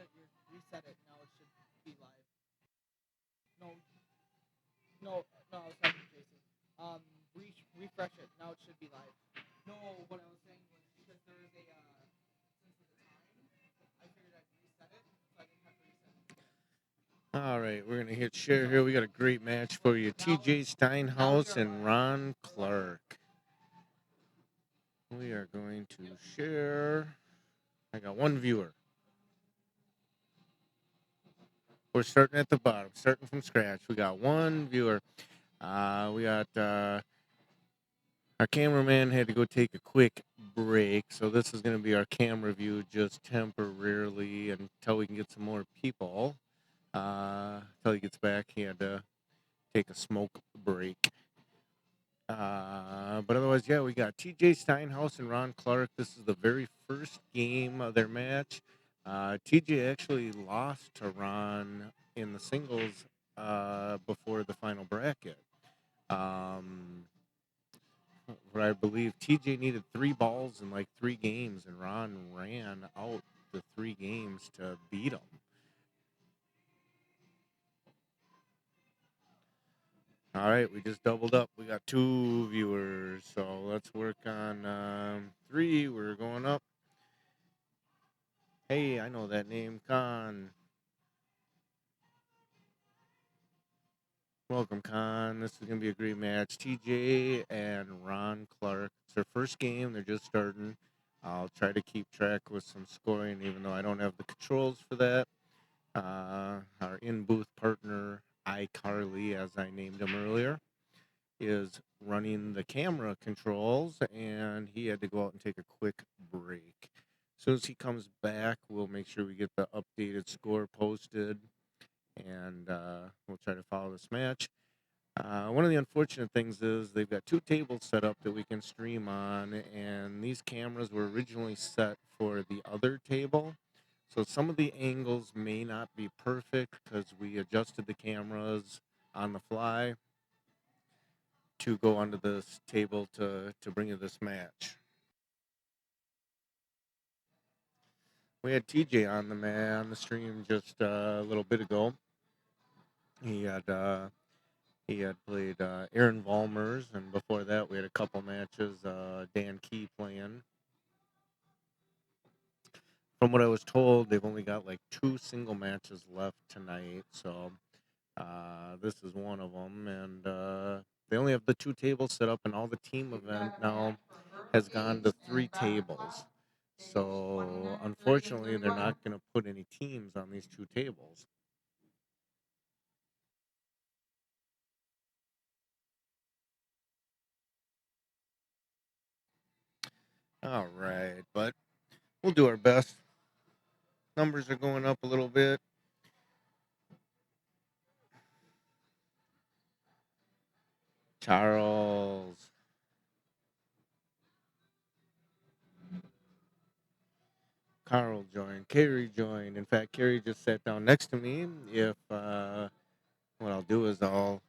reset it. Now it should be live. No, no, no. I was talking to Jason. Um, refresh it. Now it should be live. No, what I was saying was because there is a since of the time, I figured I'd reset it, so I didn't have to reset it. All right, we're gonna hit share here. We got a great match for you. TJ Steinhaus and Ron Clark. We are going to share. I got one viewer. We're starting at the bottom, starting from scratch. We got one viewer. We got our cameraman had to go take a quick break, so this is going to be our camera view just temporarily until we can get some more people. Until he gets back, he had to take a smoke break. But otherwise, yeah, we got TJ Steinhaus and Ron Clark. This is the very first game of their match. TJ actually lost to Ron in the singles before the final bracket. Where I believe TJ needed 3 balls in like 3 games, and Ron ran out the 3 games to beat him. All right, we just doubled up. We got 2 viewers, so let's work on 3. We're going up. Hey, I know that name, Khan. Welcome, Khan. This is going to be a great match. TJ and Ron Clark. It's their first game. They're just starting. I'll try to keep track with some scoring, even though I don't have the controls for that. Our in-booth partner, iCarly, as I named him earlier, is running the camera controls, and he had to go out and take a quick break. As soon as he comes back, we'll make sure we get the updated score posted, and we'll try to follow this match. One of the unfortunate things is they've got 2 tables set up that we can stream on, and these cameras were originally set for the other table. So some of the angles may not be perfect because we adjusted the cameras on the fly to go onto this table to bring you this match. We had TJ on the stream just a little bit ago. He had played Aaron Valmers, and before that we had a couple matches. Dan Key playing. From what I was told, they've only got like 2 single matches left tonight, so this is one of them, and they only have the 2 tables set up, and all the team event now has gone to 3 tables. So unfortunately, they're not going to put any teams on these 2 tables. All right, but we'll do our best. Numbers are going up a little bit. Charles. Carl joined. Carrie joined. In fact, Carrie just sat down next to me. If what I'll do is I'll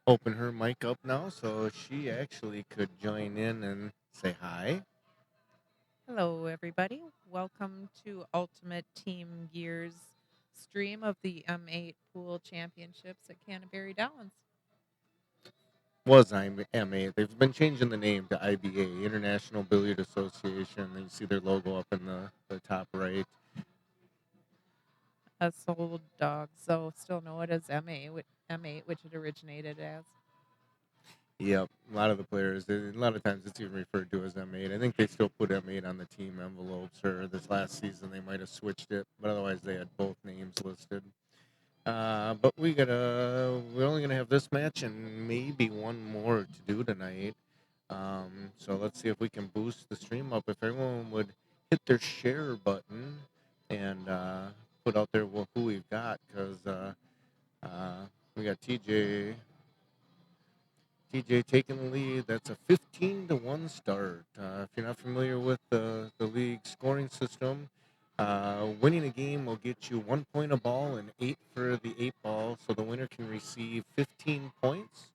open her mic up now so she actually could join in and say hi. Hello, everybody. Welcome to Ultimate Team Gear's stream of the M8 Pool Championships at Canterbury Downs. Was IMA. They've been changing the name to IBA, International Billiard Association. You see their logo up in the top right. A sold dog, so still know it as M8, which it originated as. Yep, a lot of the players, a lot of times it's even referred to as M8. I think they still put M8 on the team envelopes, or this last season they might have switched it, but otherwise they had both names listed. But we're only gonna have this match and maybe one more to do tonight. So let's see if we can boost the stream up. If everyone would hit their share button and put out there who we've got, because we got TJ taking the lead. That's a 15-1 start. If you're not familiar with the league scoring system, winning a game will get you 1 point a ball and 8 for the 8 ball. So the winner can receive 15 points,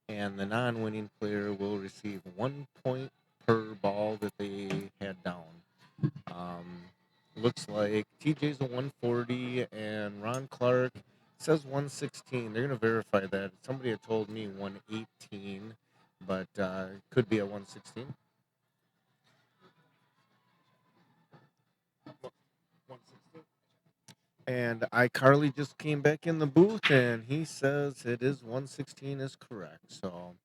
and the non-winning player will receive 1 point per ball that they had down. Looks like TJ's a 140, and Ron Clark says 116. They're gonna verify that. Somebody had told me 118, but it could be a 116. 116. And iCarly just came back in the booth, and he says it is 116 is correct. So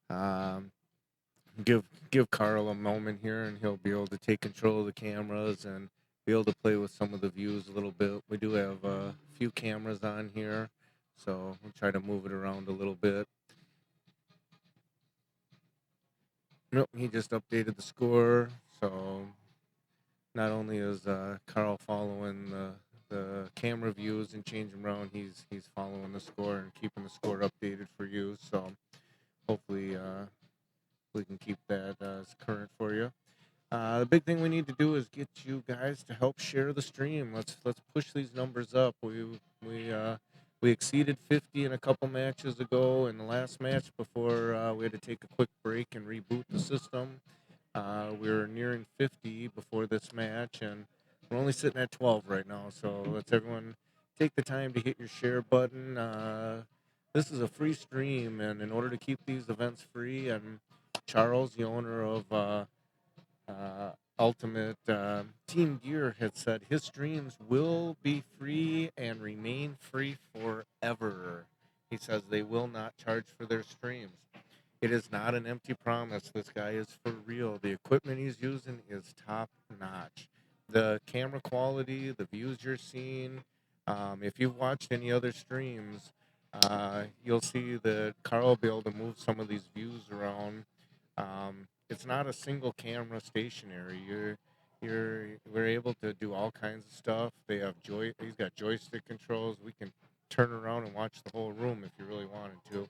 um, give give Carl a moment here, and he'll be able to take control of the cameras and be able to play with some of the views a little bit. We do have a few cameras on here, so we'll try to move it around a little bit. Nope, he just updated the score, so not only is Carl following the camera views and changing around, he's following the score and keeping the score updated for you. So hopefully we can keep that as current for you. The big thing we need to do is get you guys to help share the stream. Let's push these numbers up. We uh, we exceeded 50 in a couple matches ago. In the last match before we had to take a quick break and reboot the system, we were nearing 50 before this match, and we're only sitting at 12 right now. So let's everyone take the time to hit your share button. This is a free stream, and in order to keep these events free, and Charles, the owner of Ultimate Team Gear, had said his streams will be free and remain free forever. He says they will not charge for their streams. It is not an empty promise. This guy is for real. The equipment he's using is top notch. The camera quality, the views you're seeing. If you've watched any other streams, you'll see that Carl will be able to move some of these views around. It's not a single camera stationary. We're able to do all kinds of stuff. They have He's got joystick controls. We can turn around and watch the whole room if you really wanted to.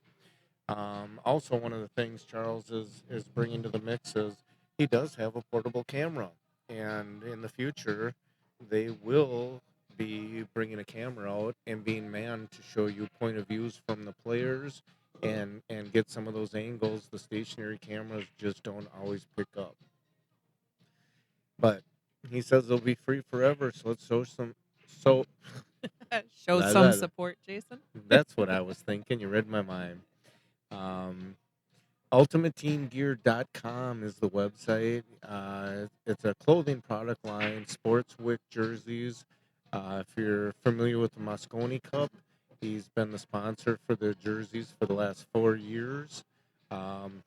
Also, one of the things Charles is bringing to the mix is he does have a portable camera, and in the future, they will be bringing a camera out and being manned to show you point of views from the players and get some of those angles the stationary cameras just don't always pick up. But he says they'll be free forever, so let's show some. So Show some that, support, Jason. that's what I was thinking. You read my mind. Um, UltimateTeamGear.com is the website. It's a clothing product line, sports wick jerseys. If you're familiar with the Mosconi Cup, he's been the sponsor for the jerseys for the last 4 years.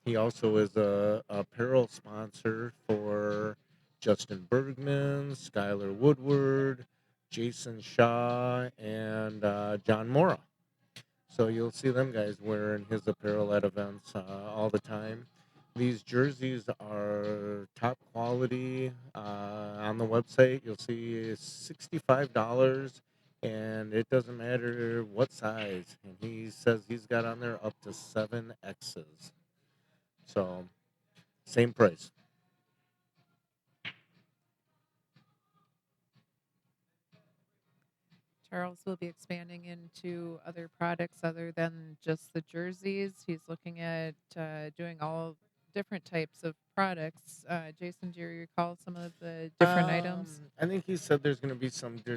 He also is a apparel sponsor for Justin Bergman, Skylar Woodward, Jason Shaw, and John Mora. So you'll see them guys wearing his apparel at events all the time. These jerseys are top quality. On the website, you'll see it's $65, and it doesn't matter what size. And he says he's got on there up to 7Xs. So same price. Charles will be expanding into other products other than just the jerseys. He's looking at doing all different types of products. Jason, do you recall some of the different items? I think he said there's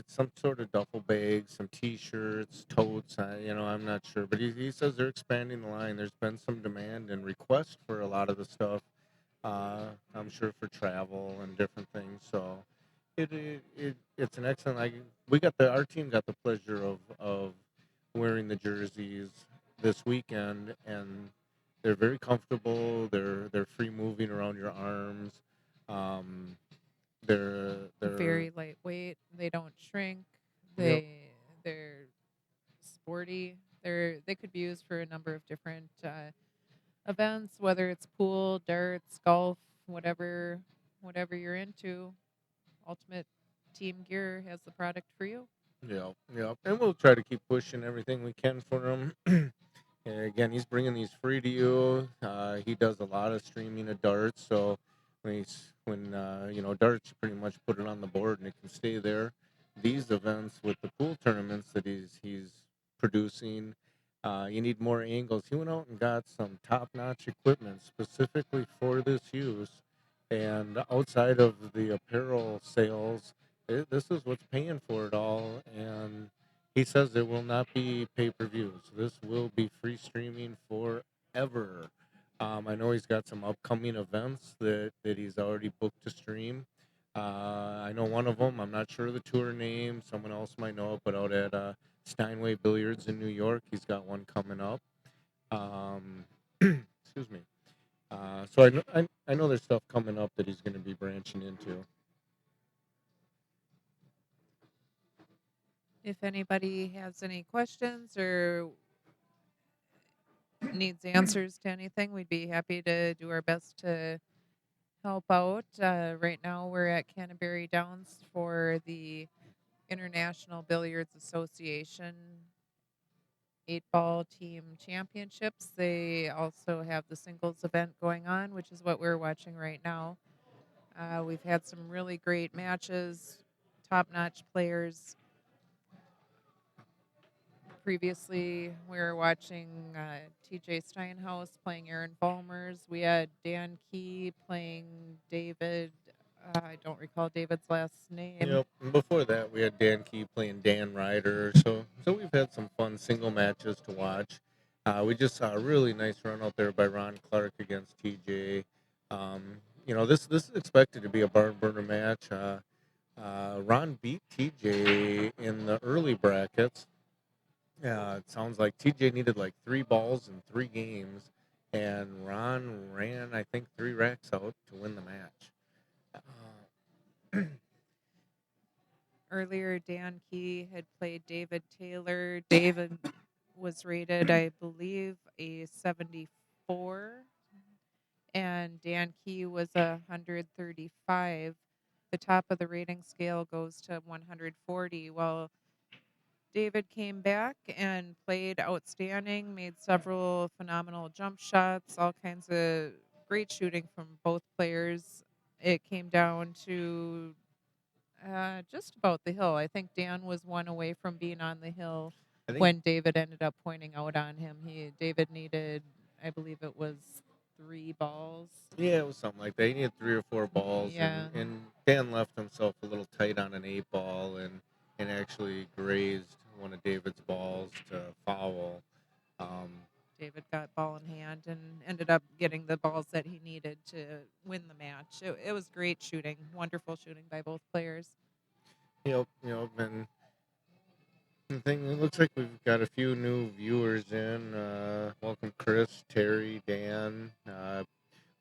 some sort of duffel bags, some T-shirts, totes. I'm not sure, but he says they're expanding the line. There's been some demand and request for a lot of the stuff. I'm sure for travel and different things. So it's an excellent. Our team got the pleasure of wearing the jerseys this weekend, and they're very comfortable. They're free moving around your arms. Um, they're Very lightweight. They don't shrink. Yep. They're sporty. They could be used for a number of different events, whether it's pool, darts, golf, whatever you're into. Ultimate Team Gear has the product for you. Yep. And we'll try to keep pushing everything we can for them. And again, he's bringing these free to you. He does a lot of streaming of darts, so when darts, you pretty much put it on the board and it can stay there. These events with the pool tournaments that he's producing, you need more angles. He went out and got some top-notch equipment specifically for this use. And outside of the apparel sales, This is what's paying for it all, and he says it will not be pay-per-views. This will be free streaming forever. I know he's got some upcoming events that he's already booked to stream. I know one of them. I'm not sure of the tour name. Someone else might know it, but out at Steinway Billiards in New York, he's got one coming up. Um, excuse me. So I know there's stuff coming up that he's going to be branching into. If anybody has any questions or needs answers to anything, we'd be happy to do our best to help out. Right now, we're at Canterbury Downs for the International Billiards Association 8 ball team championships. They also have the singles event going on, which is what we're watching right now. We've had some really great matches, top notch players. Previously, we were watching TJ Steinhaus playing Aaron Balmers. We had Dan Key playing David. I don't recall David's last name. Yep. And before that, we had Dan Key playing Dan Ryder. So we've had some fun single matches to watch. We just saw a really nice run out there by Ron Clark against TJ. Um, this is expected to be a barn burner match. Ron beat TJ in the early brackets. It sounds like TJ needed like 3 balls in 3 games, and Ron ran, I think, 3 racks out to win the match. Uh, Earlier, Dan Key had played David Taylor. David was rated, I believe, a 74, and Dan Key was 135. The top of the rating scale goes to 140. Well, David came back and played outstanding, made several phenomenal jump shots, all kinds of great shooting from both players. It came down to just about the hill. I think Dan was one away from being on the hill I think when David ended up pointing out on him. David needed, I believe it was 3 balls. Yeah, it was something like that. He needed 3 or 4 balls, Yeah, and Dan left himself a little tight on an 8 ball, and actually grazed one of David's balls to foul. Um, David got ball in hand and ended up getting the balls that he needed to win the match. It was great shooting, wonderful shooting by both players. and the thing it looks like we've got a few new viewers in. Welcome, Chris, Terry, Dan.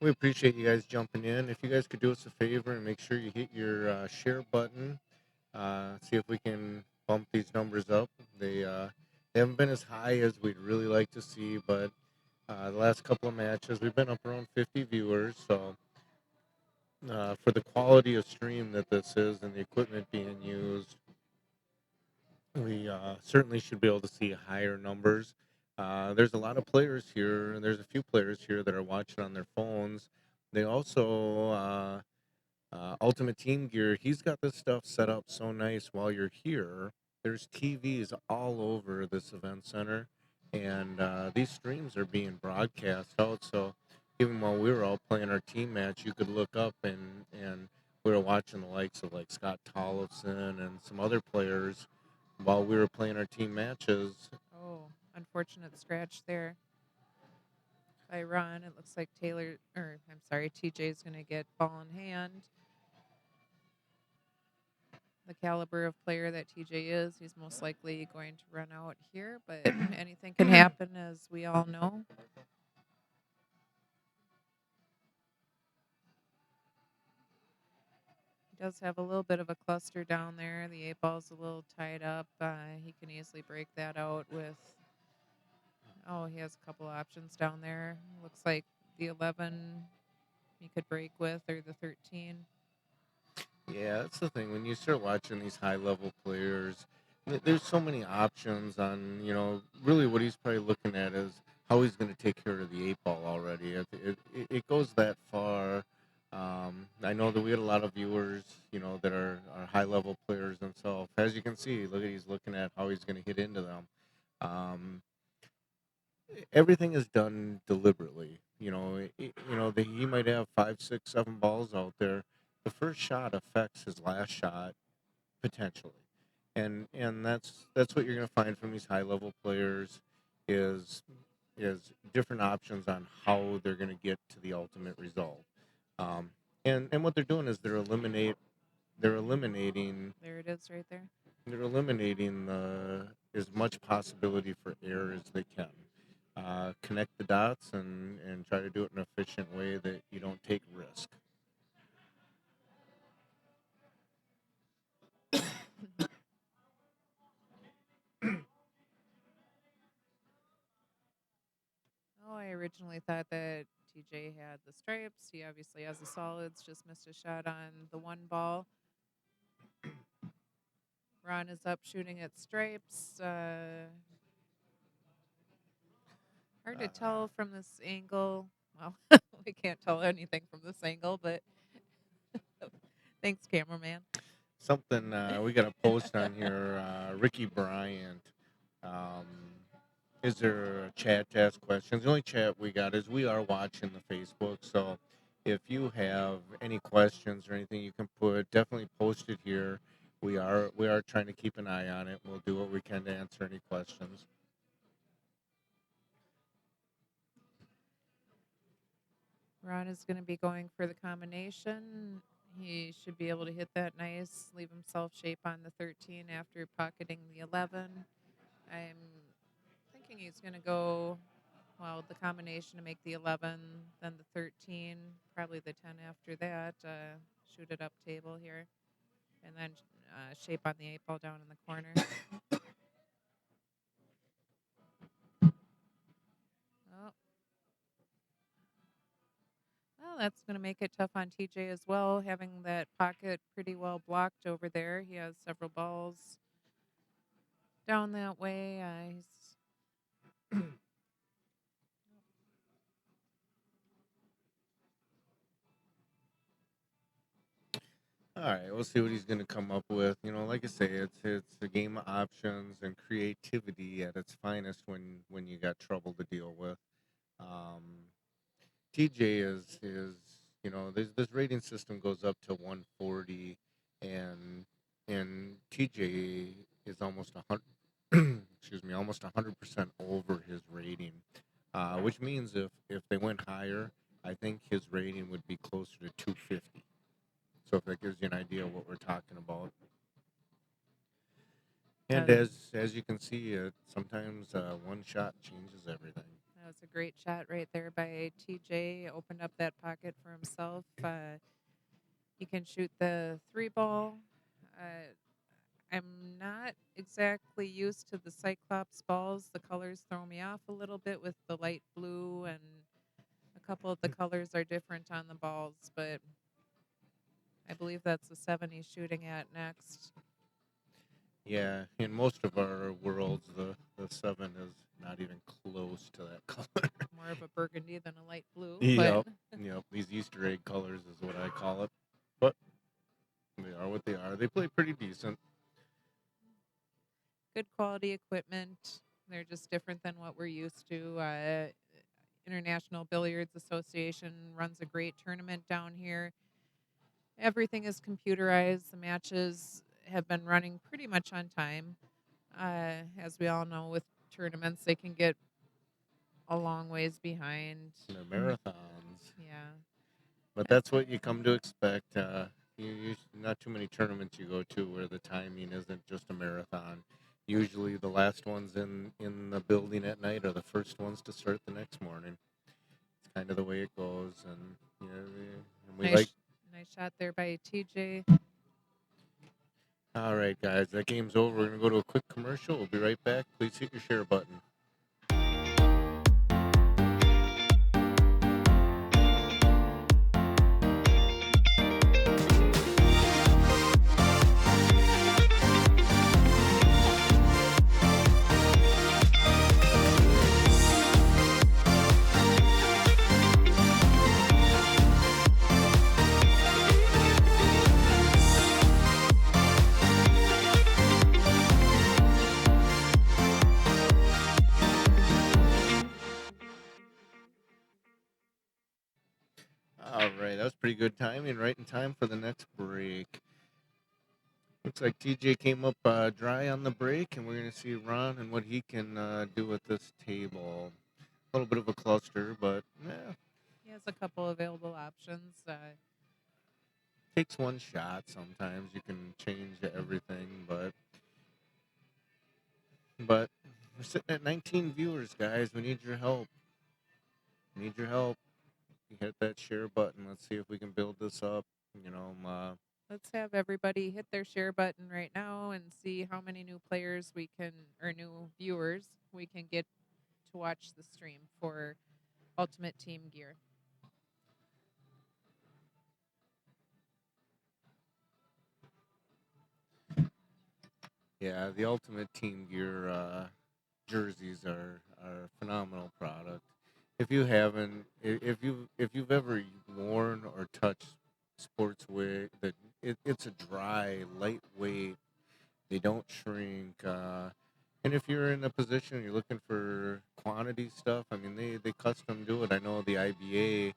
We appreciate you guys jumping in. If you guys could do us a favor and make sure you hit your share button. See if we can bump these numbers up. They haven't been as high as we'd really like to see, but the last couple of matches we've been up around 50 viewers. So for the quality of stream that this is and the equipment being used, we certainly should be able to see higher numbers. There's a lot of players here, and there's a few players here that are watching on their phones. They also Ultimate Team Gear, he's got this stuff set up so nice while you're here. There's TVs all over this event center, and these streams are being broadcast out. So even while we were all playing our team match, you could look up and we were watching the likes of like Scott Tollefson and some other players while we were playing our team matches. Oh, unfortunate scratch there by Ron. It looks like Taylor, or I'm sorry, TJ's going to get ball in hand. The caliber of player that TJ is, he's most likely going to run out here, but anything can happen, as we all know. He does have a little bit of a cluster down there. The 8 ball's a little tied up. He can easily break that out with. Oh, he has a couple options down there. Looks like the 11 he could break with, or the 13. Yeah, that's the thing. When you start watching these high level players, there's so many options on, really what he's probably looking at is how he's going to take care of the 8 ball already. It goes that far. I know that we had a lot of viewers, that are high level players themselves. As you can see, look at he's looking at how he's going to hit into them. Um, Everything is done deliberately. He might have 5, 6, 7 balls out there. The first shot affects his last shot. potentially. And that's what you're going to find from these high level players is is different options on how they're going to get to the ultimate result. Um, and what they're doing is they're eliminating There it is right there. they're eliminating as much possibility for error as they can. Connect the dots and try to do it in an efficient way that you don't take risk. Oh, I originally thought that TJ had the stripes. He obviously has the solids, just missed a shot on the one ball. Ron is up shooting at stripes. Hard to Uh, tell from this angle. Well, we can't tell anything from this angle, but thanks, cameraman. Something we got a post on here. Ricky Bryant. Um, is there a chat to ask questions? The only chat we got is we are watching the Facebook. So if you have any questions or anything you can put, definitely post it here. We are trying to keep an eye on it. We'll do what we can to answer any questions. Ron is going to be going for the combination. He should be able to hit that nice, leave himself shape on the 13 after pocketing the 11. I'm thinking he's going to go, well, the combination to make the 11, then the 13, probably the 10 after that. Shoot it up table here, and then shape on the 8 ball down in the corner. Oh, well, that's going to make it tough on TJ as well, having that pocket pretty well blocked over there. He has several balls down that way. All right, we'll see what he's going to come up with. Like I say, it's a game of options and creativity at its finest when you got trouble to deal with. Um, TJ is this rating system goes up to 140, and TJ is almost 100. Excuse me, almost 100% over his rating, which means if they went higher, I think his rating would be closer to 250. So if that gives you an idea of what we're talking about. And That, as you can see, sometimes one shot changes everything. that was a great shot right there by TJ. Opened up that pocket for himself. He can shoot the 3 ball. Uh, I'm not exactly used to the Cyclops balls. The colors throw me off a little bit with the light blue, and a couple of the colors are different on the balls, but I believe that's the 7 he's shooting at next. Yeah, in most of our worlds, the seven is not even close to that color. More of a burgundy than a light blue, but Yep, yep. These Easter egg colors is what I call it. But they are what they are. They play pretty decent. good quality equipment. They're just different than what we're used to. International Billiards Association runs a great tournament down here. Everything is computerized. The matches have been running pretty much on time. As we all know, with tournaments, they can get a long ways behind. They're marathons, Yeah. but As that's what you come to expect. Not too many tournaments you go to where the timing isn't just a marathon. Usually, the last ones in the building at night are the first ones to start the next morning. It's kind of the way it goes, and and we like. nice, nice shot there by TJ. All right, guys, that game's over. We're gonna go to a quick commercial. We'll be right back. Please hit your share button. All right, that was pretty good timing. Right in time for the next break. Looks like TJ came up dry on the break, and we're going to see Ron and what he can do with this table. A little bit of a cluster, but yeah, He has a couple available options. takes one shot. Sometimes you can change everything, but we're sitting at 19 viewers, guys. We need your help. We need your help. You hit that share button. Let's see if we can build this up. You know, Let's have everybody hit their share button right now and see how many new players we can, or new viewers we can get to watch the stream for Ultimate Team Gear. yeah, the Ultimate Team Gear jerseys are a phenomenal product. If you haven't, if you've ever worn or touched sportswear, it's a dry, lightweight. They don't shrink. And if you're in a position you're looking for quantity stuff, I mean they custom do it. I know the IBA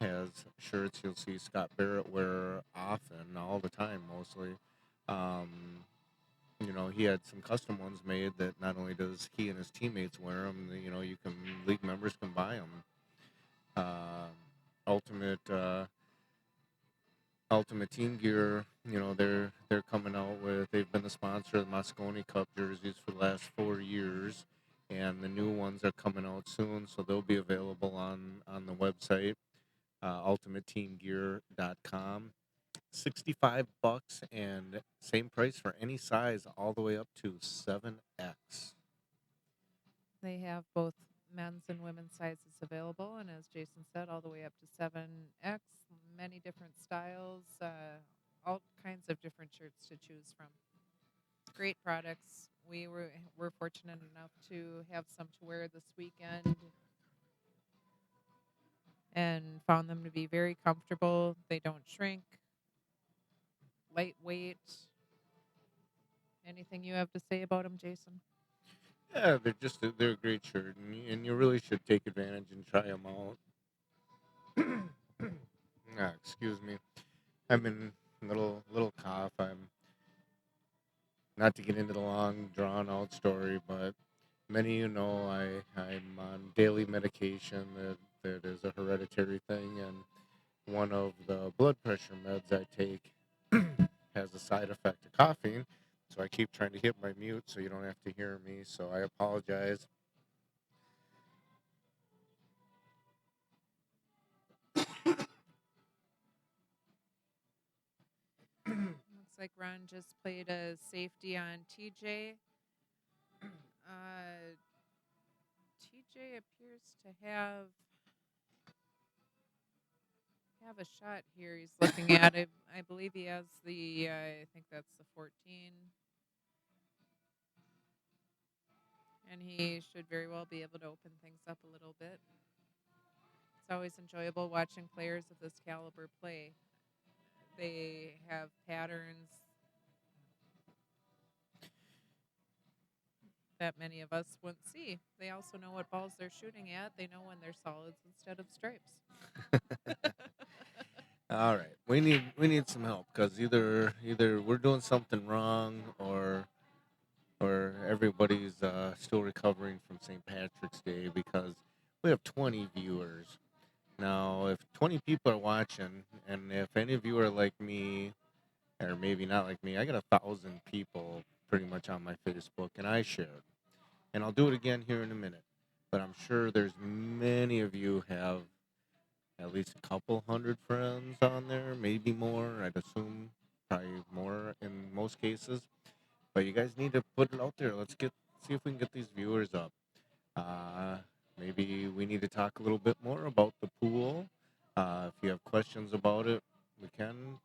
has shirts you'll see Scott Barrett wear often, all the time, mostly. Um, he had some custom ones made that not only does he and his teammates wear them, you can league members can buy them. Uh, Ultimate Ultimate Team Gear, they're coming out with. They've been the sponsor of the Moscone Cup jerseys for the last 4 years, and the new ones are coming out soon, so they'll be available on the website, ultimateteamgear.com. $65 and same price for any size, all the way up to 7X. They have both men's and women's sizes available, and as Jason said, all the way up to 7X, many different styles, all kinds of different shirts to choose from. Great products. Were fortunate enough to have some to wear this weekend and found them to be very comfortable. They don't shrink, lightweight. Anything you have to say about them, Jason? Yeah, they're a great shirt, and you really should take advantage and try them out. Excuse me. I'm in little cough. I'm not to get into the long drawn out story, but many of you know I'm on daily medication that is a hereditary thing, and one of the blood pressure meds I take has a side effect of coughing. So I keep trying to hit my mute so you don't have to hear me. So I apologize. Looks like Ron just played a safety on TJ. Uh, TJ appears to have a shot here. He's looking at it. I believe he has the. I think that's the 14, and he should very well be able to open things up a little bit. It's always enjoyable watching players of this caliber play. They have patterns that many of us wouldn't see. They also know what balls they're shooting at. They know when they're solids instead of stripes. All right, we need some help because either we're doing something wrong or everybody's still recovering from St. Patrick's Day because we have 20 viewers. Now, if 20 people are watching, and if any of you are like me, or maybe not like me, I got 1,000 people pretty much on my Facebook, and I share. And I'll do it again here in a minute. But I'm sure there's many of you have at least a couple hundred friends on there, maybe more. I'd assume probably more in most cases. But you guys need to put it out there. Let's see if we can get these viewers up. Uh, Maybe we need to talk a little bit more about the pool. If you have questions about it, we can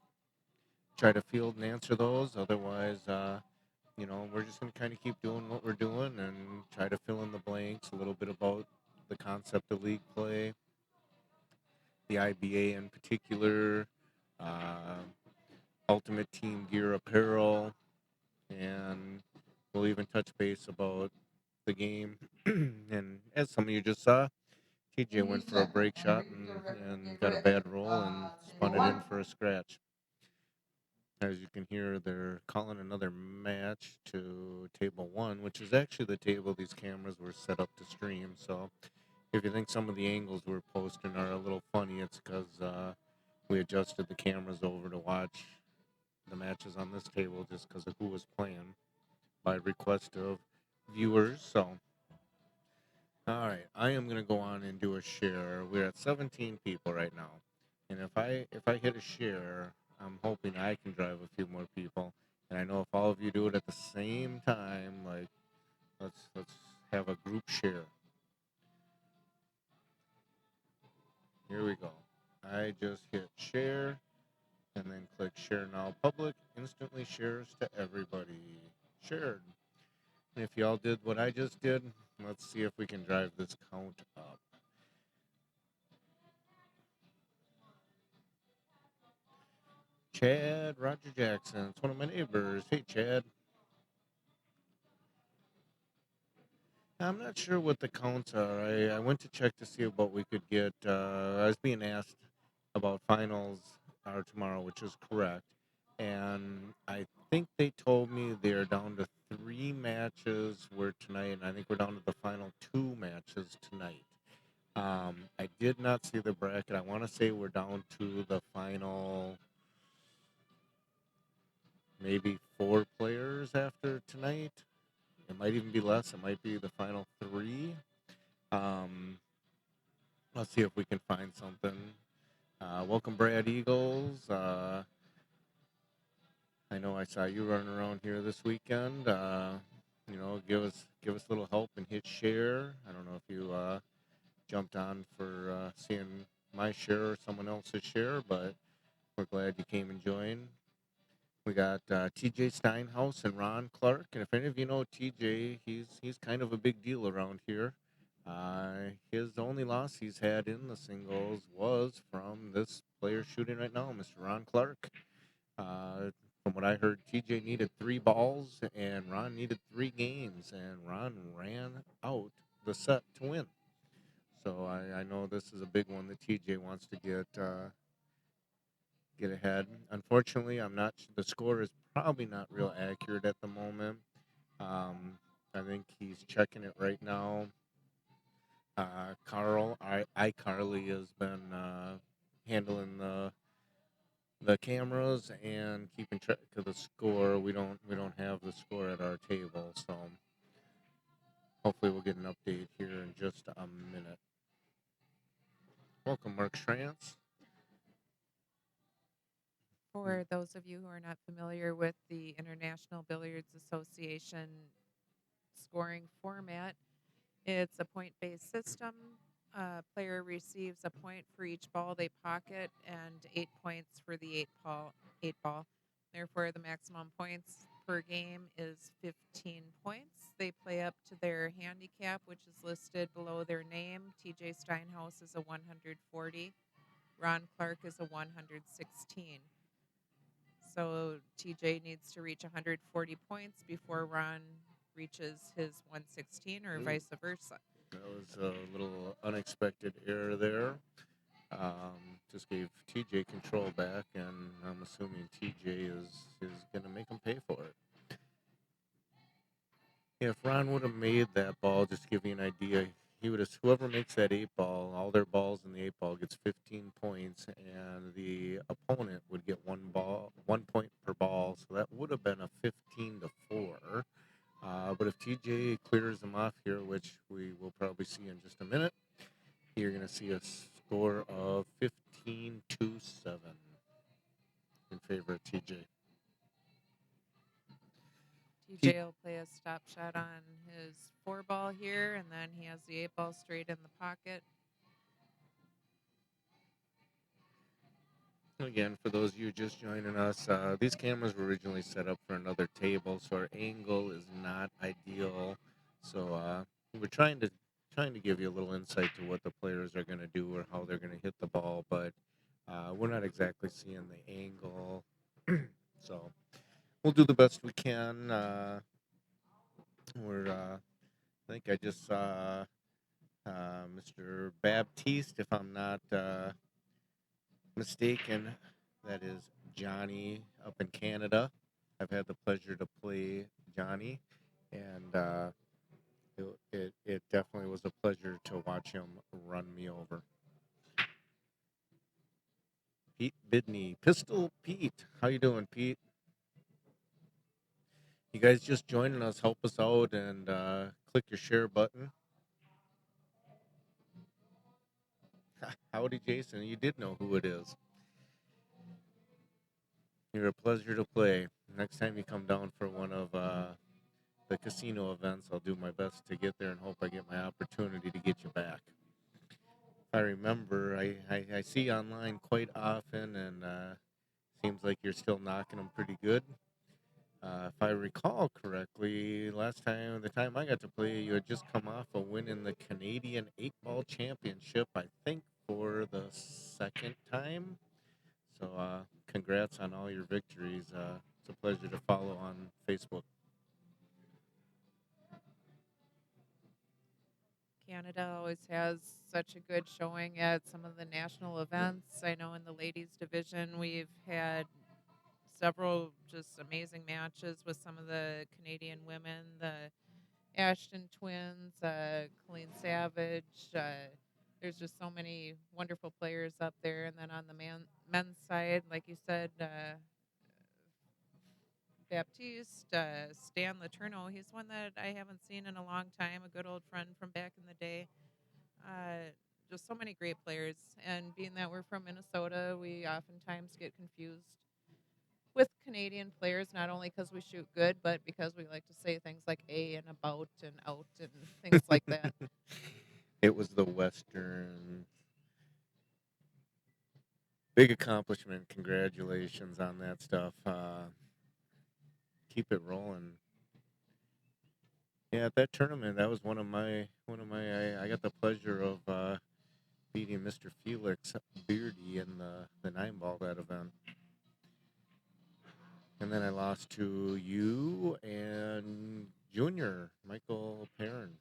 try to field and answer those. Otherwise, we're just going to kind of keep doing what we're doing and try to fill in the blanks a little bit about the concept of league play, the IBA in particular, uh, Ultimate Team Gear apparel, and we'll even touch base about the game. And as some of you just saw, TJ went for a break shot and got a bad roll and spun it in for a scratch. As you can hear, they're calling another match to table one, which is actually the table these cameras were set up to stream. So if you think some of the angles we're posting are a little funny, it's because we adjusted the cameras over to watch the matches on this table just because of who was playing by request of viewers. So, all right, I am gonna go on and do a share. We're at 17 people right now, and if I hit a share, I'm hoping I can drive a few more people. And I know if all of you do it at the same time, like let's have a group share. Here we go. I just hit share and then click share now public. Instantly shares to everybody. Shared. And if y'all did what I just did, let's see if we can drive this count up. Chad Roger Jackson. It's one of my neighbors. Hey, Chad. I'm not sure what the counts are. I went to check to see what we could get. I was being asked about finals are tomorrow, which is correct. And I think they told me they're down to 3 matches where tonight, and I think we're down to the final 2 matches tonight. I did not see the bracket. I want to say we're down to the final maybe 4 players after tonight. It might even be less. It might be the final 3. Um, let's see if we can find something. Welcome, Brad Eagles. I know I saw you running around here this weekend. Give us a little help and hit share. I don't know if you jumped on for seeing my share or someone else's share, but we're glad you came and joined. We got TJ Steinhaus and Ron Clark, and if any of you know TJ, he's kind of a big deal around here. His only loss he's had in the singles was from this player shooting right now, Mr. Ron Clark. Uh, from what I heard, TJ needed 3 balls and Ron needed 3 games, and Ron ran out the set to win. So I know this is a big one that TJ wants to get ahead. Unfortunately, I'm not. The score is probably not real accurate at the moment. I think he's checking it right now. Carly has been handling the cameras and keeping track of the score. We don't have the score at our table, so hopefully we'll get an update here in just a minute. Welcome, Mark Schrantz. For those of you who are not familiar with the International Billiards Association scoring format, it's a point based system. A player receives a point for each ball they pocket and 8 points for the eight ball. Therefore, the maximum points per game is 15 points. They play up to their handicap, which is listed below their name. TJ Steinhaus is a 140. Ron Clark is a 116. So TJ needs to reach 140 points before Ron reaches his 116 or Ooh, vice versa. that was a little unexpected error there. Just gave TJ control back, and I'm assuming TJ is gonna make him pay for it. If Ron would have made that ball, just to give you an idea, he would have whoever makes that 8 ball, all their balls in the 8 ball gets 15 points, and the opponent would get 1 point per ball. So that would have been a 15-4. But if TJ clears them off here, which we will probably see in just a minute, you're going to see a score of 15-7 in favor of TJ. TJ will play a stop shot on his 4 ball here, and then he has the 8 ball straight in the pocket. Again, for those of you just joining us, these cameras were originally set up for another table, so our angle is not ideal. So we're trying to give you a little insight to what the players are going to do or how they're going to hit the ball, but we're not exactly seeing the angle. So we'll do the best we can. I think I just saw Mr. Baptiste, if I'm not mistaken. That is Johnny up in Canada. I've had the pleasure to play Johnny, and it definitely was a pleasure to watch him run me over. Pete Bidney, Pistol Pete. How you doing, Pete? You guys just joining us, help us out and click your share button. Howdy, Jason. You did know who it is. You're a pleasure to play. Next time you come down for one of the casino events, I'll do my best to get there and hope I get my opportunity to get you back. If I remember, I see you online quite often, and seems like you're still knocking them pretty good. If I recall correctly, the time I got to play, you had just come off a win in the Canadian 8 Ball Championship, I think for the second time. So, congrats on all your victories. It's a pleasure to follow on Facebook. Canada always has such a good showing at some of the national events. I know in the ladies division we've had several just amazing matches with some of the Canadian women, the Ashton twins, Colleen Savage. There's just so many wonderful players up there. And then on the men's side, like you said, Baptiste, Stan Laterno. He's one that I haven't seen in a long time, a good old friend from back in the day. Uh, just so many great players. And being that we're from Minnesota, we oftentimes get confused with Canadian players, not only because we shoot good, but because we like to say things like a and about and out and things like that. It was the Western. Big accomplishment. Congratulations on that stuff. Keep it rolling. Yeah, at that tournament, that was I got the pleasure of beating Mr. Felix Beardy in the 9 ball that event. And then I lost to you and Junior, Michael Perrin.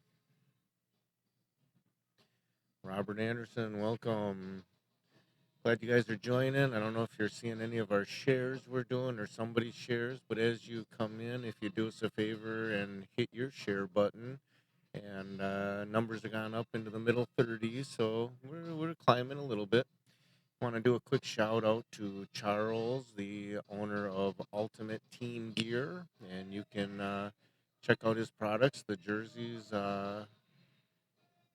Robert Anderson, welcome. Glad you guys are joining. I don't know if you're seeing any of our shares we're doing or somebody's shares, but as you come in, if you do us a favor and hit your share button, and numbers have gone up into the middle 30s, so we're climbing a little bit. Want to do a quick shout out to Charles, the owner of Ultimate Team Gear, and you can check out his products, the jerseys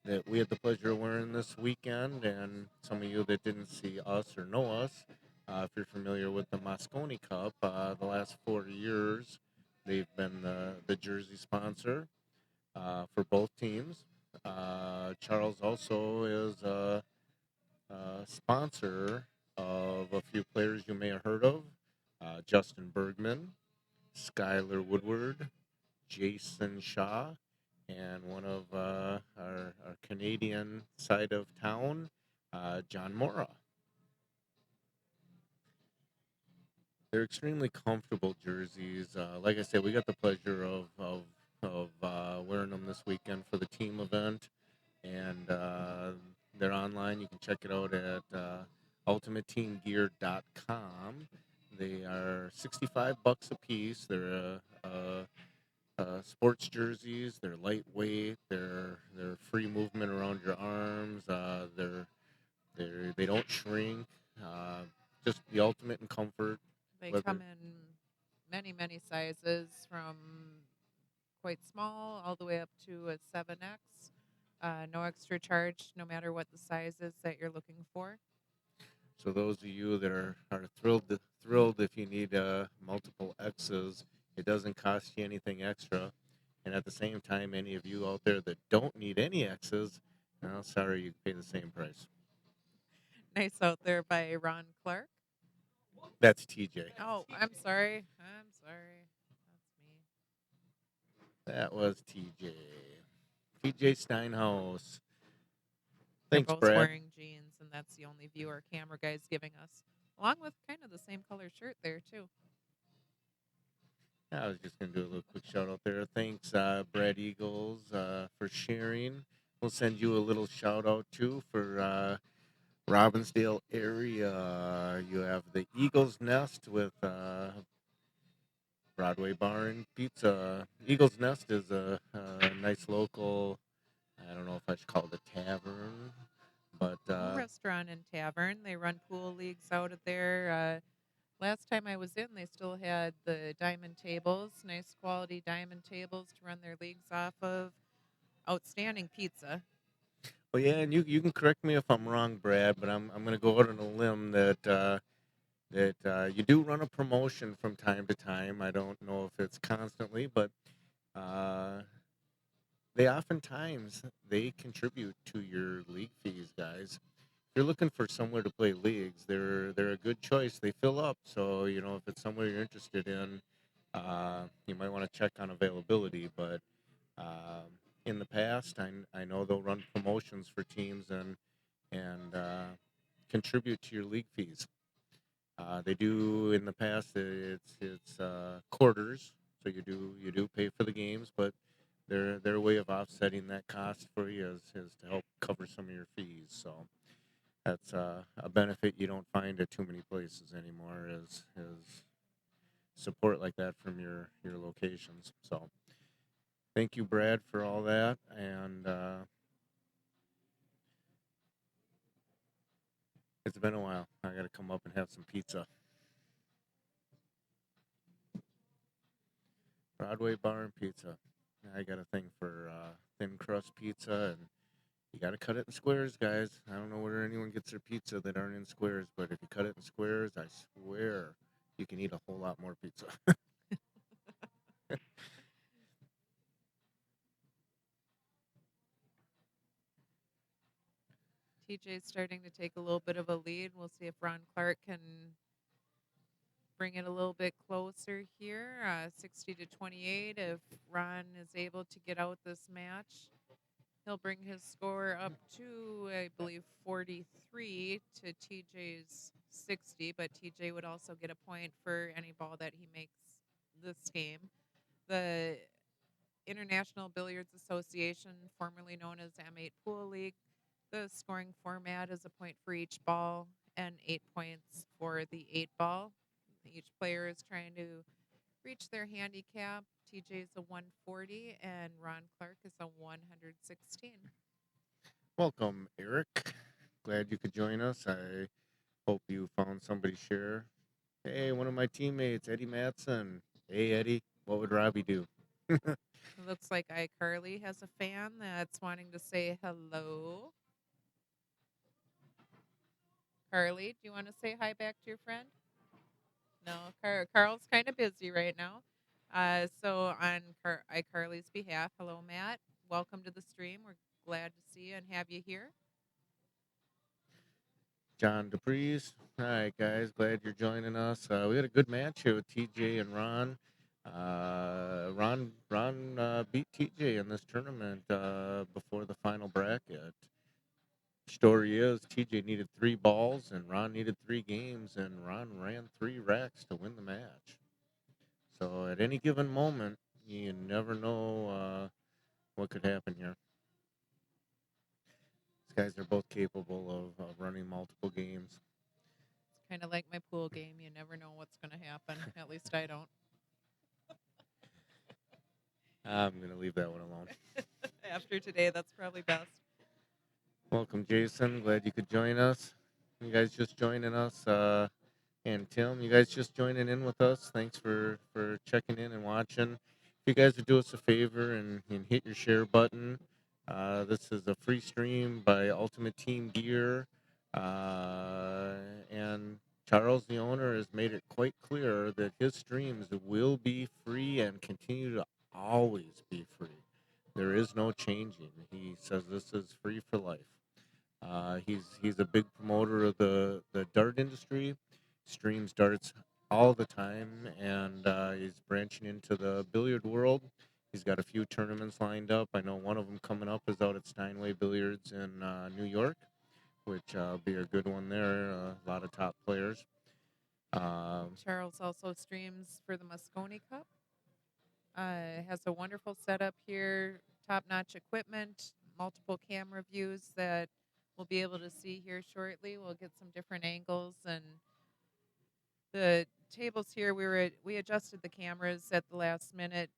that we had the pleasure of wearing this weekend, and some of you that didn't see us or know us, if you're familiar with the Mosconi Cup, the last 4 years they've been the jersey sponsor for both teams. Charles also is a sponsor of a few players you may have heard of: Justin Bergman, Skylar Woodward, Jason Shaw, and one of our Canadian side of town, John Mora. They're extremely comfortable jerseys. Like I said, we got the pleasure of wearing them this weekend for the team event, and they're online. You can check it out at ultimateteamgear.com. They are $65 a piece. They're sports jerseys. They're lightweight. They're free movement around your arms. They don't shrink. Uh, just the ultimate in comfort. They Whether come in many, many sizes from quite small all the way up to a 7X. No extra charge, no matter what the size is that you're looking for. So those of you that are thrilled if you need multiple X's, it doesn't cost you anything extra. And at the same time, any of you out there that don't need any X's, well, sorry, you pay the same price. Nice out there by Ron Clark. That's TJ. Oh, I'm sorry. I'm sorry. That's me. That was TJ. TJ Steinhaus. They're Thanks, both Brad. wearing jeans, and that's the only view our camera guy's giving us, along with kind of the same color shirt there, too. I was just going to do a little quick shout out there. Thanks, Brad Eagles, for sharing. We'll send you a little shout out too for Robbinsdale area. You have the Eagle's Nest with Broadway Bar and Pizza. Eagle's Nest is a nice local. I don't know if I should call it a tavern, but Restaurant and tavern. They run pool leagues out of there. Last time I was in, they still had the diamond tables, nice quality diamond tables to run their leagues off of. Outstanding pizza. well, yeah, and you can correct me if I'm wrong, Brad, but I'm going to go out on a limb that you do run a promotion from time to time. I don't know if it's constantly, but uh, they oftentimes they contribute to your league fees, guys. If you're looking for somewhere to play leagues, they're a good choice. They fill up, so you know if it's somewhere you're interested in, you might want to check on availability. But um, in the past, I know they'll run promotions for teams and contribute to your league fees. They do in the past. It's quarters, so you do pay for the games, but their way of offsetting that cost for you is to help cover some of your fees. So that's a benefit you don't find at too many places anymore. Is support like that from your locations. So thank you, Brad, for all that, and it's been a while. I got to come up and have some pizza. Broadway Bar and Pizza. I got a thing for thin crust pizza, and you got to cut it in squares, guys. I don't know where anyone gets their pizza that aren't in squares, but if you cut it in squares, I swear you can eat a whole lot more pizza. TJ's starting to take a little bit of a lead. We'll see if Ron Clark can bring it a little bit closer here. 60 to 28. If Ron is able to get out this match, he'll bring his score up to, I believe, 43 to TJ's 60. But TJ would also get a point for any ball that he makes this game. The International Billiards Association, formerly known as M8 Pool League, the scoring format is a point for each ball and 8 points for the 8 ball. Each player is trying to reach their handicap. TJ is a 140 and Ron Clark is a 116. Welcome, Eric. Glad you could join us. I hope you found somebody to share. Hey, one of my teammates, Eddie Matson. Hey, Eddie, what would Robbie do? It looks like iCarly has a fan that's wanting to say hello. Carly, do you want to say hi back to your friend? No, Carl's kind of busy right now. So on iCarly's behalf, hello, Matt. Welcome to the stream. We're glad to see you and have you here. John DePries. All right, guys, glad you're joining us. We had a good match here with TJ and Ron. Ron beat TJ in this tournament before the final bracket. Story is TJ needed 3 balls and Ron needed 3 games, and Ron ran 3 racks to win the match. So at any given moment, you never know what could happen here. These guys are both capable of running multiple games. It's kind of like my pool game. You never know what's going to happen. At least I don't. I'm going to leave that one alone. After today, that's probably best. Welcome, Jason. Glad you could join us. You guys just joining us. And Tim, you guys just joining in with us. Thanks for checking in and watching. If you guys would do us a favor and hit your share button. This is a free stream by Ultimate Team Gear. And Charles, the owner, has made it quite clear that his streams will be free and continue to always be free. There is no changing. He says this is free for life. He's a big promoter of the dart industry, streams darts all the time, and he's branching into the billiard world. He's got a few tournaments lined up. I know one of them coming up is out at Steinway Billiards in New York, which will be a good one there. A lot of top players. Charles also streams for the Moscone Cup. Has a wonderful setup here, top notch equipment, multiple camera views that we'll be able to see here shortly. We'll get some different angles and the tables here. We adjusted the cameras at the last minute.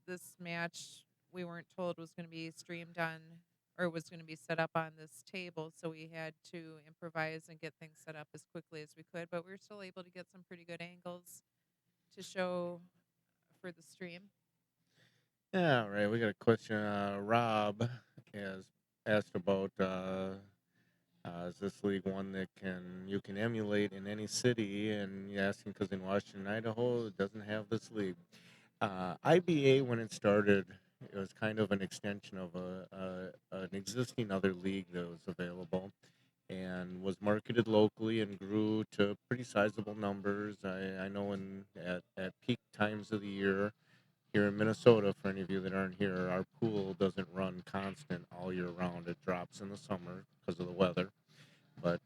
This match we weren't told was going to be streamed on or was going to be set up on this table, so we had to improvise and get things set up as quickly as we could. But we were still able to get some pretty good angles to show for the stream. Yeah, right. We got a question. Rob has asked about is this league one that you can emulate in any city? And you asking because in Washington, Idaho, it doesn't have this league. IBA when it started, it was kind of an extension of an existing other league that was available and was marketed locally and grew to pretty sizable numbers. I know at peak times of the year here in Minnesota, for any of you that aren't here, our pool doesn't run constant all year round. It drops in the summer because of the weather. But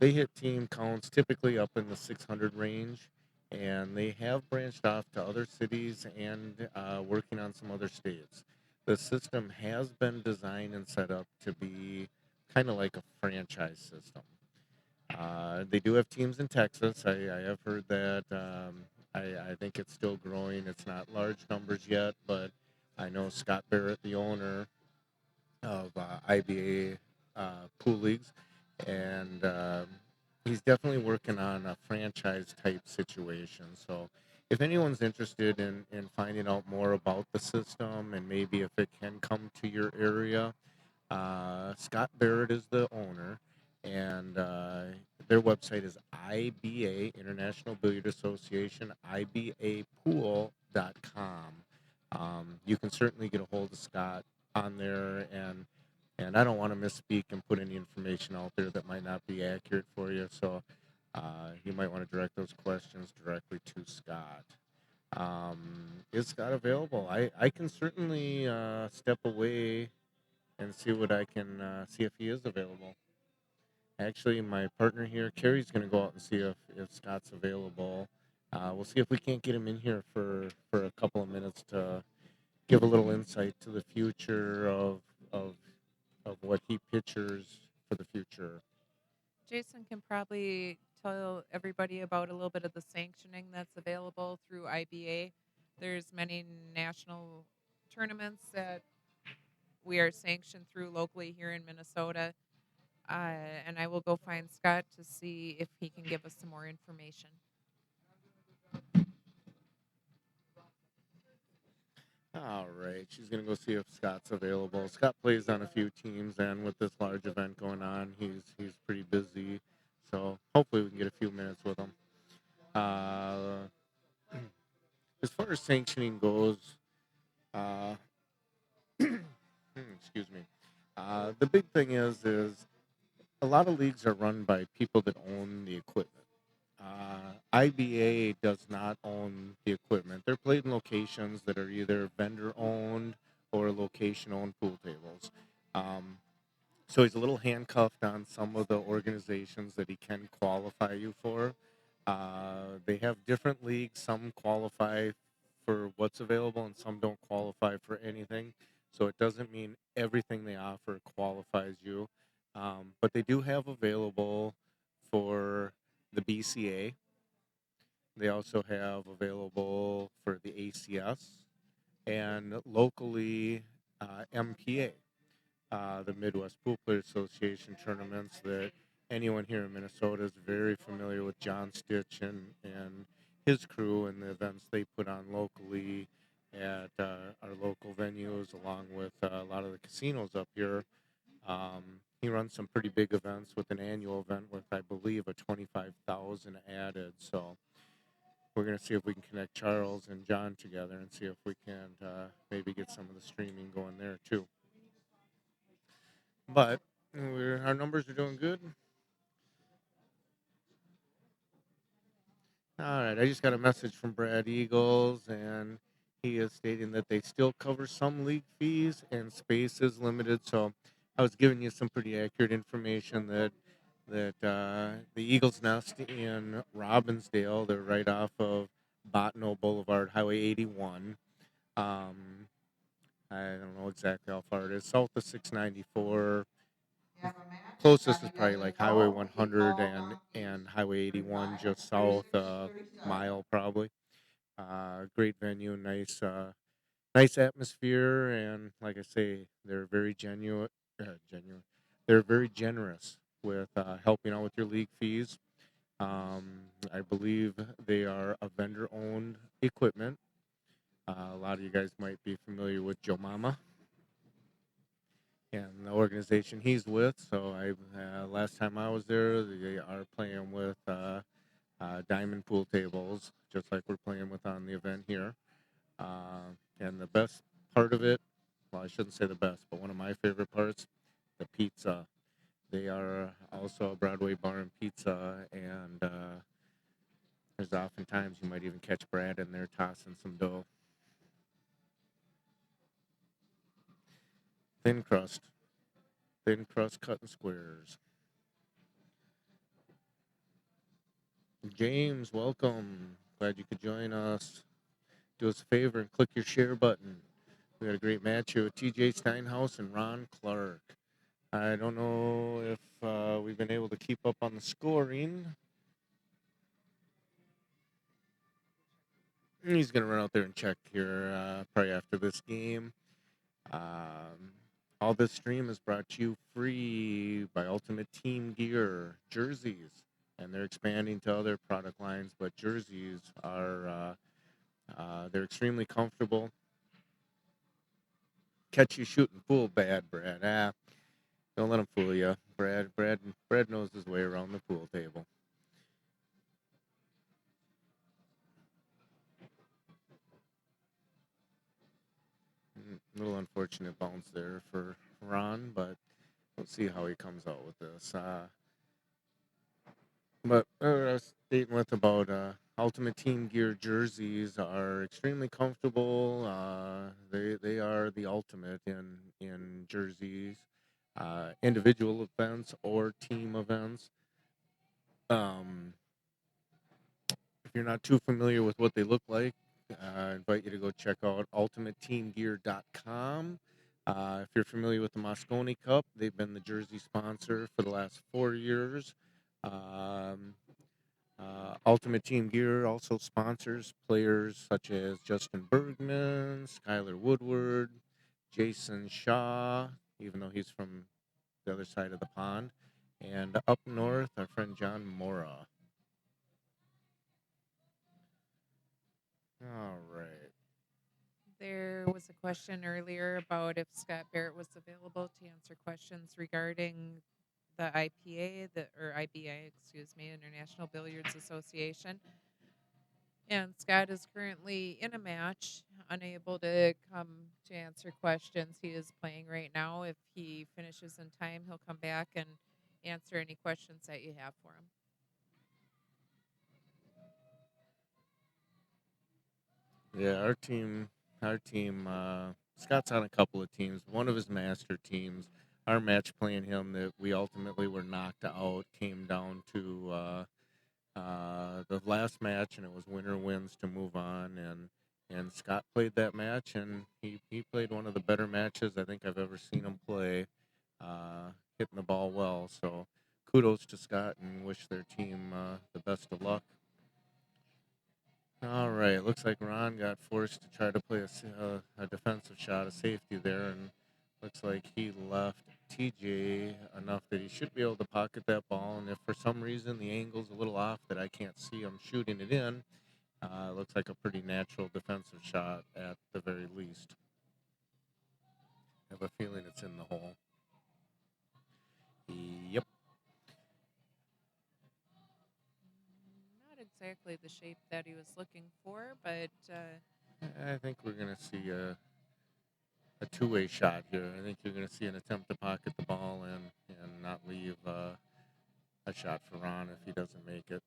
they hit team counts typically up in the 600 range, and they have branched off to other cities and working on some other states. The system has been designed and set up to be kind of like a franchise system. They do have teams in Texas. I have heard that. I think it's still growing. It's not large numbers yet, but I know Scott Barrett, the owner of IBA pool leagues, and he's definitely working on a franchise type situation. So, if anyone's interested in finding out more about the system and maybe if it can come to your area, Scott Barrett is the owner, and their website is IBA International Billiard Association, IBApool.com. You can certainly get a hold of Scott on there, and I don't want to misspeak and put any information out there that might not be accurate for you. So you might want to direct those questions directly to Scott. Is Scott available? I can certainly step away and see what I can see if he is available. Actually, my partner here, Carrie's going to go out and see if Scott's available. We'll see if we can't get him in here for a couple of minutes to give a little insight to the future of of what he pictures for the future. Jason can probably tell everybody about a little bit of the sanctioning that's available through IBA. There's many national tournaments that we are sanctioned through locally here in Minnesota. And I will go find Scott to see if he can give us some more information. All right, she's gonna go see if Scott's available. Scott plays on a few teams, and with this large event going on, he's pretty busy. So hopefully we can get a few minutes with him. Uh, as far as sanctioning goes, uh, excuse me. The big thing is a lot of leagues are run by people that own the equipment. IBA does not own the equipment. They're played in locations that are either vendor owned or location owned pool tables. Um, so he's a little handcuffed on some of the organizations that he can qualify you for. They have different leagues. Some qualify for what's available, and some don't qualify for anything. So it doesn't mean everything they offer qualifies you. But they do have available for the BCA. They also have available for the ACS and locally MPA, the Midwest Pool Players Association tournaments that anyone here in Minnesota is very familiar with John Stitch and his crew and the events they put on locally at our local venues, along with a lot of the casinos up here. He runs some pretty big events with an annual event with, I believe, a 25,000 added. So we're going to see if we can connect Charles and John together and see if we can maybe get some of the streaming going there too. But our numbers are doing good. All right, I just got a message from Brad Eagles, and he is stating that they still cover some league fees and space is limited. So I was giving you some pretty accurate information that the Eagles Nest in Robbinsdale, they're right off of Botno Boulevard, Highway 81. Um, I don't know exactly how far it is. South of 694. Closest is probably like Highway 100 and Highway 81, just south mile probably. Great venue, nice atmosphere, and like I say, they're very genuine. Genuine. They're very generous with helping out with your league fees. I believe they are a vendor-owned equipment. A lot of you guys might be familiar with Joe Mama and the organization he's with. So I last time I was there, they are playing with diamond pool tables, just like we're playing with on the event here. And the best part of it, well, I shouldn't say the best, but one of my favorite parts, the pizza. They are also a Broadway bar and pizza, and there's oftentimes you might even catch Brad in there tossing some dough. Thin crust, thin crust cut in squares. James, welcome. Glad you could join us. Do us a favor and click your share button. We had a great match here with TJ Steinhaus and Ron Clark. I don't know if we've been able to keep up on the scoring. He's going to run out there and check here probably after this game. Um, all this stream is brought to you free by Ultimate Team Gear jerseys, and they're expanding to other product lines. But jerseys are they're extremely comfortable. Catch you shooting pool bad, Brad. Don't let him fool you. Brad knows his way around the pool table. Little unfortunate bounce there for Ron, but we'll see how he comes out with this. But I was stating with about Ultimate Team Gear jerseys are extremely comfortable. They are the ultimate in jerseys, individual events or team events. Um, if you're not too familiar with what they look like, I invite you to go check out ultimateteamgear.com. If you're familiar with the Moscone Cup, they've been the jersey sponsor for the last 4 years. Um, Ultimate Team Gear also sponsors players such as Justin Bergman, Skylar Woodward, Jason Shaw, even though he's from the other side of the pond, and up north, our friend John Mora. All right. There was a question earlier about if Scott Barrett was available to answer questions regarding the IPA, or IBA, excuse me, International Billiards Association. And Scott is currently in a match, unable to come to answer questions. He is playing right now. If he finishes in time, he'll come back and answer any questions that you have for him. Yeah, our team. Scott's on a couple of teams. One of his master teams. Our match playing him that we ultimately were knocked out came down to the last match, and it was winner wins to move on. And Scott played that match, and he played one of the better matches I think I've ever seen him play, hitting the ball well. So kudos to Scott, and wish their team the best of luck. All right, looks like Ron got forced to try to play a defensive shot, a safety there, and looks like he left TJ enough that he should be able to pocket that ball. And if for some reason the angle's a little off that I can't see him shooting it in, looks like a pretty natural defensive shot at the very least. I have a feeling it's in the hole. Yep. Not exactly the shape that he was looking for, but I think we're going to see a two-way shot here. I think you're going to see an attempt to pocket the ball and not leave a shot for Ron if he doesn't make it.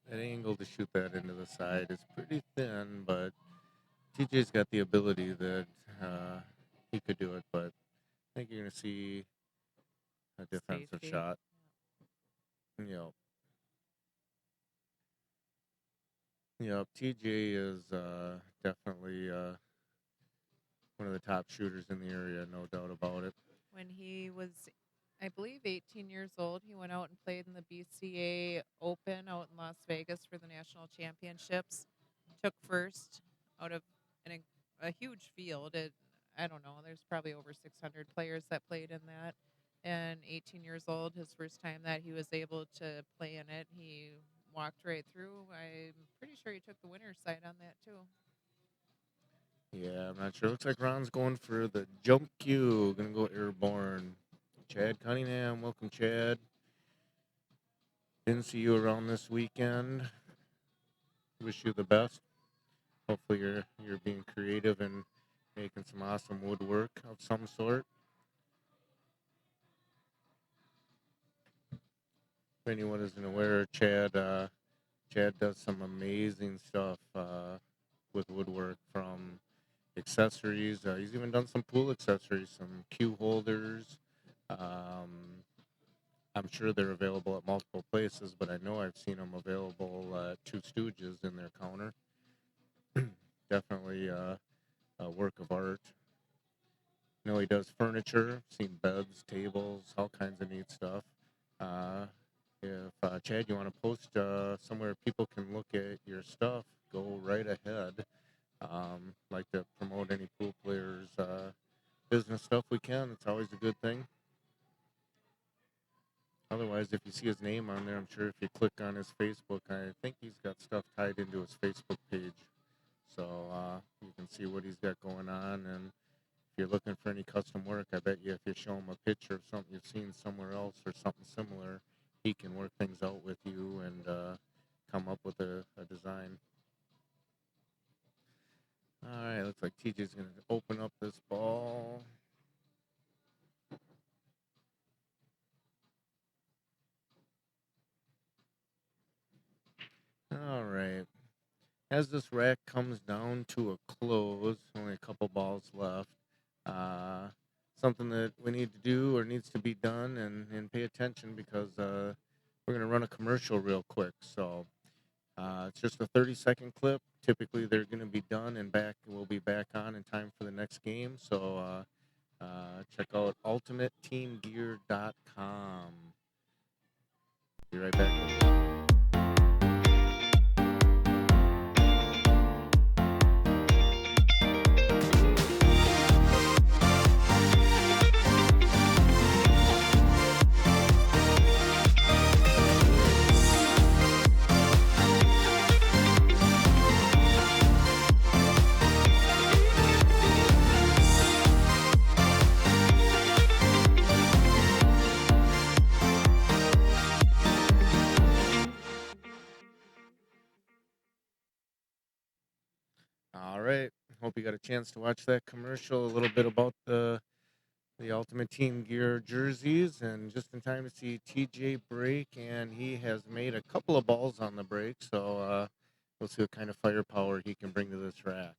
That angle to shoot that into the side is pretty thin, but TJ's got the ability that he could do it. But I think you're going to see a defensive safety. shot. You know, Yep, TJ is definitely one of the top shooters in the area, no doubt about it. When he was, I believe, 18 years old, he went out and played in the BCA Open out in Las Vegas for the national championships. Took first out of an, a huge field. I don't know, there's probably over 600 players that played in that. And 18 years old, his first time that he was able to play in it, he walked right through. I'm pretty sure he took the winner's side on that too. Yeah, I'm not sure. Looks like Ron's going for the jump cue. Gonna go airborne. Chad Cunningham, welcome, Chad. Didn't see you around this weekend. Wish you the best. Hopefully, you're being creative and making some awesome woodwork of some sort. If anyone isn't aware, Chad does some amazing stuff with woodwork, from accessories. He's even done some pool accessories, some cue holders. Um, I'm sure they're available at multiple places, but I know I've seen them available at Two Stooges in their counter. Definitely a work of art. You know, he does furniture, seen beds, tables, all kinds of neat stuff. Uh, if Chad, you want to post somewhere people can look at your stuff, go right ahead. Like to promote any pool players' business stuff we can. It's always a good thing. Otherwise, if you see his name on there, I'm sure if you click on his Facebook, I think he's got stuff tied into his Facebook page. So you can see what he's got going on. And if you're looking for any custom work, I bet you if you show him a picture of something you've seen somewhere else or something similar, he can work things out with you and come up with a design. All right, looks like TJ's going to open up this ball. All right. As this rack comes down to a close, only a couple balls left. Uh, Something that we need to do or needs to be done, and pay attention because we're going to run a commercial real quick. So it's just a 30-second clip. Typically, they're going to be done and back. We'll be back on in time for the next game. So check out ultimateteamgear.com. Be right back. All right. Hope you got a chance to watch that commercial. A little bit about the Ultimate Team Gear jerseys, and just in time to see TJ break, and he has made a couple of balls on the break. So we'll see what kind of firepower he can bring to this rack.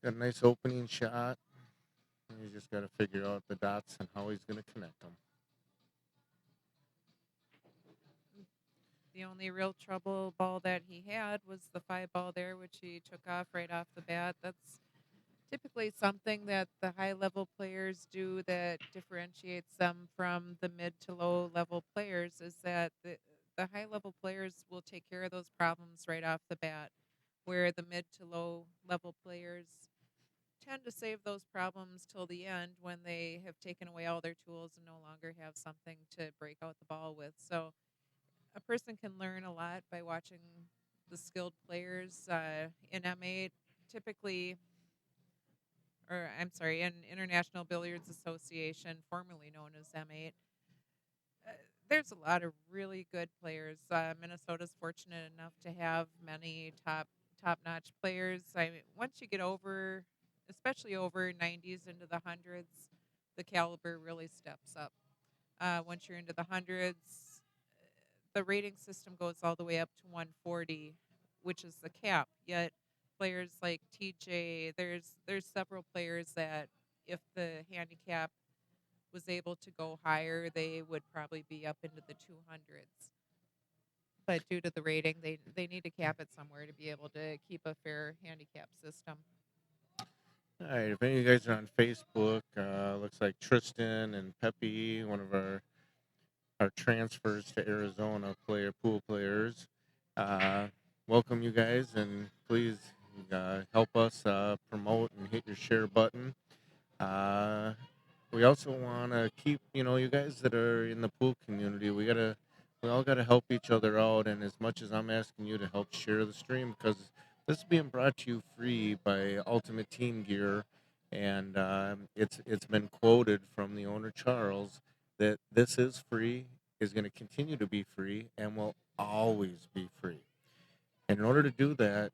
Got a nice opening shot. He's just got to figure out the dots and how he's going to connect them. The only real trouble ball that he had was the 5 ball there, which he took off right off the bat. That's typically something that the high level players do that differentiates them from the mid to low level players, is that the high level players will take care of those problems right off the bat, where the mid to low level players tend to save those problems till the end when they have taken away all their tools and no longer have something to break out the ball with. So a person can learn a lot by watching the skilled players in M8. Typically, or I'm sorry, in International Billiards Association, formerly known as M8, uh, there's a lot of really good players. Minnesota's fortunate enough to have many top notch players. I mean, once you get over, especially over 90s into the hundreds, the caliber really steps up. Once you're into the hundreds, the rating system goes all the way up to 140, which is the cap. Yet players like TJ, there's several players that if the handicap was able to go higher, they would probably be up into the 200s. but due to the rating, they need to cap it somewhere to be able to keep a fair handicap system. All right, if any of you guys are on Facebook, looks like Tristan and Pepe, one of our transfers to Arizona pool players. Uh, welcome you guys, and please help us promote and hit your share button. Uh, we also want to keep, you guys that are in the pool community, we all gotta help each other out. And as much as I'm asking you to help share the stream, because this is being brought to you free by Ultimate Team Gear, and it's been quoted from the owner Charles that this is free, is going to continue to be free, and will always be free. And in order to do that,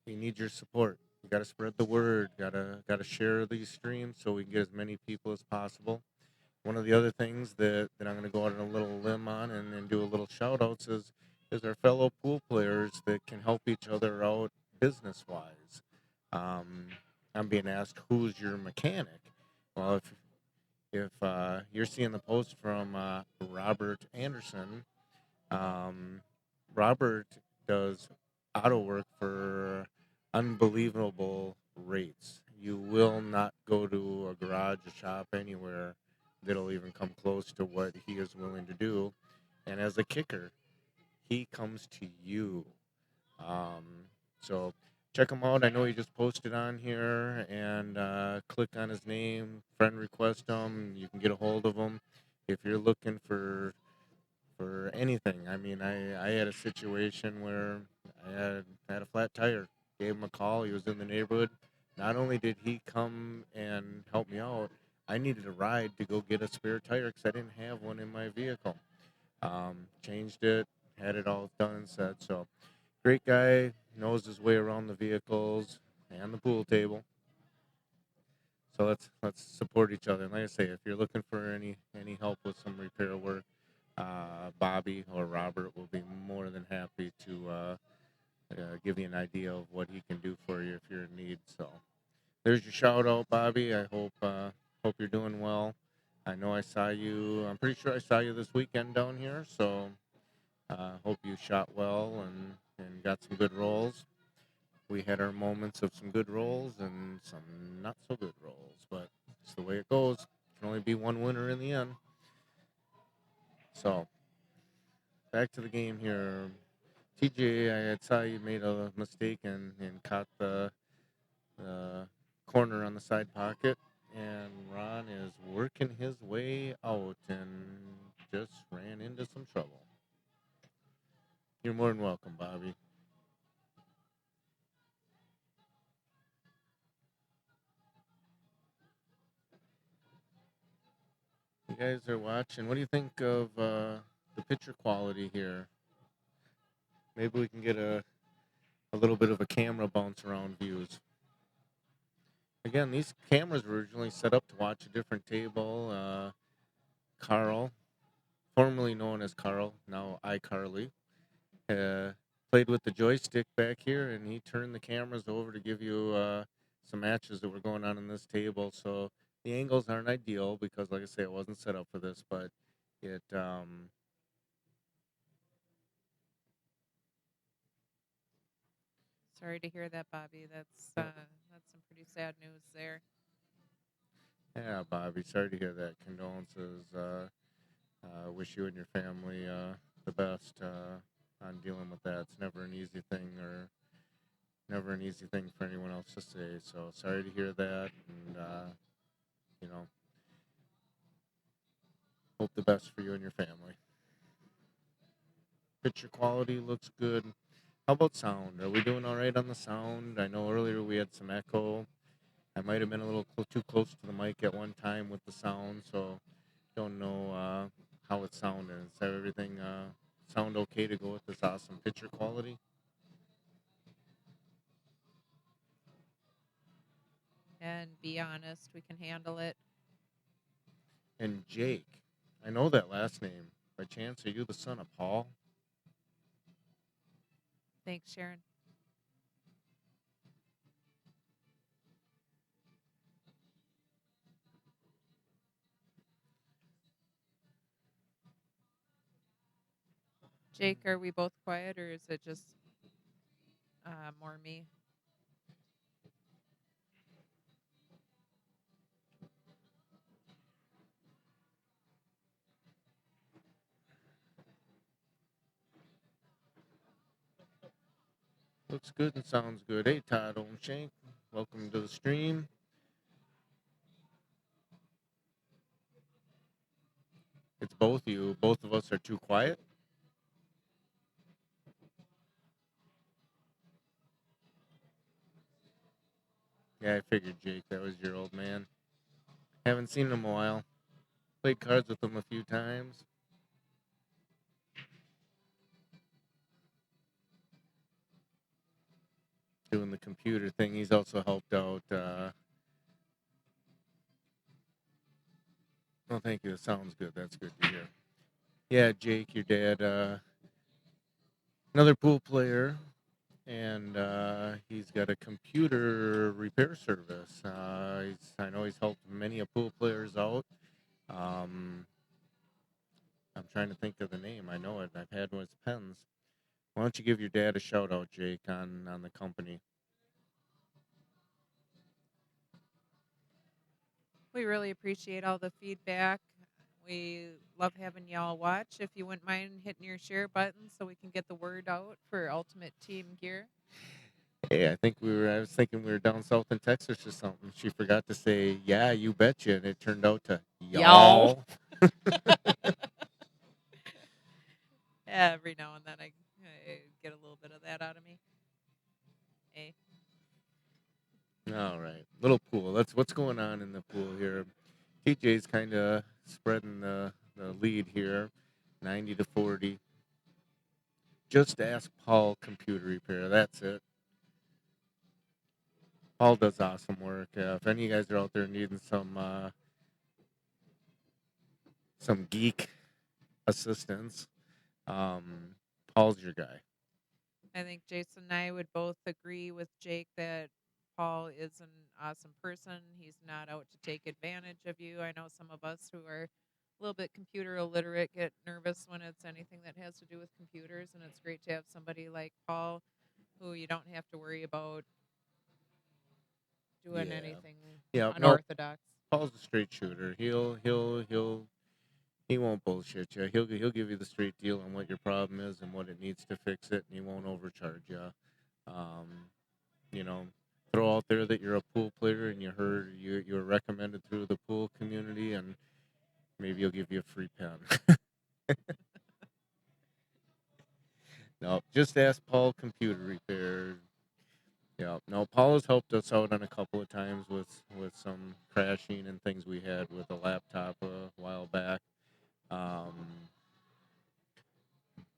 we need your support. You got to spread the word. Got to share these streams so we can get as many people as possible. One of the other things that I'm going to go out on a little limb on and do a little shout outs is our fellow pool players that can help each other out business wise. Um, I'm being asked who's your mechanic. Well, if you're seeing the post from Robert Anderson, um, Robert does auto work for unbelievable rates. You will not go to a garage, a shop, anywhere that'll even come close to what he is willing to do. And as a kicker, he comes to you. Um, so check him out. I know he just posted on here, and click on his name, friend request him. You can get a hold of him if you're looking for anything. I mean, I had a situation where I had a flat tire. Gave him a call. He was in the neighborhood. Not only did he come and help me out, I needed a ride to go get a spare tire because I didn't have one in my vehicle. Changed it, had it all done and said. So great guy, knows his way around the vehicles and the pool table. So let's support each other. And like I say, if you're looking for any help with some repair work, Bobby or Robert will be more than happy to give you an idea of what he can do for you if you're in need. So there's your shout out, Bobby. I hope you're doing well. I know I saw you. I'm pretty sure I saw you this weekend down here. So hope you shot well and got some good rolls. We had our moments of some good rolls and some not so good rolls, but it's the way it goes. Can only be one winner in the end. So back to the game here. TJ, I had saw you made a mistake and caught the corner on the side pocket, and Ron is working his way out and just ran into some trouble. You're more than welcome, Bobby. You guys are watching. What do you think of the picture quality here? Maybe we can get a little bit of a camera bounce around views. Again, these cameras were originally set up to watch a different table. Carl, formerly known as Carl, now iCarly, uh, played with the joystick back here, and he turned the cameras over to give you some matches that were going on in this table. So the angles aren't ideal because, like I say, it wasn't set up for this, but it Sorry to hear that, Bobby. That's some pretty sad news there. yeah, Bobby, sorry to hear that. Condolences. Wish you and your family the best on dealing with that. It's never an easy thing, or never an easy thing for anyone else to say. So sorry to hear that, and you know, hope the best for you and your family. Picture quality looks good. How about sound? Are we doing all right on the sound? I know earlier we had some echo. I might have been a little too close to the mic at one time with the sound, so don't know how it's sounding. Is everything sound okay to go with this awesome picture quality? And be honest, we can handle it. And Jake, I know that last name. By chance, are you the son of Paul? Thanks, Sharon. Jake, are we both quiet or is it just more me? Looks good and sounds good. Hey, Todd Olmshank, welcome to the stream. It's both you. Both of us are too quiet. Yeah, I figured, Jake, that was your old man. Haven't seen him in a while. Played cards with him a few times. Doing the computer thing. He's also helped out. Oh, thank you. That sounds good. That's good to hear. Yeah, Jake, your dad, another pool player, and he's got a computer repair service. I know he's helped many a pool players out. Um, I'm trying to think of the name. I know it. I've had one of his pens. Why don't you give your dad a shout out, Jake, on the company? We really appreciate all the feedback. We love having y'all watch. If you wouldn't mind hitting your share button so we can get the word out for Ultimate Team Gear. Hey, I think we were. I was thinking we were down south in Texas or something. She forgot to say, "Yeah, you betcha," and it turned out to Y'all. y'all. Every now and then I get a little bit of that out of me. Hey. All right, little pool. That's what's going on in the pool here. TJ's kind of spreading the lead here, 90-40. Just ask Paul Computer Repair. That's it. Paul does awesome work. If any of you guys are out there needing some geek assistance, Paul's your guy. I think Jason and I would both agree with Jake that Paul is an awesome person. He's not out to take advantage of you. I know some of us who are a little bit computer illiterate get nervous when it's anything that has to do with computers, and it's great to have somebody like Paul who you don't have to worry about doing Yeah, anything yeah. No, unorthodox. Paul's a straight shooter. He won't bullshit you. He'll give you the straight deal on what your problem is and what it needs to fix it, and he won't overcharge you. Um, you know, throw out there that you're a pool player and you were recommended through the pool community, and maybe he'll give you a free pen. No, just ask Paul Computer Repair. Yeah, no, Paul has helped us out on a couple of times with some crashing and things we had with a laptop a while back. Um,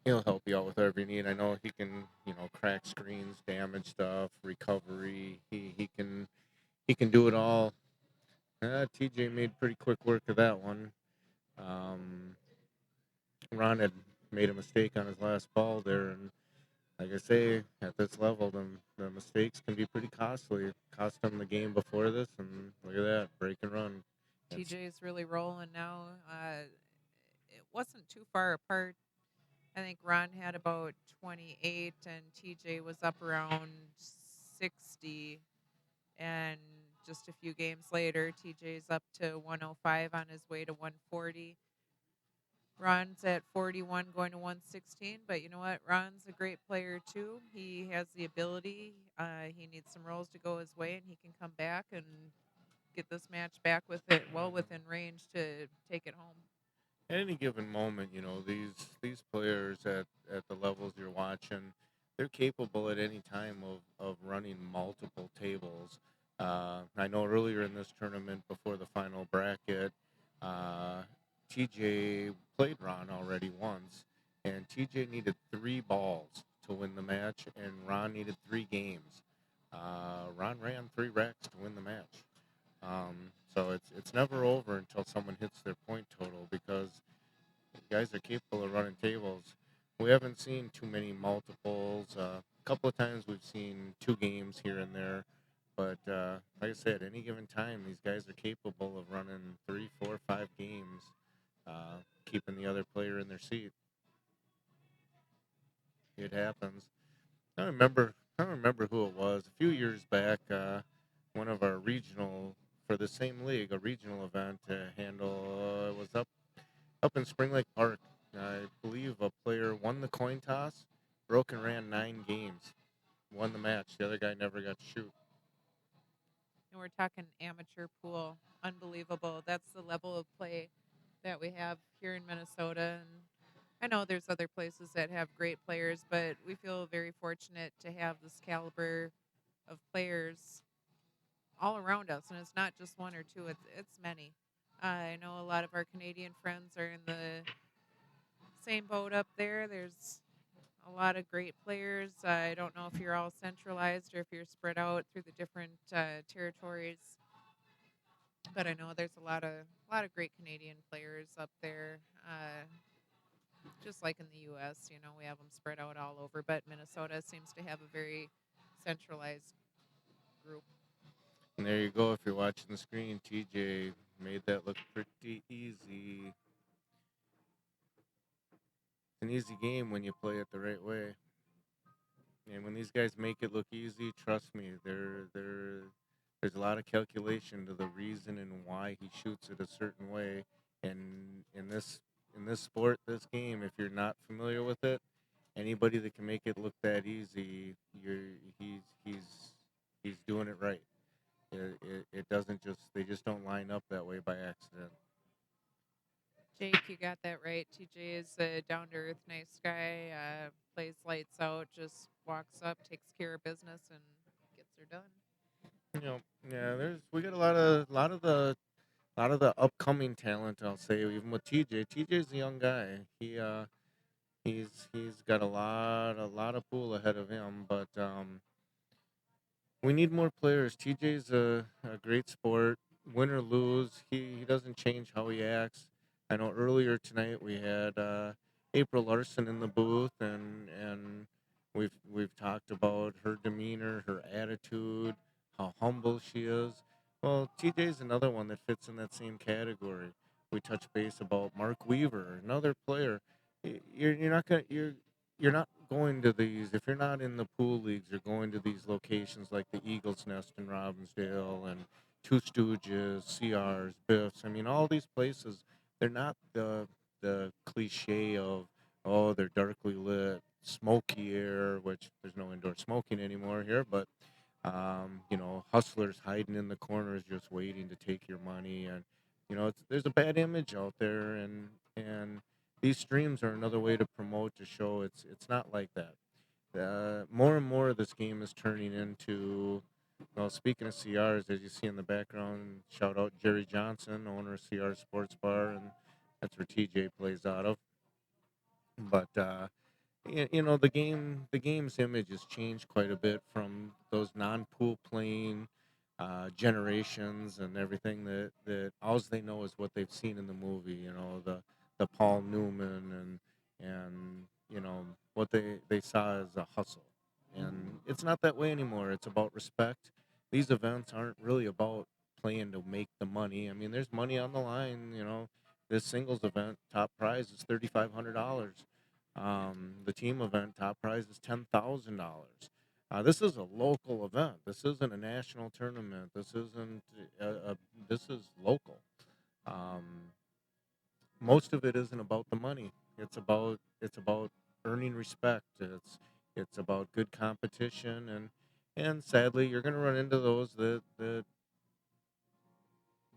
he'll help you out with whatever you need. I know he can, crack screens, damage stuff, recovery. He can do it all. TJ made pretty quick work of that one. Um, Ron had made a mistake on his last ball there, and like I say, at this level, the mistakes can be pretty costly. It cost him the game before this, and look at that break and run. It's TJ is really rolling now. It wasn't too far apart. I think Ron had about 28 and TJ was up around 60. And just a few games later, TJ's up to 105 on his way to 140. Ron's at 41 going to 116. But you know what? Ron's a great player too. He has the ability. He needs some rolls to go his way, and he can come back and get this match back with it well within range to take it home. at any given moment, these players at the levels you're watching, they're capable at any time of running multiple tables. I know earlier in this tournament, before the final bracket, uh, TJ played Ron already once, and TJ needed 3 balls to win the match, and Ron needed 3 games. Ron ran 3 racks to win the match. So it's never over until someone hits their point total because guys are capable of running tables. We haven't seen too many multiples. A couple of times we've seen 2 games here and there, but like I said, any given time, these guys are capable of running 3, 4, 5 games, keeping the other player in their seat. It happens. I don't remember who it was. A few years back, one of our regional for the same league, a regional event handle was up in Spring Lake Park. I believe a player won the coin toss, broke and ran 9 games, won the match. The other guy never got to shoot. And we're talking amateur pool. Unbelievable. That's the level of play that we have here in Minnesota. And I know there's other places that have great players, but we feel very fortunate to have this caliber of players all around us. And it's not just one or two, it's many. I know a lot of our Canadian friends are in the same boat up there. There's a lot of great players. I don't know if you're all centralized or if you're spread out through the different territories, but I know there's a lot of great Canadian players up there. Just like in the U.S., we have them spread out all over, but Minnesota seems to have a very centralized group. And there you go. If you're watching the screen, TJ made that look pretty easy. It's an easy game when you play it the right way. And when these guys make it look easy, trust me, there's a lot of calculation to the reason and why he shoots it a certain way. And in this sport, this game, if you're not familiar with it, anybody that can make it look that easy, he's doing it right. It doesn't just they just don't line up that way by accident. Jake, you got that right. TJ is a down to earth, nice guy. Plays lights out, just walks up, takes care of business, and gets her done. You know, yeah, there's we got a lot of the upcoming talent. I'll say even with TJ. TJ's a young guy. He's got a lot of pool ahead of him, but we need more players. TJ's a great sport. Win or lose, he doesn't change how he acts. I know earlier tonight we had April Larson in the booth, and we've talked about her demeanor, her attitude, how humble she is. Well, TJ's another one that fits in that same category. We touch base about Mark Weaver, another player. You're not going to these if you're not in the pool leagues. You're going to these locations like the Eagles Nest in Robbinsdale and Two Stooges, CRs, Biffs. I mean, all these places. They're not the cliche of they're darkly lit, smoky air, which there's no indoor smoking anymore here, but hustlers hiding in the corners just waiting to take your money, and there's a bad image out there, and these streams are another way to promote to show it's not like that. More and more of this game is turning into, well, speaking of CRs, as you see in the background, shout out Jerry Johnson, owner of CR Sports Bar, and that's where TJ plays out of. But the game's image has changed quite a bit from those non-pool playing generations and everything that all they know is what they've seen in the movie. The Paul Newman and what they saw as a hustle, and it's not that way anymore. It's about respect. These events aren't really about playing to make the money. I mean, there's money on the line. This singles event top prize is $3,500. The team event top prize is $10,000. This is a local event. This isn't a national tournament. This isn't. This is local. Um, Most of it isn't about the money. It's about earning respect. It's about good competition, and sadly, you're going to run into those that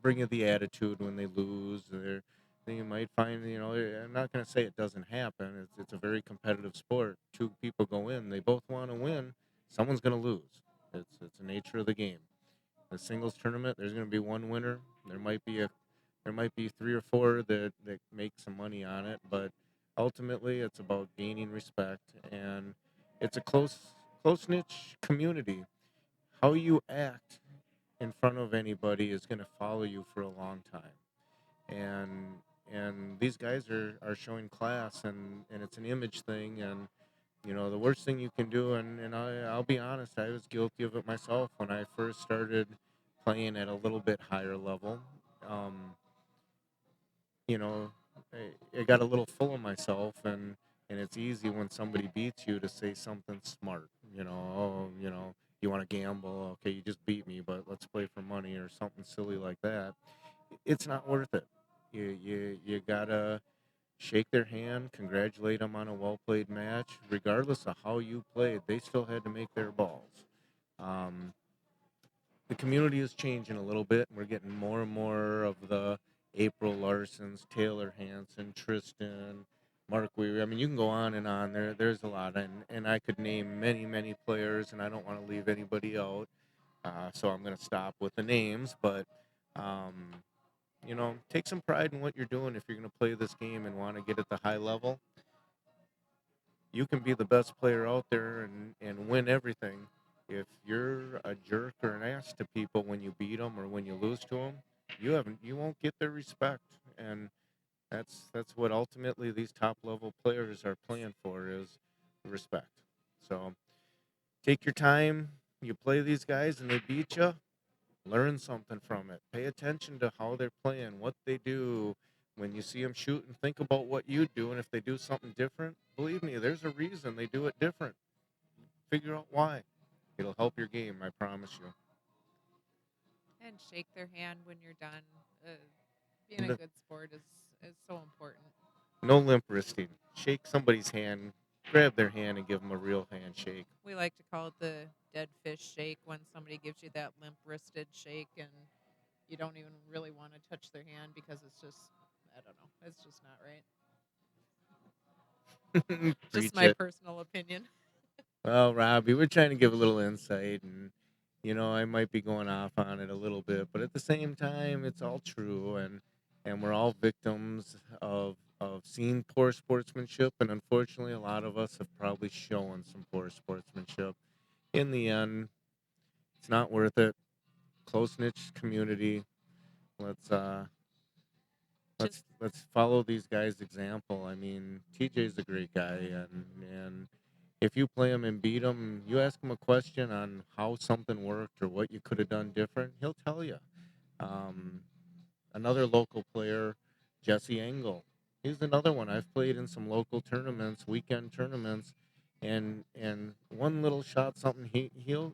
bring you the attitude when they lose. Then you might find, I'm not going to say it doesn't happen. It's a very competitive sport. Two people go in, they both want to win. Someone's going to lose. It's the nature of the game. The singles tournament, there's going to be one winner. There might be three or four that make some money on it, but ultimately, it's about gaining respect, and it's a close niche community. How you act in front of anybody is going to follow you for a long time, and these guys are showing class, and it's an image thing, and the worst thing you can do, and I'll be honest, I was guilty of it myself when I first started playing at a little bit higher level. um, you know I got a little full of myself, and And it's easy when somebody beats you to say something smart. Oh, you want to gamble? Okay, you just beat me, but let's play for money or something silly like that. It's not worth it. You gotta shake their hand, congratulate them on a well played match, regardless of how you played. They still had to make their balls. Um, the community is changing a little bit. We're getting more and more of the April Larsons, Taylor Hanson, Tristan, Mark Weary. I mean, you can go on and on. There's a lot, and I could name many, many players, and I don't want to leave anybody out. So I'm going to stop with the names, but um, take some pride in what you're doing if you're going to play this game and want to get at the high level. You can be the best player out there and win everything. If you're a jerk or an ass to people when you beat them or when you lose to them, you won't get their respect, and that's what ultimately these top level players are playing for is respect. So take your time. You play these guys and they beat you. Learn something from it. Pay attention to how they're playing, what they do. When you see them shoot, and think about what you do, and if they do something different, believe me, there's a reason they do it different. Figure out why. It'll help your game, I promise you. And shake their hand when you're done. Uh, being a No, good sport is so important. no limp wristing. Shake somebody's hand, grab their hand, and give them a real handshake. We like to call it the dead fish shake when somebody gives you that limp wristed shake and you don't even really want to touch their hand because it's just, I don't know, it's just not right. Just Preach my it. personal opinion. Well, Robbie, we're trying to give a little insight, and I might be going off on it a little bit, but at the same time, it's all true, and we're all victims of seeing poor sportsmanship, and unfortunately, a lot of us have probably shown some poor sportsmanship. In the end, it's not worth it. Close knit community. Let's uh, Just let's follow these guys' example. I mean, TJ's a great guy, and if you play him and beat him, you ask him a question on how something worked or what you could have done different, he'll tell you. Um, Another local player, Jesse Engel, he's another one. I've played in some local tournaments, weekend tournaments, and one little shot, something he'll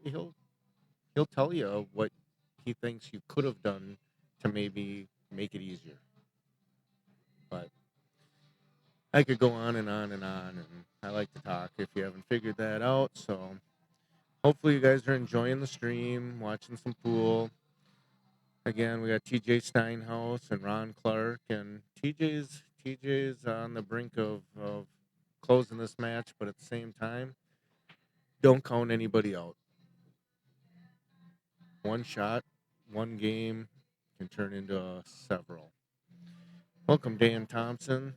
tell you what he thinks you could have done to maybe make it easier. But I could go on and on and on, and I like to talk if you haven't figured that out. So hopefully you guys are enjoying the stream, watching some pool. Again, we got TJ Steinhaus and Ron Clark, and TJ's on the brink of closing this match, but at the same time, don't count anybody out. One shot, one game can turn into several. Welcome, Dan Thompson.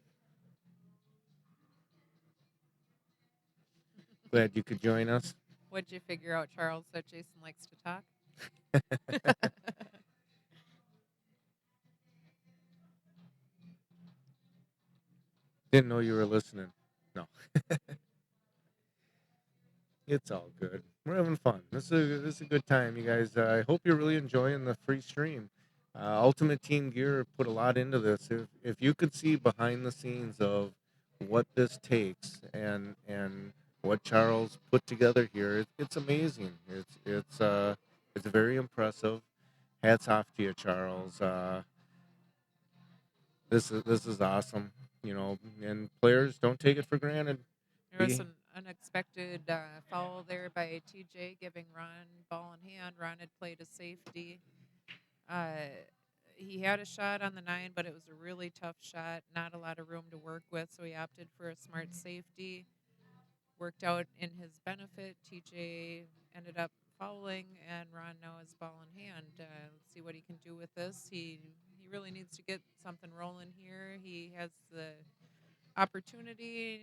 Glad you could join us. what'd you figure out, Charles, that Jason likes to talk? Didn't know you were listening. No. It's all good. We're having fun. This is a good time, you guys. I hope you're really enjoying the free stream. Ultimate Team Gear put a lot into this. If you could see behind the scenes of what this takes and what Charles put together here, it's amazing. It's very impressive. Hats off to you, Charles. This is awesome. And players don't take it for granted. There was Be an unexpected foul there by TJ, giving Ron ball in hand. Ron had played a safety. Uh, he had a shot on the 9, but it was a really tough shot. Not a lot of room to work with, so he opted for a smart safety. Worked out in his benefit. TJ ended up fouling, and Ron now has ball in hand. Let's see what he can do with this. He really needs to get something rolling here. He has the opportunity,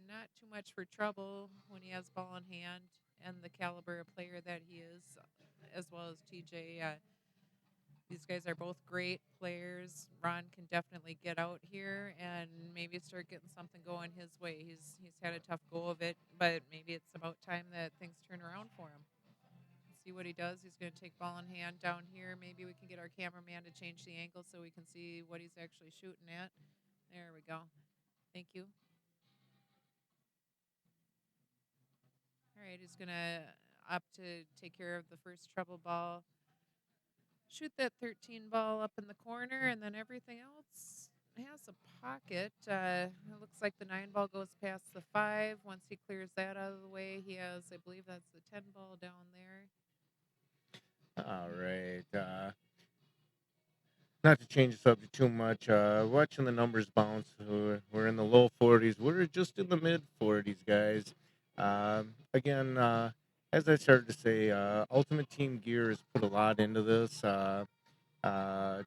not too much for trouble when he has ball in hand, and the caliber of player that he is, as well as TJ. These guys are both great players. Ron can definitely get out here and maybe start getting something going his way. He's had a tough go of it, but maybe it's about time that things turn around for him. Let's see what he does. He's going to take ball in hand down here. Maybe we can get our cameraman to change the angle so we can see what he's actually shooting at. There we go. Thank you. All right, he's gonna opt to take care of the first trouble ball. Shoot that 13 ball up in the corner, and then everything else has a pocket. It looks like the 9 ball goes past the 5. Once he clears that out of the way, he has, I believe that's the 10 ball down there. All right. Not to change the subject too much, watching the numbers bounce, we're in the low 40s. We're just in the mid 40s, guys. Again, as I started to say, Ultimate Team Gear has put a lot into this.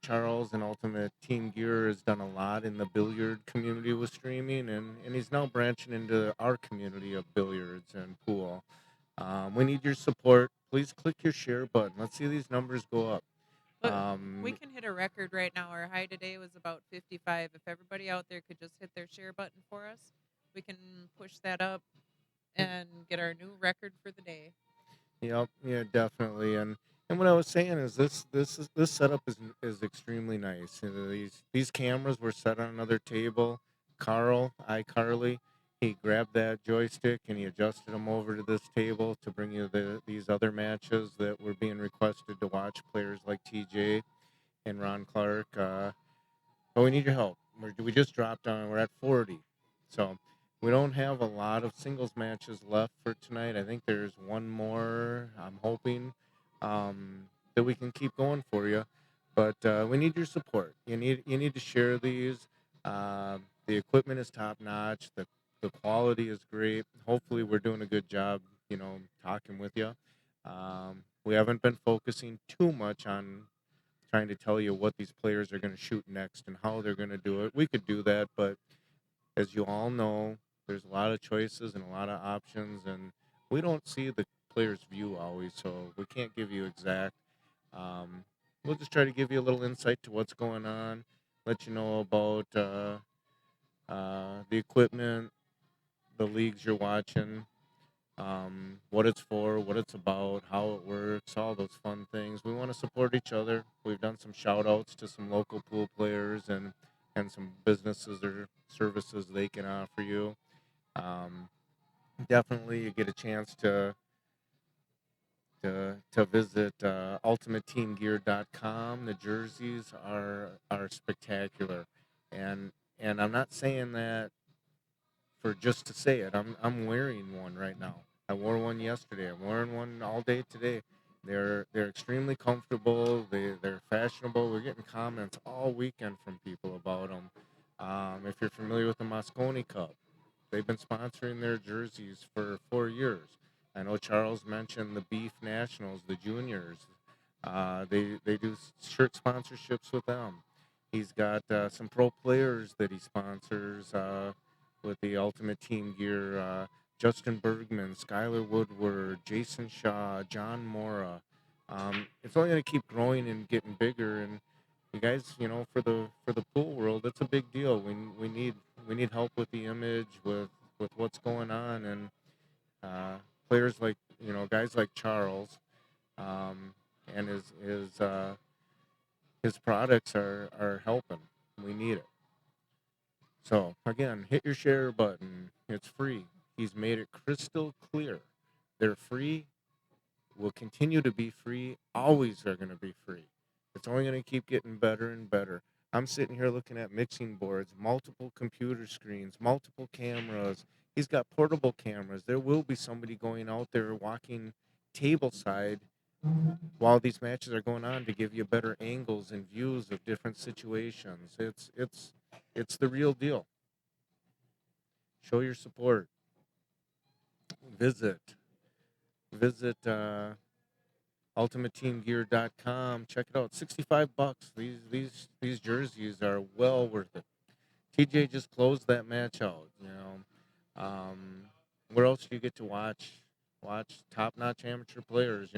Charles and Ultimate Team Gear has done a lot in the billiard community with streaming, and he's now branching into our community of billiards and pool. We need your support. Please click your share button. Let's see these numbers go up. But we Um, can hit a record right now. Our high today was about 55. If everybody out there could just hit their share button for us, we can push that up and get our new record for the day. Yep, yeah, definitely. And what I was saying is this setup is extremely nice. These cameras were set on another table. iCarly, he grabbed that joystick and he adjusted them over to this table to bring you these other matches that were being requested to watch players like TJ and Ron Clark. But we need your help. We just dropped on. We're at 40, so we don't have a lot of singles matches left for tonight. I think there's one more. I'm hoping that we can keep going for you, but we need your support. You need to share these. The equipment is top notch. The quality is great. Hopefully, we're doing a good job. Talking with you. We haven't been focusing too much on trying to tell you what these players are going to shoot next and how they're going to do it. We could do that, but as you all know, there's a lot of choices and a lot of options, and we don't see the player's view always, so we can't give you exact. Um, we'll just try to give you a little insight to what's going on, let you know about the equipment, the leagues you're watching, what it's for, what it's about, how it works, all those fun things. We want to support each other. We've done some shout outs to some local pool players and some businesses or services they can offer you. Um, Definitely, you get a chance to visit ultimateteamgear.com. The jerseys are spectacular, and and I'm not saying that for just to say it. I'm wearing one right now. I wore one yesterday. I'm wearing one all day today. They're extremely comfortable. They're fashionable. We're getting comments all weekend from people about them. If you're familiar with the Moscone Cup, they've been sponsoring their jerseys for 4 years. I know Charles mentioned the Beef Nationals, the juniors. They do shirt sponsorships with them. He's got some pro players that he sponsors with the Ultimate Team Gear. Justin Bergman, Skylar Woodward, Jason Shaw, John Mora. It's only going to keep growing and getting bigger. And you guys, for the pool world, it's a big deal. We need help with the image, with what's going on, and uh, players like guys like Charles, um, and his products are helping. We need it. So again, hit your share button. It's free. He's made it crystal clear. They're free, will continue to be free, always are going to be free. It's only going to keep getting better and better. I'm sitting here looking at mixing boards, multiple computer screens, multiple cameras. He's got portable cameras. There will be somebody going out there walking table side while these matches are going on to give you better angles and views of different situations. It's the real deal. Show your support. Visit visit ultimateteamgear.com. Check it out. 65 bucks. These jerseys are well worth it. TJ just closed that match out, where else do you get to watch top-notch amateur players,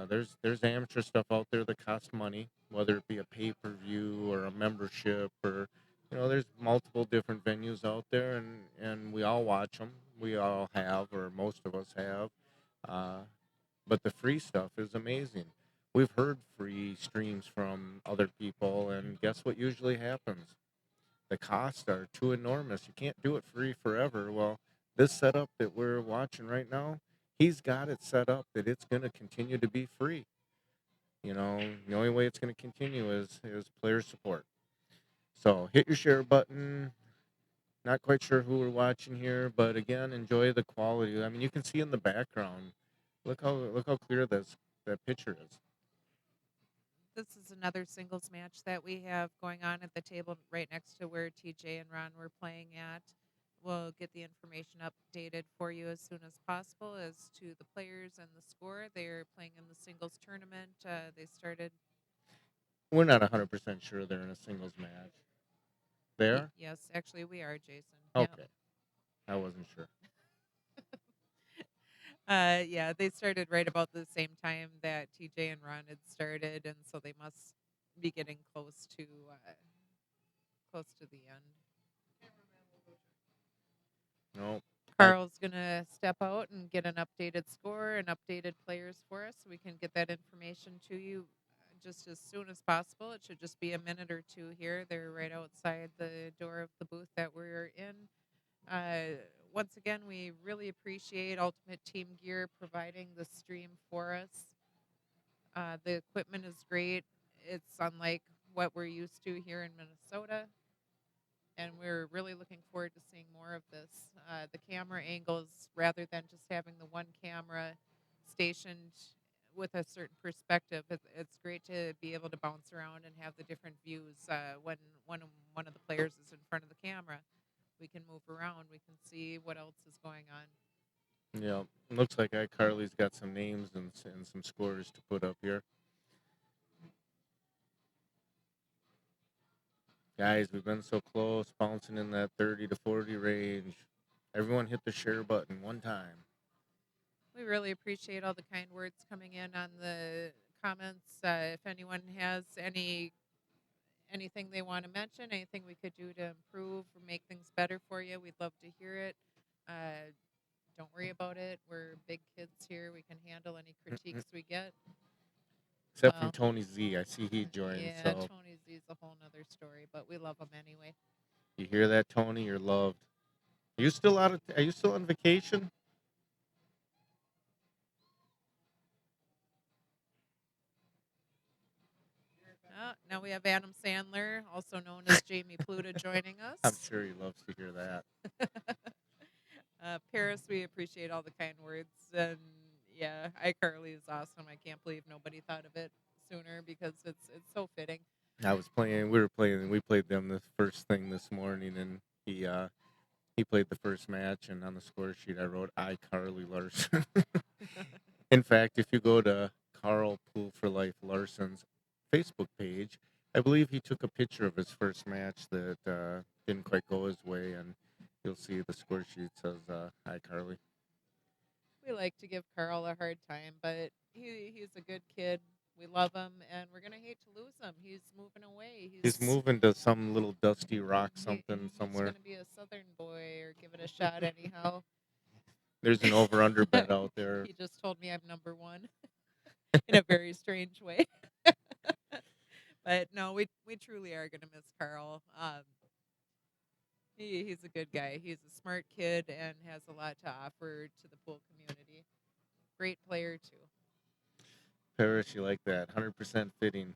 there's amateur stuff out there that costs money, whether it be a pay-per-view or a membership, or there's multiple different venues out there, and we all watch them. We all have, or most of us have. Uh, but the free stuff is amazing. We've heard free streams from other people, and guess what usually happens? The costs are too enormous. You can't do it free forever. Well, This setup that we're watching right now, he's got it set up that it's going to continue to be free. You know, the only way it's going to continue is player support. So hit your share button. Not quite sure who we're watching here, but again, enjoy the quality. I mean, you can see in the background. Look how clear that picture is. This is another singles match that we have going on at the table right next to where TJ and Ron were playing at. We'll get the information updated for you as soon as possible as to the players and the score. They're playing in the singles tournament. They started, We're not 100% sure they're in a singles match. There? yes, actually, we are, Jason. Yep. Okay. I wasn't sure. Yeah, they started right about the same time that TJ and Ron had started, and so they must be getting close to the end. No. I Carl's gonna step out and get an updated score and updated players for us, so we can get that information to you just as soon as possible. It should just be a minute or two here. They're right outside the door of the booth that we're in. Once again, we really appreciate Ultimate Team Gear providing the stream for us. The equipment is great. It's unlike what we're used to here in Minnesota, and we're really looking forward to seeing more of this. The camera angles, rather than just having the one camera stationed with a certain perspective, it's great to be able to bounce around and have the different views. When one of the players is in front of the camera, we can move around. We can see what else is going on. Yeah, looks like iCarly's got some names and some scores to put up here. Guys, we've been so close, bouncing in that 30 to 40 range. Everyone hit the share button one time. We really appreciate all the kind words coming in on the comments. If anyone has anything they want to mention, anything we could do to improve or make things better for you, we'd love to hear it. Uh, don't worry about it. We're big kids here. We can handle any critiques we get. Except from Well, Tony Z. I see he joined. yeah, So Tony Z's a whole nother story, but we love him anyway. you hear that, Tony? You're loved. Are you still on vacation? Now we have Adam Sandler, also known as Jamie Pluta, joining I'm us. sure he loves to hear that. Paris, we appreciate all the kind words. And yeah, iCarly is awesome. I can't believe nobody thought of it sooner because it's so fitting. We played them the first thing this morning, and he played the first match, and on the score sheet I wrote iCarly Larson. In fact, if you go to Carl Pool for Life Larson's Facebook page, I believe he took a picture of his first match that didn't quite go his way, and you'll see the score sheet says iCarly. We like to give Carl a hard time, but he's a good kid. We love him, and we're gonna hate to lose him. He's moving away. He's moving to some little dusty rock something He's somewhere. gonna be a Southern boy or give it a shot anyhow. There's an over under bet out there. He just told me I'm number one in a very strange way. But no, we truly are gonna miss Carl. He's a good guy. He's a smart kid and has a lot to offer to the pool community. Great player too. Parrish, you like that? 100% fitting.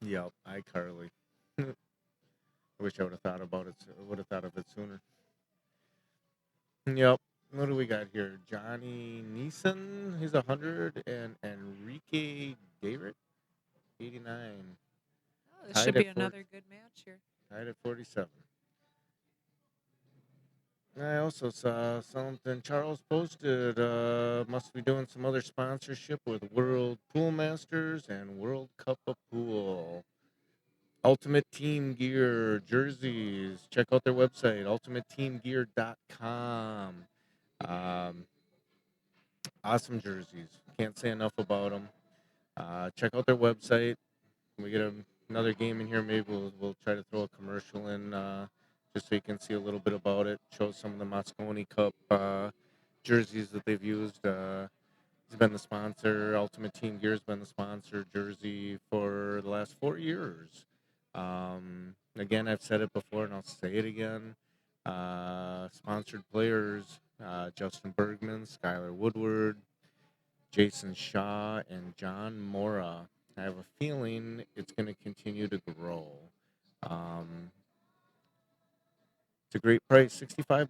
Yep, iCarly. I wish I would have thought about it. Would have thought of it sooner. Yep. What do we got here? Johnny Neeson, he's 100, and Enrique Garrett, 89. Oh, this should Tied be at 40, another good match here. tied at 47. I also saw something Charles posted. Must be doing some other sponsorship with World Pool Masters and World Cup of Pool. Ultimate Team Gear jerseys. Check out their website, ultimateteamgear.com. Um, awesome jerseys. Can't say enough about them. Check out their website. When we get another game in here, maybe we'll try to throw a commercial in just so you can see a little bit about it. Show some of the Mosconi Cup jerseys that they've used. He's been the sponsor. Ultimate Team Gear has been the sponsor jersey for the last 4 years. Again, I've said it before and I'll say it again. Sponsored players: Justin Bergman, Skylar Woodward, Jason Shaw, and John Mora. I have a feeling it's going to continue to grow. Um, it's a great price, $65.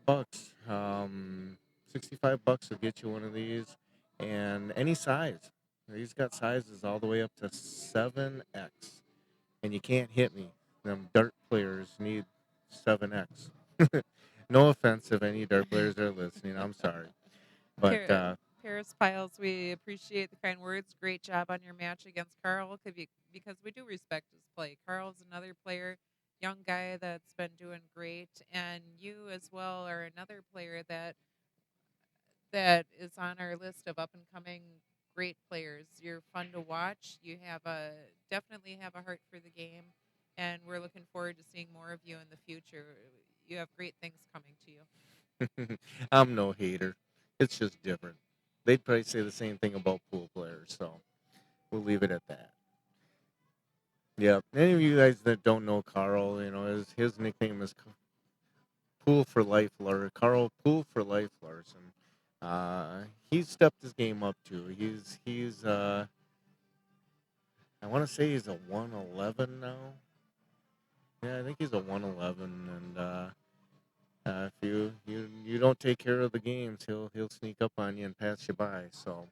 65 bucks will get you one of these, and any size. He's got sizes all the way up to 7X, and you can't hit me. Them dart players need 7X. No offense if any dart players are listening. I'm sorry, but Par- Paris Piles, we appreciate the kind words. Great job on your match against Carl, because we do respect his play. Carl's another player, young guy that's been doing great, and you as well are another player that is on our list of up and coming great players. You're fun to watch. You have a definitely have a heart for the game, and we're looking forward to seeing more of you in the future. You have great things coming to you. I'm no hater. It's just different. They'd probably say the same thing about pool players, so we'll leave it at that. Yeah. Any of you guys that don't know Carl, his nickname is Pool for Life Carl Pool for Life Larson. He's stepped his game up too. He's I want to say he's a 111 now. Yeah, I think he's a 111, and if you don't take care of the games, he'll sneak up on you and pass you by. So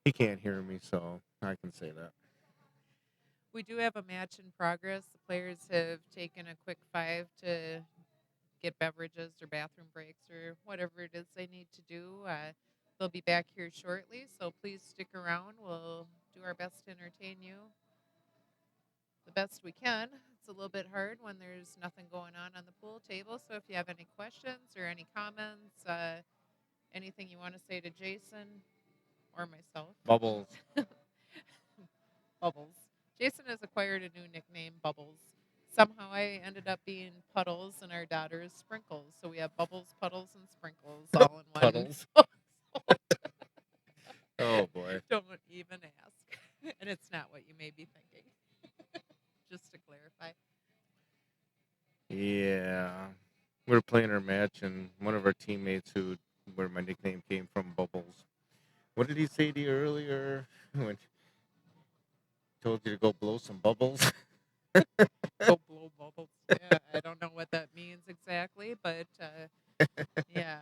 he can't hear me, so I can say that. We do have a match in progress. The players have taken a quick five to get beverages or bathroom breaks or whatever it is they need to do. They'll be back here shortly, so please stick around. We'll do our best to entertain you the best we can. It's a little bit hard when there's nothing going on the pool table. So if you have any questions or any comments, anything you want to say to Jason or myself, Bubbles. Bubbles. Jason has acquired a new nickname, Bubbles. Somehow I ended up being Puddles and our daughter is Sprinkles. So we have Bubbles, Puddles, and Sprinkles all in one. Puddles. Oh boy. Don't even ask. And it's not what you may be thinking, just to clarify. Yeah. We were playing our match, and one of our teammates, where my nickname came from, Bubbles. What did he say to you earlier when he told you to go blow some bubbles? Go blow bubbles. Yeah, I don't know what that means exactly, but yeah.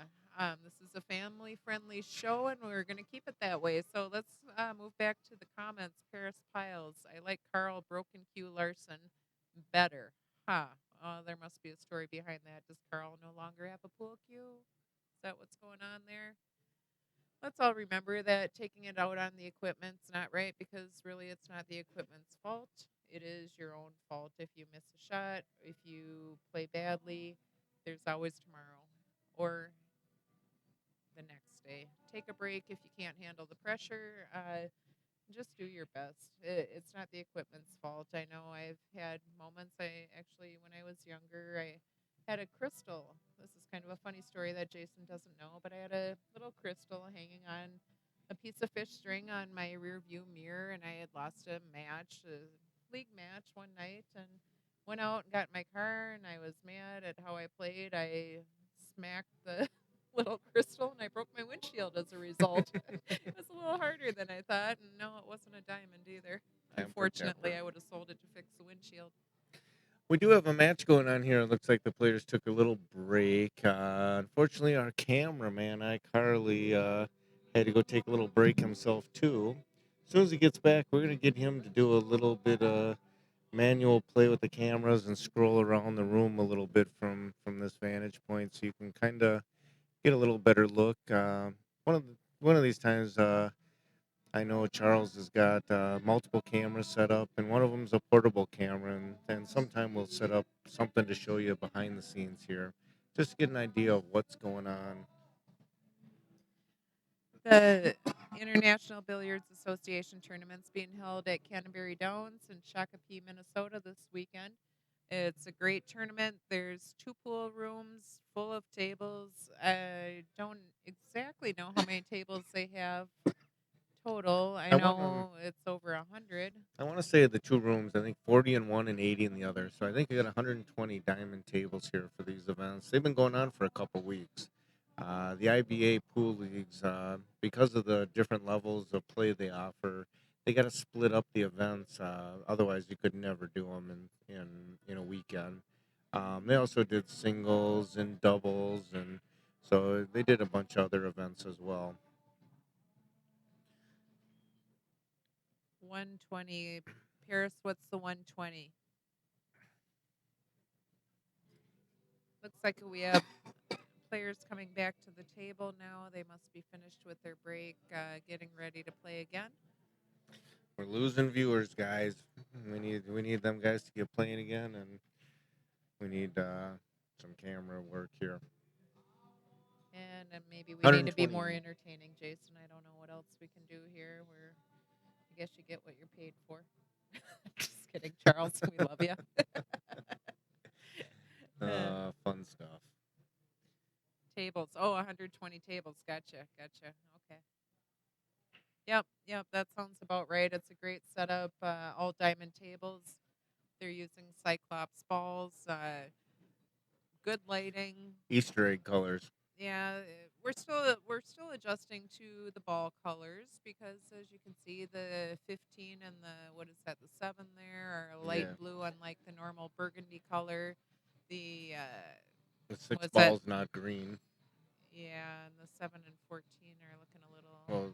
This is a family friendly show, and we're going to keep it that way. So let's move back to the comments. Paris Piles. I like Carl Broken Q Larson better. Huh. There must be a story behind that. Does Carl no longer have a pool cue? Is that what's going on there? Let's all remember that taking it out on the equipment's not right, because really it's not the equipment's fault. It is your own fault if you miss a shot, if you play badly. There's always tomorrow or the next day. Take a break if you can't handle the pressure. Just do your best. It's not the equipment's fault. I know I've had moments. I actually, when I was younger, I had a crystal. This is kind of a funny story that Jason doesn't know, but I had a little crystal hanging on a piece of fish string on my rear view mirror, and I had lost a league match one night, and went out and got in my car, and I was mad at how I played. I smacked the little crystal, and I broke my windshield as a result. It was a little harder than I thought, and no, it wasn't a diamond either. Temper, temper. Unfortunately, I would have sold it to fix the windshield. We do have a match going on here. It looks like the players took a little break. Unfortunately, our cameraman, iCarly, had to go take a little break himself, too. As soon as he gets back, we're going to get him to do a little bit of manual play with the cameras and scroll around the room a little bit from this vantage point, so you can kind of get a little better look. One of these times, I know Charles has got multiple cameras set up, and one of them's a portable camera, and sometime we'll set up something to show you behind the scenes here, just to get an idea of what's going on. The International Billiards Association tournament's being held at Canterbury Downs in Shakopee, Minnesota this weekend. It's a great tournament. There's two pool rooms full of tables. I don't exactly know how many tables they have total. I I want to. know it's over 100. I want to say the two rooms. I think 40 in one and 80 in the other. So I think I got 120 diamond tables here for these events. They've been going on for a couple weeks. The IBA pool leagues, because of the different levels of play they offer, they got to split up the events. Otherwise, you could never do them in a weekend. They also did singles and doubles, and so they did a bunch of other events as well. 120. Paris, what's the 120? Looks like we have players coming back to the table now. They must be finished with their break, getting ready to play again. We're losing viewers, guys. We need them guys to get playing again, and we need some camera work here. And maybe we need to be 120. more entertaining, Jason. I don't know what else we can do here. I guess you get what you're paid for. Just kidding, Charles. We love you. Fun stuff. Tables. Oh, 120 tables. Gotcha. Gotcha. Okay. Yep. Yep. That sounds about right. It's a great setup. All diamond tables. They're using Cyclops balls. Good lighting. Easter egg colors. Yeah, we're still adjusting to the ball colors because as you can see, the 15 and the what is that, the 7 there are light Yeah. blue, unlike the normal burgundy color. The The six what's that? balls, not green. Yeah, and the 7 and 14 are looking a little Well,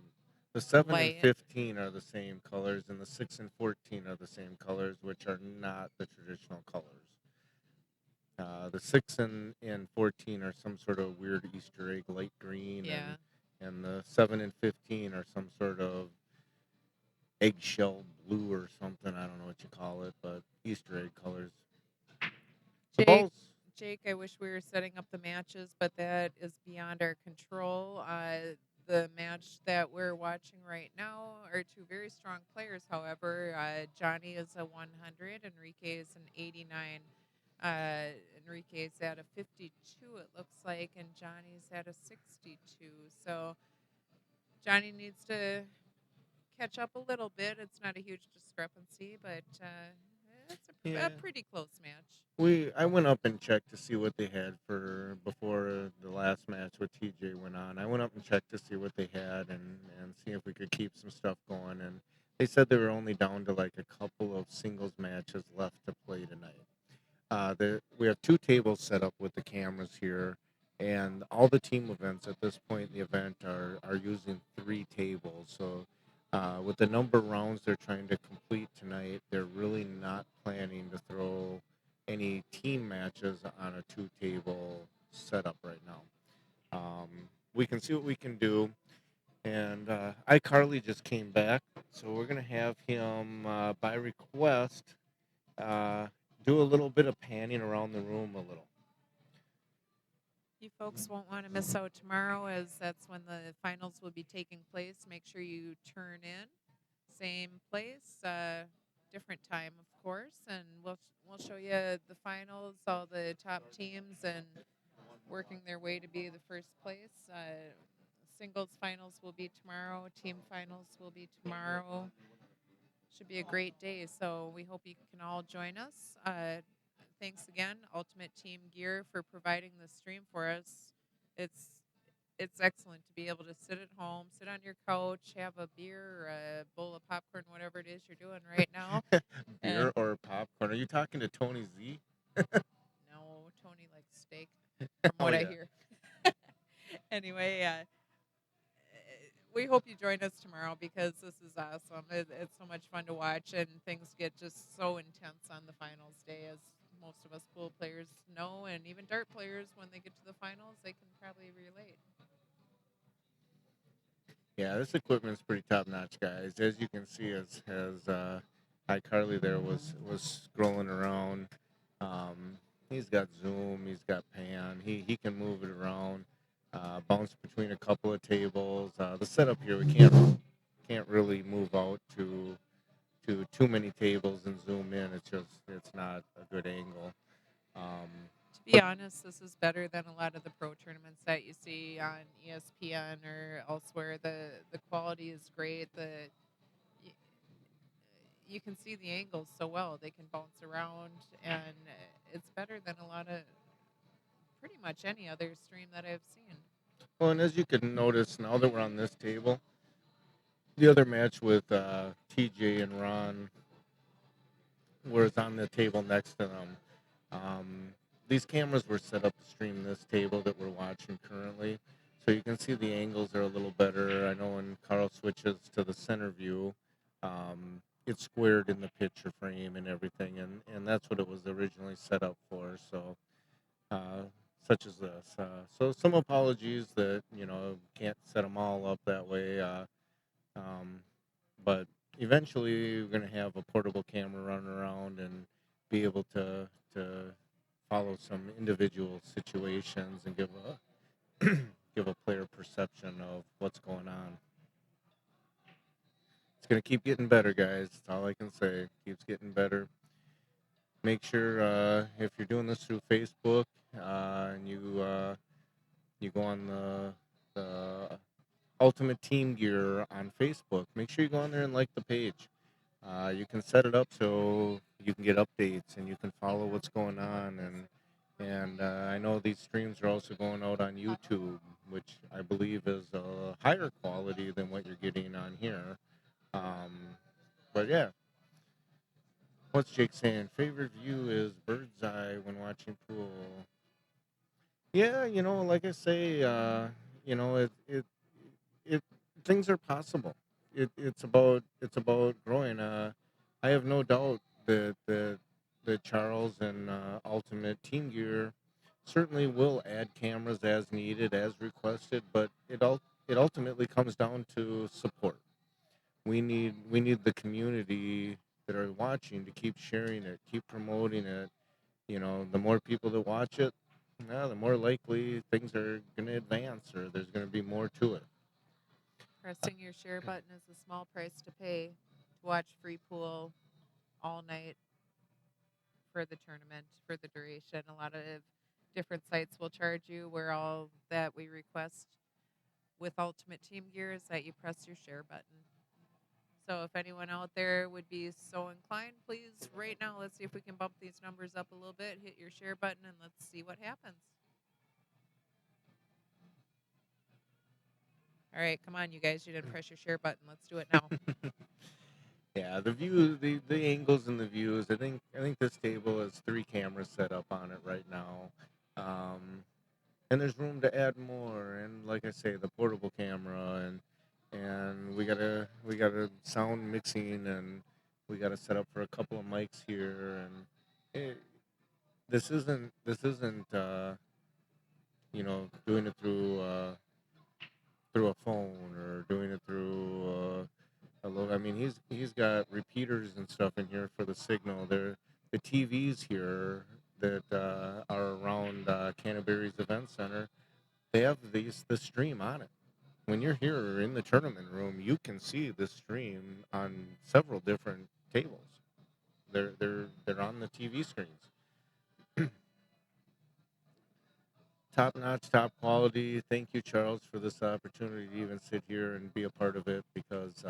the 7 and light. 15 are the same colors, and the 6 and 14 are the same colors, which are not the traditional colors. The 6 and 14 are some sort of weird Easter egg light green, Yeah. and the 7 and 15 are some sort of eggshell blue or something. I don't know what you call it, but Easter egg colors. The Jake, balls. Jake, I wish we were setting up the matches, but that is beyond our control. The match that we're watching right now are two very strong players, however. Johnny is a 100, Enrique is an 89. Enrique is at a 52, it looks like, and Johnny's at a 62. So Johnny needs to catch up a little bit. It's not a huge discrepancy, but it's a Yeah. pretty close match. I went up and checked to see what they had for before the last match with TJ went on. I went up and checked to see what they had and see if we could keep some stuff going. And they said they were only down to like a couple of singles matches left to play tonight. We have two tables set up with the cameras here, and all the team events at this point in the event are using three tables. So, with the number of rounds they're trying to complete tonight, they're really not planning to throw any team matches on a two table setup right now. We can see what we can do. And iCarly just came back, so we're gonna have him by request uh, do a little bit of panning around the room a little. You folks won't want to miss out tomorrow, as that's when the finals will be taking place. Make sure you turn in. Same place, different time, of course, and we'll show you the finals, all the top teams, and working their way to be the first place. Singles finals will be tomorrow. Team finals will be tomorrow. Should be a great day. So we hope you can all join us. Thanks again, Ultimate Team Gear, for providing the stream for us. It's it's excellent to be able to sit at home, sit on your couch, have a beer or a bowl of popcorn, whatever it is you're doing right now. And Beer or popcorn? Are you talking to Tony Z? no, Tony likes steak, from Oh what I yeah. hear. Anyway, we hope you join us tomorrow because this is awesome. It's so much fun to watch, and things get just so intense on the finals day, as most of us pool players know, and even dart players, when they get to the finals, they can probably relate. Yeah, this equipment's pretty top notch, guys. As you can see, as iCarly there was scrolling around. He's got zoom, he's got pan. He can move it around, bounce between a couple of tables. The setup here, we can't really move out to too many tables and zoom in. It's not a good angle. Um, To be but honest, this is better than a lot of the pro tournaments that you see on ESPN or elsewhere. The quality is great. Y- you can see the angles so well. They can bounce around, and it's better than a lot of pretty much any other stream that I've seen. well, and as you can notice now that we're on this table, the other match with TJ and Ron was on the table next to them. Um, these cameras were set up to stream this table that we're watching currently, so you can see the angles are a little better. I know when Carl switches to the center view, it's squared in the picture frame and everything, and that's what it was originally set up for. So, uh, such as this. So some apologies that can't set them all up that way. Um, but eventually, we're gonna have a portable camera run around and be able to follow some individual situations and give a give a player perception of what's going on. It's gonna keep getting better, guys. That's all I can say. Keeps getting better. Make sure if you're doing this through Facebook and you go on the Ultimate Team Gear on Facebook, make sure you go on there and like the page. You can set it up so you can get updates and you can follow what's going on. And I know these streams are also going out on YouTube, which I believe is a higher quality than what you're getting on here. Um, but yeah, what's Jake saying? Favorite view is bird's eye when watching pool. Yeah, like I say, it things are possible. It's about growing. I have no doubt that Charles and Ultimate Team Gear certainly will add cameras as needed, as requested. But it ultimately comes down to support. We need the community that are watching to keep sharing it, keep promoting it. The more people that watch it, the more likely things are going to advance, or there's going to be more to it. Pressing your share button is a small price to pay to watch free pool all night for the tournament for the duration. A lot of different sites will charge you where all that we request with Ultimate Team Gear is that you press your share button. So if anyone out there would be so inclined, please right now let's see if we can bump these numbers up a little bit. Hit your share button and let's see what happens. All right, come on, you guys. You didn't press your share button. Let's do it now. Yeah, the view, the angles and the views. I think this table has three cameras set up on it right now, and there's room to add more. And like I say, the portable camera, and we got a sound mixing, and we got to set up for a couple of mics here. And this isn't doing it through a phone or doing it through. Hello. I mean, he's got repeaters and stuff in here for the signal. The TVs here that are around Canterbury's Event Center. They have the stream on it. When you're here in the tournament room, you can see the stream on several different tables. They're on the TV screens. Top notch, top quality. Thank you, Charles, for this opportunity to even sit here and be a part of it because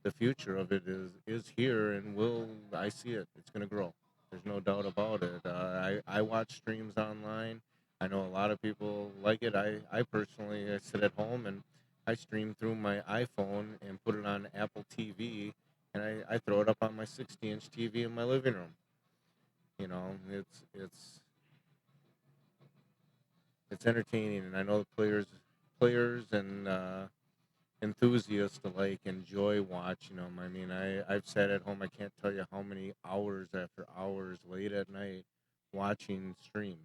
the future of it is here and will. I see it. It's going to grow. There's no doubt about it. I watch streams online. I know a lot of people like it. I personally sit at home and I stream through my iPhone and put it on Apple TV and I throw it up on my 60-inch TV in my living room. It's entertaining, and I know the players and enthusiasts alike enjoy watching them. I mean, I've sat at home. I can't tell you how many hours after hours late at night watching streams.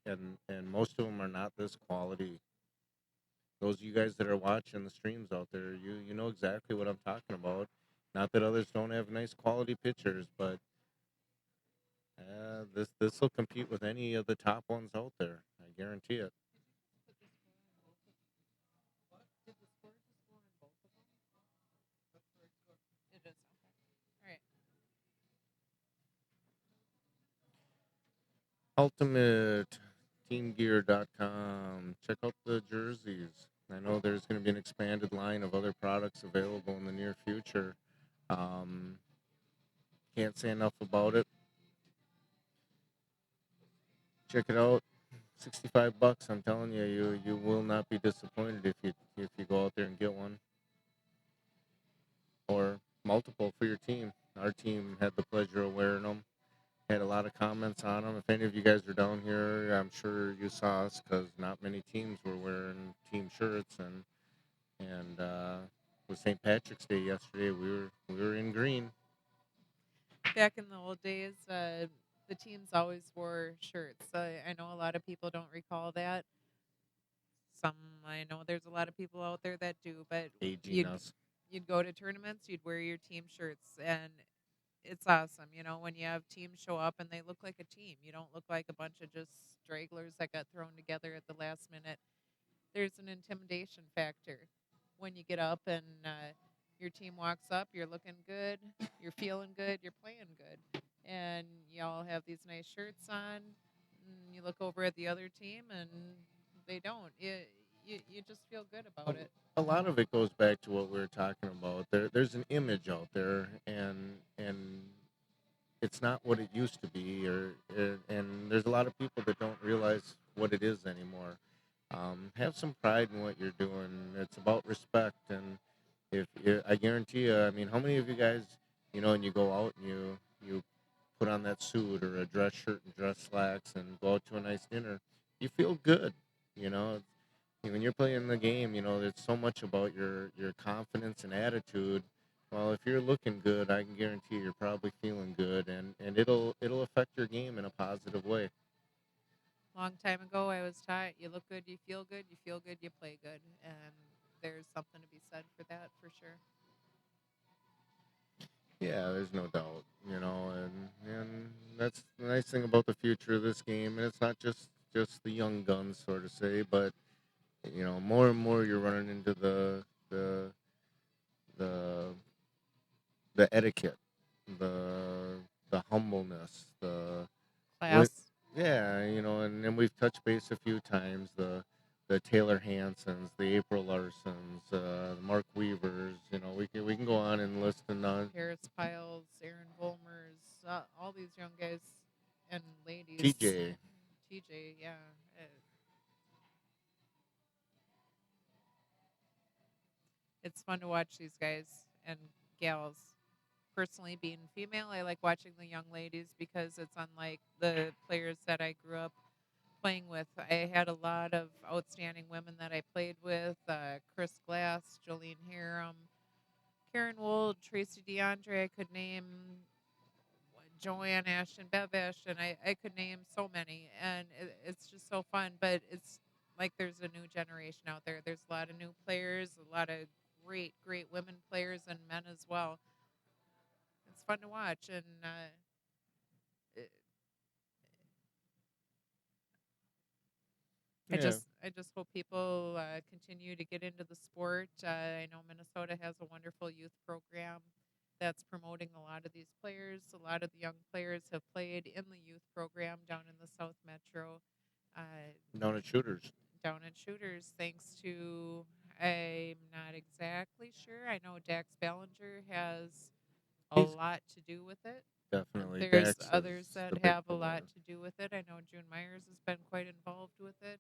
And most of them are not this quality. Those of you guys that are watching the streams out there, you know exactly what I'm talking about. Not that others don't have nice quality pictures, but this will compete with any of the top ones out there. I guarantee it. Did the score just score on both of them? It is. Okay. All right. UltimateTeamGear.com. Check out the jerseys. I know there's going to be an expanded line of other products available in the near future. Um, can't say enough about it. Check it out. 65 bucks. I'm telling you, you will not be disappointed if you go out there and get one or multiple for your team. Our team had the pleasure of wearing them. Had a lot of comments on them. If any of you guys are down here, I'm sure you saw us because not many teams were wearing team shirts and with St. Patrick's Day yesterday, we were in green. Back in the old days, the teams always wore shirts. I know a lot of people don't recall that. Some I know there's a lot of people out there that do, but Aging you'd us. you'd go to tournaments, you'd wear your team shirts, and it's awesome. You know, when you have teams show up and they look like a team, you don't look like a bunch of just stragglers that got thrown together at the last minute. There's an intimidation factor when you get up and your team walks up. You're looking good, you're feeling good, you're playing good, and y'all have these nice shirts on. And you look over at the other team and they don't. You just feel good about it. A lot of it goes back to what we were talking about. There's an image out there, and it's not what it used to be, and there's a lot of people that don't realize what it is anymore. Have some pride in what you're doing. It's about respect, and I guarantee you, I mean, how many of you guys, and you go out and you put on that suit or a dress shirt and dress slacks and go out to a nice dinner, you feel good, you know. When you're playing the game, it's so much about your confidence and attitude. Well, if you're looking good, I can guarantee you're probably feeling good, and it'll affect your game in a positive way. Long time ago, I was taught you look good, you feel good, you feel good, you play good, and there's something to be said for that for sure. Yeah, there's no doubt, and that's the nice thing about the future of this game, and it's not just the young guns, sort of say, but more and more you're running into the the etiquette, the humbleness, what, Class. yeah, and we've touched base a few times. The Taylor Hansons, the April Larsons, the Mark Weavers. We can go on and list and on. Harris Piles, Aaron Volmers, all these young guys and ladies. TJ. TJ, yeah. Uh, it's fun to watch these guys and gals. Personally, being female, I like watching the young ladies because it's unlike the players that I grew up playing with. I had a lot of outstanding women that I played with Chris Glass, Jolene Harem, Karen Wold, Tracy DeAndre. I could name Joanne Ashton, Bev Ashton. I could name so many, and it's just so fun. But it's like there's a new generation out there. There's a lot of new players, a lot of great women players and men as well. It's fun to watch, and it, Yeah, I just hope people continue to get into the sport. I know Minnesota has a wonderful youth program that's promoting a lot of these players. A lot of the young players have played in the youth program down in the South Metro, uh, down at Shooters. down at Shooters. Thanks to I'm not exactly sure. I know Dax Ballinger has a He's lot to do with it. definitely There's Dax is others that the big have a lot promoter. to do with it. I know June Myers has been quite involved with it.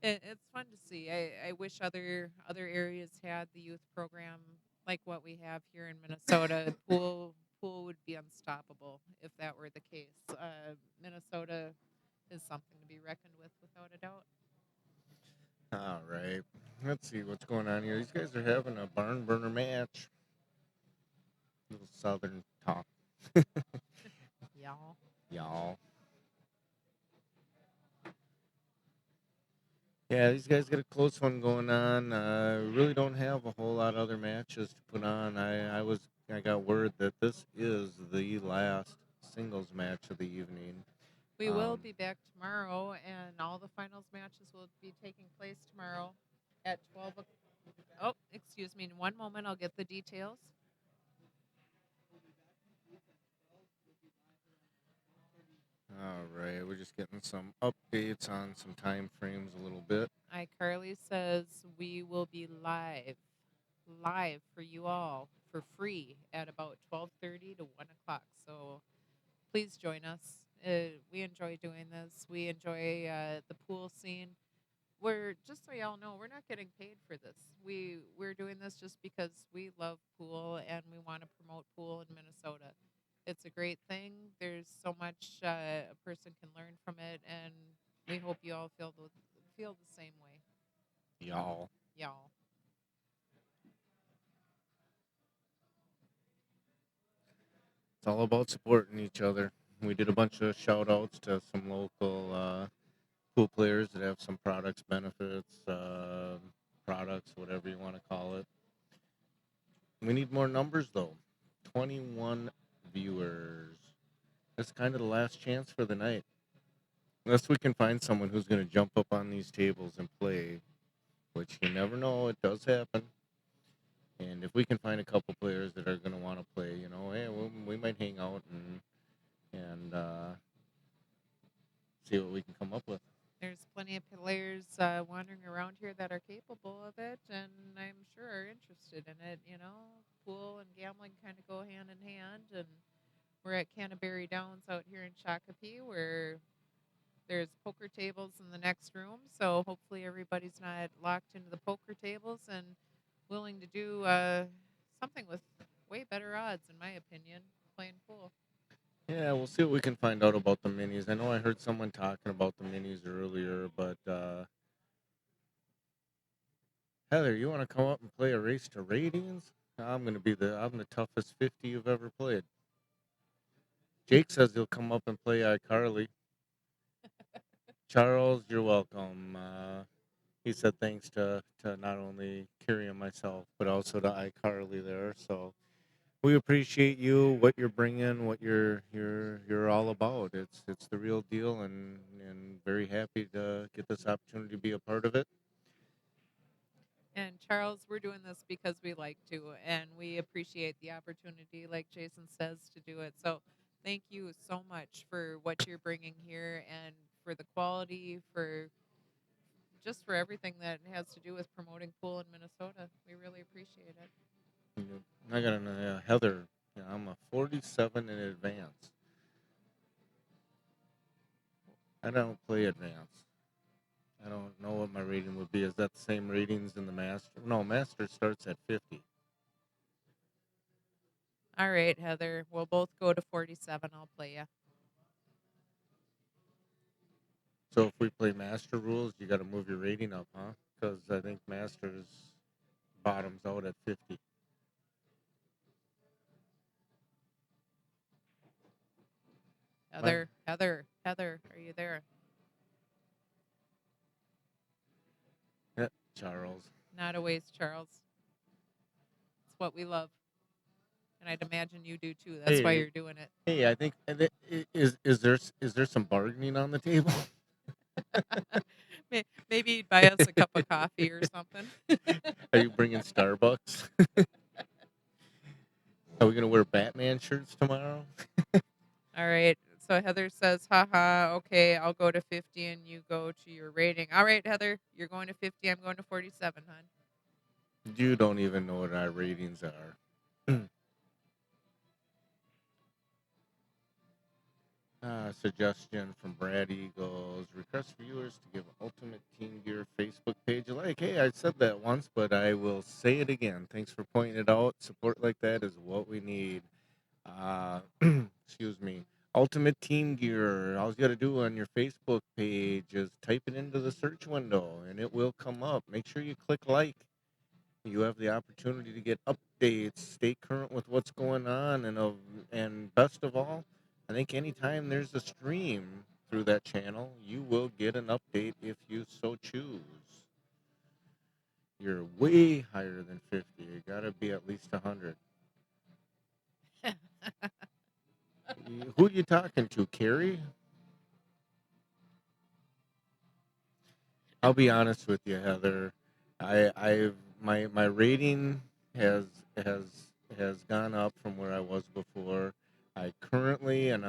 It's fun to see. I wish other areas had the youth program like what we have here in Minnesota. Pool would be unstoppable if that were the case. Minnesota is something to be reckoned with, without a doubt. All right. Let's see what's going on here. These guys are having a barn burner match. Little Southern talk, Y'all. y'all. Yeah, these guys got a close one going on. Really don't have a whole lot of other matches to put on. I got word that this is the last singles match of the evening. We will Um, be back tomorrow, and all the finals matches will be taking place tomorrow at 12 o'clock. Oh, excuse me. In one moment, I'll get the details. all All right, we're just getting some updates on some time frames a little bit. iCarly says we will be live for you all for free at about 12:30 to 1 o'clock. So please join us. We enjoy doing this. We enjoy the pool scene. We're just so y'all know, we're not getting paid for this. We're doing this just because we love pool and we want to promote pool in Minnesota. It's a great thing. There's so much a person can learn from it, and we hope you all feel the same way, Y'all. y'all. It's all about supporting each other. We did a bunch of shout outs to some local pool players that have some products, benefits, products, whatever you want to call it. We need more numbers though. 21 viewers. That's kind of the last chance for the night. Unless we can find someone who's going to jump up on these tables and play, which you never know, it does happen. And if we can find a couple players that are going to want to play, hey, we might hang out and see what we can come up with. There's plenty of players wandering around here that are capable of it, and I'm sure are interested in it. You know, pool and gambling kind of go hand in hand, and we're at Canterbury Downs out here in Shakopee, where there's poker tables in the next room. So hopefully everybody's not locked into the poker tables and willing to do something with way better odds, in my opinion, playing pool. Yeah, we'll see what we can find out about the minis. I know I heard someone talking about the minis earlier, but Heather, you want to come up and play a race to ratings? I'm the toughest 50 you've ever played. Jake says he'll come up and play iCarly. Charles, you're welcome. He said thanks to not only Carrie and myself, but also to iCarly there. So we appreciate you, what you're bringing, what you're all about. It's the real deal, and very happy to get this opportunity to be a part of it. And Charles, we're doing this because we like to, and we appreciate the opportunity, like Jason says, to do it. So thank you so much for what you're bringing here and for the quality, for just for everything that has to do with promoting pool in Minnesota. We really appreciate it. I got a Heather. I'm a 47 in advance. I don't play advance. I don't know what my rating would be. Is that the same ratings in the master? No, master starts at 50. All right, Heather, we'll both go to 47. I'll play you. So if we play master rules, you got to move your rating up, huh? Because I think masters bottoms out at 50. My, Heather, are you there? Charles. Not a waste, Charles. It's what we love. And I'd imagine you do too. That's why Hey, you're doing it. hey, I think is there some bargaining on the table? Maybe you'd buy us a cup of coffee or something. Are you bringing Starbucks? Are we gonna wear Batman shirts tomorrow? All right. So Heather says, haha, okay, I'll go to 50 and you go to your rating. All right, Heather, you're going to 50. I'm going to 47, hon. You don't even know what our ratings are. Suggestion from Brad Eagles. Request viewers to give Ultimate Team Gear Facebook page a like. Hey, I said that once, but I will say it again. Thanks for pointing it out. Support like that is what we need. Excuse me. Ultimate Team Gear. All you got to do on your Facebook page is type it into the search window and it will come up. Make sure you click like. You have the opportunity to get updates, stay current with what's going on, and best of all, I think anytime there's a stream through that channel, you will get an update if you so choose. You're way higher than 50. You gotta be at least 100. Who you talking to, Carrie? I'll be honest with you, Heather. My rating has has has gone up from where I was before. I currently, and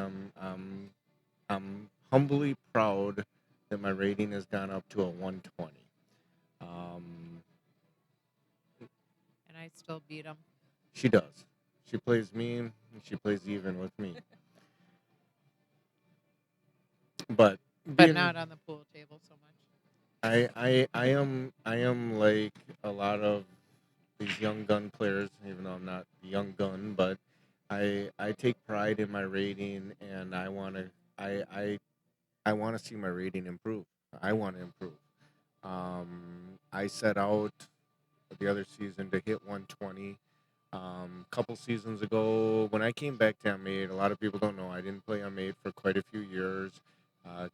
I'm humbly proud that my rating has gone up to a 120. Um, And I still beat them. she does. She plays mean. She plays even with me. But But being not on the pool table so much. I am like a lot of these young gun players, even though I'm not a young gun, but I take pride in my rating, and I I I want to see my rating improve. I want to improve. I set out the other season to hit 120. Couple seasons ago, when I came back to M8, a lot of people don't know I didn't play M8 for quite a few years.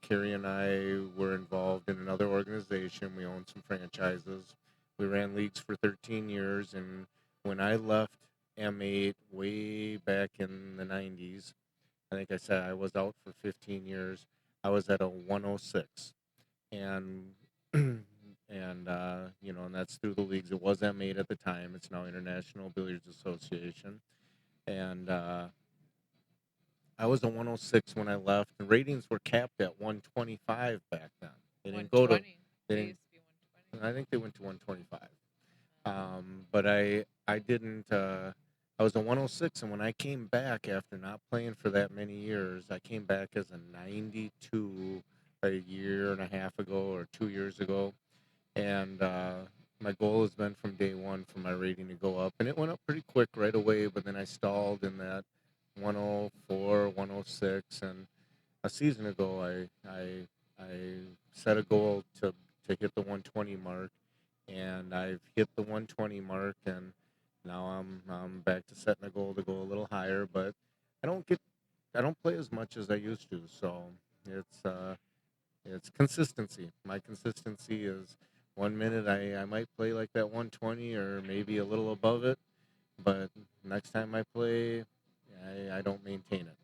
Carrie and I were involved in another organization. We owned some franchises. We ran leagues for 13 years, and when I left M8 way back in the 90s, I think I said I was out for 15 years. I was at a 106, and and that's through the leagues. It was M8 at the time. It's now International Billiards Association, and I was a 106 when I left. The ratings were capped at 125 back then. They didn't go to. 120. They They didn't. used to be 120. I think they went to 125. But I didn't. I was a 106, and when I came back after not playing for that many years, I came back as a 92 a year and a half ago or 2 years ago, and my goal has been from day one for my rating to go up, and it went up pretty quick right away. But then I stalled in that 104, 106, and a season ago I set a goal to hit the 120 mark, and I've hit the 120 mark, and now I'm back to setting a goal to go a little higher, but I don't get I don't play as much as I used to, so it's uh it's consistency. My consistency is 1 minute I might play like that 120 or maybe a little above it, but next time I play, I don't maintain it.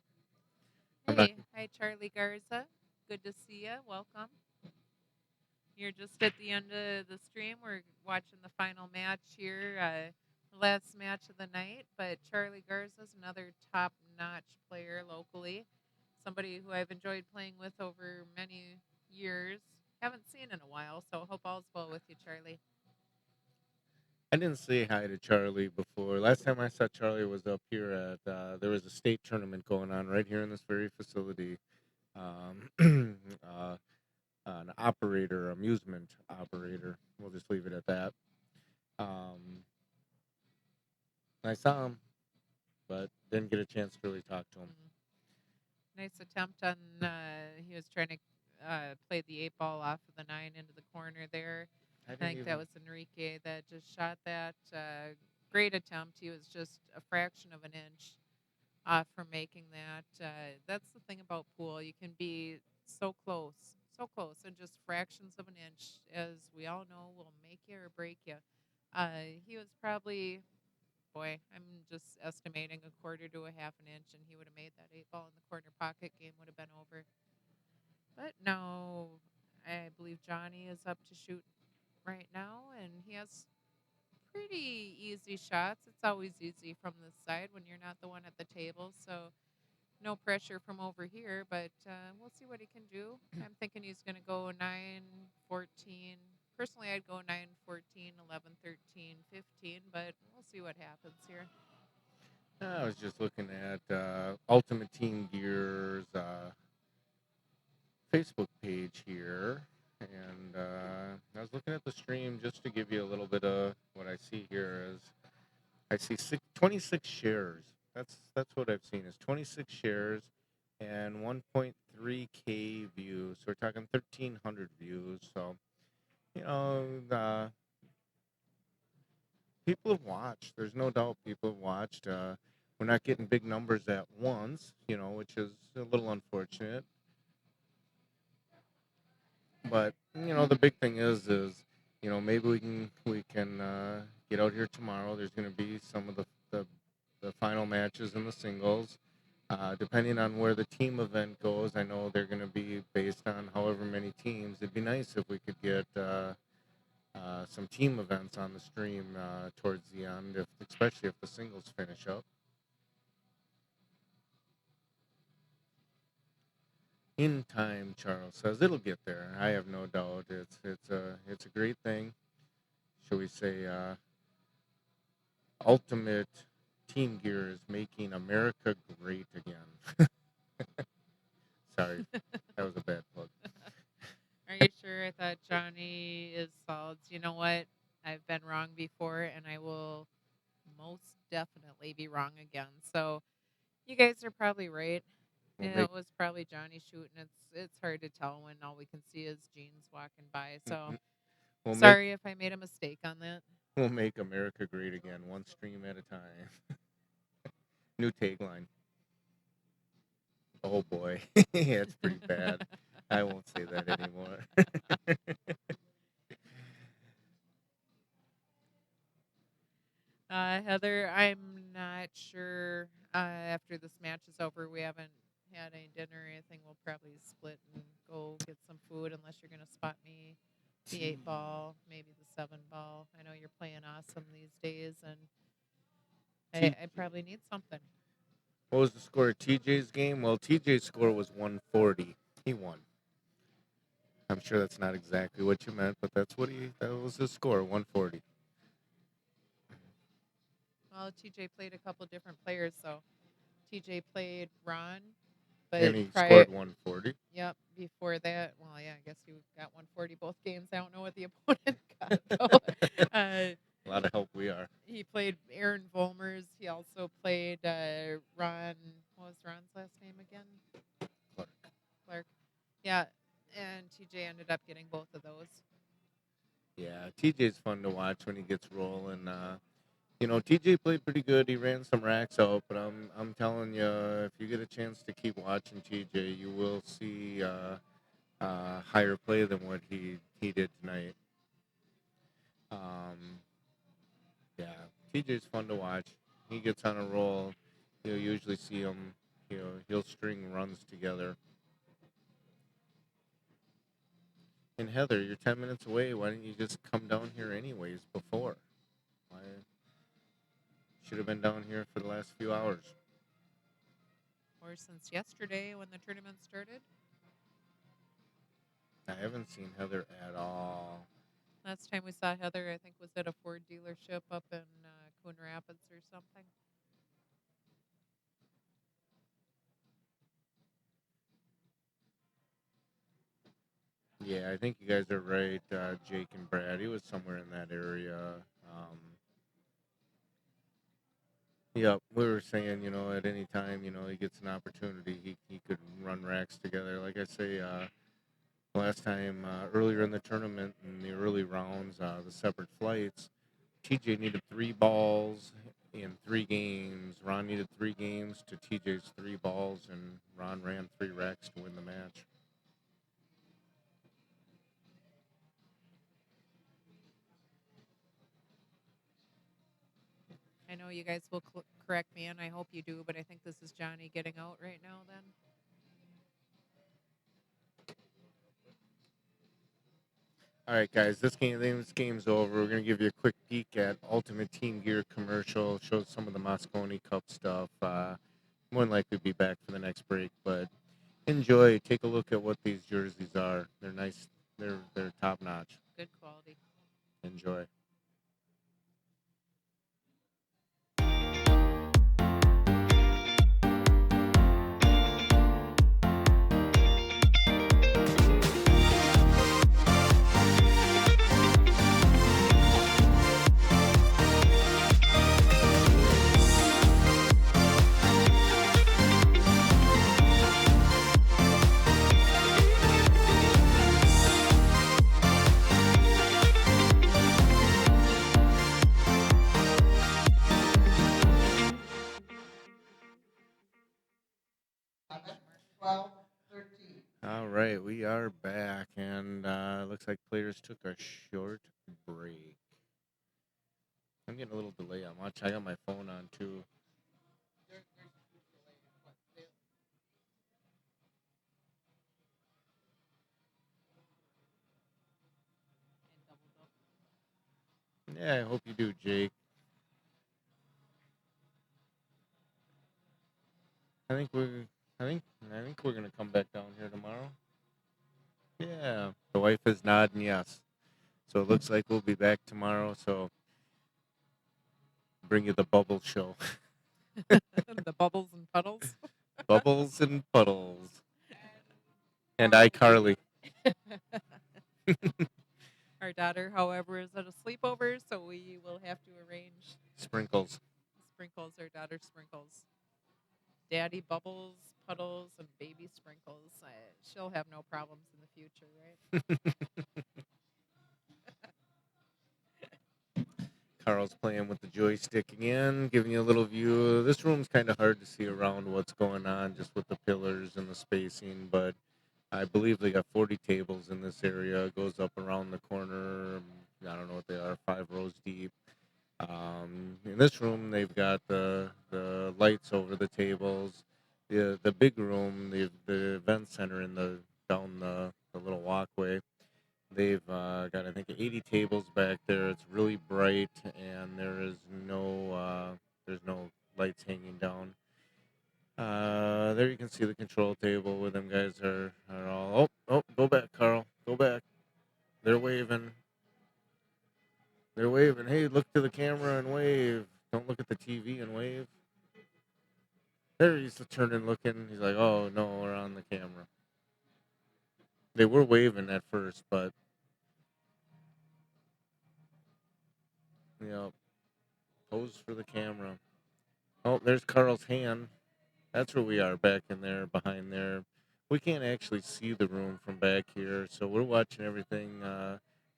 I'm not. Hey, hi Charlie Garza. Good to see you. Welcome. You're just at the end of the stream. We're watching the final match here, last match of the night. But Charlie Garza is another top-notch player locally, somebody who I've enjoyed playing with over many years. Haven't seen in a while, so hope all's well with you, Charlie. I didn't say hi to Charlie before. Last time I saw Charlie was up here at there was a state tournament going on right here in this very facility. uh, an operator, amusement operator. We'll just leave it at that. Um, I saw him, but didn't get a chance to really talk to him. Mm. Nice attempt on. He was trying to play the eight ball off of the nine into the corner there. I I didn't think that even. was Enrique that just shot that. Great attempt. He was just a fraction of an inch off from making that. That's the thing about pool. You can be so close, and just fractions of an inch, as we all know, will make you or break you. He was probably, boy, I'm just estimating a quarter to a half an inch, and he would have made that eight ball in the corner pocket. Game would have been over. But no, I believe Johnny is up to shoot right now, and he has pretty easy shots. It's always easy from this side when you're not the one at the table. So no pressure from over here, but we'll see what he can do. I'm thinking he's going to go 9, 14. Personally, I'd go 9, 14, 11, 13, 15, but we'll see what happens here. I was just looking at Ultimate Team Gear's Facebook page here, and I was looking at the stream just to give you a little bit of what I see here. Is I see 26 shares. That's what I've seen is 26 shares and 1.3K views. So we're talking 1,300 views. So you know, people have watched. There's no doubt people have watched. We're not getting big numbers at once, which is a little unfortunate. But the big thing is maybe we can get out here tomorrow. There's going to be some of the final matches in the singles. Depending on where the team event goes, I know they're going to be based on however many teams. It'd be nice if we could get some team events on the stream towards the end, especially if the singles finish up. In time, Charles says it'll get there. I have no doubt. It's a great thing. Shall we say? Ultimate Team Gear is making America great again. Sorry, that was a bad plug. Are you sure? I thought Johnny is solids. You know what? I've been wrong before, and I will most definitely be wrong again. So you guys are probably right. We'll And make it was probably Johnny shooting. It's hard to tell when all we can see is jeans walking by. So we'll make sorry if I made a mistake on that. we'll make America great again, one stream at a time. New tagline. Oh boy, yeah, it's pretty bad. I won't say that anymore. Heather, I'm not sure. After this match is over, we haven't had any dinner or anything. We'll probably split and go get some food, unless you're going to spot me the 8 ball, maybe the 7 ball. I know you're playing awesome these days, and T- I probably need something. what was the score of TJ's game? Well, TJ's score was 140. He won. I'm sure that's not exactly what you meant, but that was his score, 140. Well, TJ played a couple different players, so TJ played Ron, And but he prior, scored 140. yep, before that, well, yeah, I guess he got 140 both games. I don't know what the opponent got though. uh, A lot of help we are. he played Aaron Volmers. He also played Ron. What was Ron's last name again? Clark. Clark. Yeah, and TJ ended up getting both of those. Yeah, TJ's fun to watch when he gets rolling. TJ played pretty good. He ran some racks out, but I'm telling you, if you get a chance to keep watching TJ, you will see higher play than what he did tonight. Um, yeah, TJ's fun to watch. He gets on a roll. You'll usually see him. He'll string runs together. And Heather, you're 10 minutes away. Why didn't you just come down here anyways before? Why should have been down here for the last few hours. Or since yesterday when the tournament started. I haven't seen Heather at all. Last time we saw Heather, I think, was at a Ford dealership up in Coon Rapids or something. Yeah, I think you guys are right, Jake and Brad. He was somewhere in that area. Yep, we were saying, at any time, he gets an opportunity, he could run racks together. Like I say, last time, earlier in the tournament, in the early rounds, the separate flights, TJ needed 3 balls in 3 games. Ron needed 3 games to TJ's 3 balls, and Ron ran 3 racks to win the match. I know you guys will correct me, and I hope you do, but I think this is Johnny getting out right now then. All right, guys, this game's over. We're gonna give you a quick peek at Ultimate Team Gear commercial. Shows some of the Moscone Cup stuff. More than likely be back for the next break, but enjoy. Take a look at what these jerseys are. They're nice. They're top notch. Good quality. Enjoy. All right, we are back, and looks like players took a short break. I'm getting a little delay on watch. I got my phone on too. Yeah, I hope you do, Jake. I think we're I think I think we're gonna come back down here tomorrow. Yeah, the wife is nodding yes. So it looks like we'll be back tomorrow. So bring you the bubble show, The bubbles and puddles. bubbles and puddles, and iCarly Our daughter, however, is at a sleepover, so we will have to arrange sprinkles. sprinkles. Our daughter sprinkles. Daddy bubbles, puddles, and baby sprinkles. She'll have no problems in the future, right? Carl's playing with the joystick again, giving you a little view. This room's kind of hard to see around what's going on just with the pillars and the spacing, but I believe they got 40 tables in this area. It goes up around the corner. I don't know what they are, 5 rows deep. In this room, they've got the lights over the tables. The big room, the event center in the down the little walkway. They've got I think 80 tables back there. It's really bright, and there's no lights hanging down. There you can see the control table where them guys are all. Oh, go back, Carl. Go back. They're waving. They're waving. Hey, look to the camera and wave. Don't look at the TV and wave. There he's turning looking. He's like, oh no, we're on the camera. They were waving at first, but you know, pose for the camera. Oh, there's Carl's hand. That's where we are back in there, behind there. We can't actually see the room from back here, so we're watching everything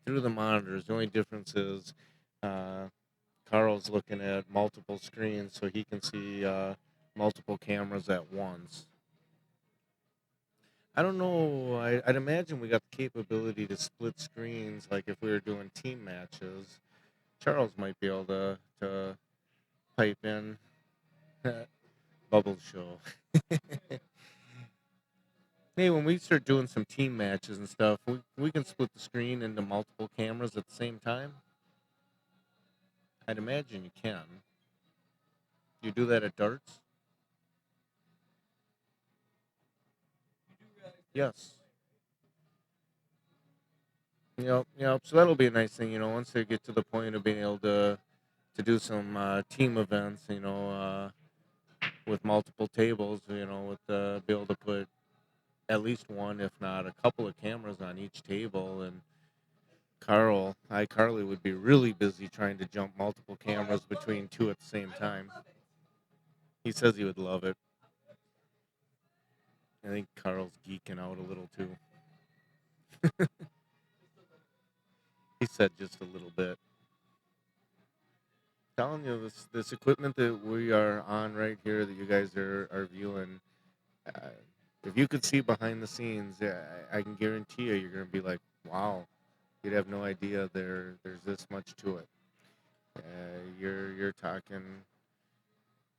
through the monitors. The only difference is uh, Carl's looking at multiple screens, so he can see multiple cameras at once. I don't know. I'd imagine we got the capability to split screens, like if we were doing team matches. Charles might be able to pipe in bubble show. Hey, when we start doing some team matches and stuff, we can split the screen into multiple cameras at the same time. I'd imagine you can. You do that at darts? Yes. Yep. So that'll be a nice thing, once they get to the point of being able to do some team events, with multiple tables, with be able to put at least one, if not a couple of cameras on each table, and iCarly would be really busy trying to jump multiple cameras between two at the same time. He says he would love it. I think Carl's geeking out a little too. He said just a little bit. Telling you this equipment that we are on right here that you guys are viewing. Uh, if you could see behind the scenes, I can guarantee you're gonna be like, wow. You'd have no idea there's this much to it. You're talking,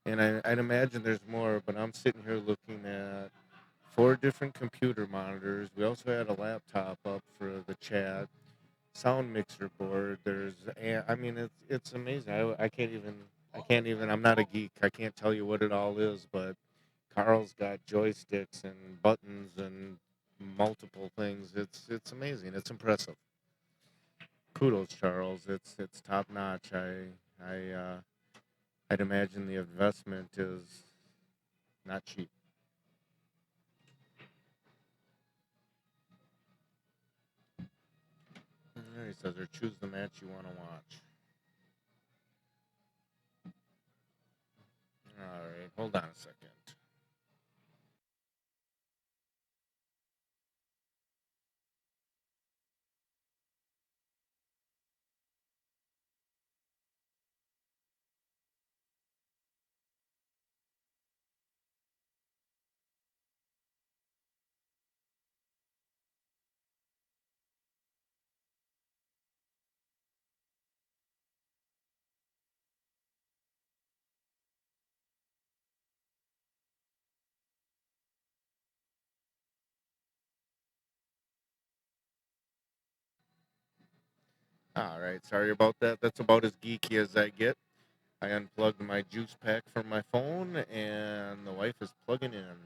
and I'd imagine there's more. But I'm sitting here looking at 4 different computer monitors. We also had a laptop up for the chat, sound mixer board. I mean, it's amazing. I can't even. I'm not a geek. I can't tell you what it all is, but Carl's got joysticks and buttons and multiple things. It's amazing. It's impressive. Kudos, Charles. It's top notch. I'd imagine the investment is not cheap. He says, or choose the match you want to watch. All right, hold on a second. All right, sorry about that. That's about as geeky as I get. I unplugged my juice pack from my phone, and the wife is plugging in.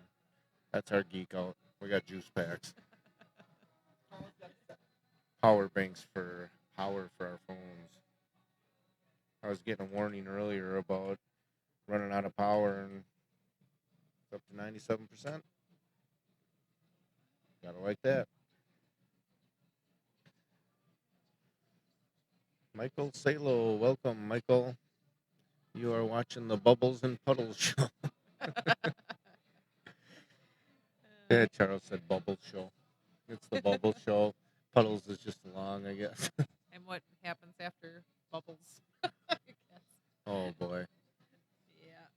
That's our geek out. We got juice packs, power banks for power for our phones. I was getting a warning earlier about running out of power, and it's up to 97%. Gotta like that. Michael Salo, welcome, Michael. You are watching the Bubbles and Puddles show. Yeah, Charles said Bubble show. It's the Bubble show. Puddles is just along, I guess. And what happens after bubbles? I guess. Oh boy, Yeah.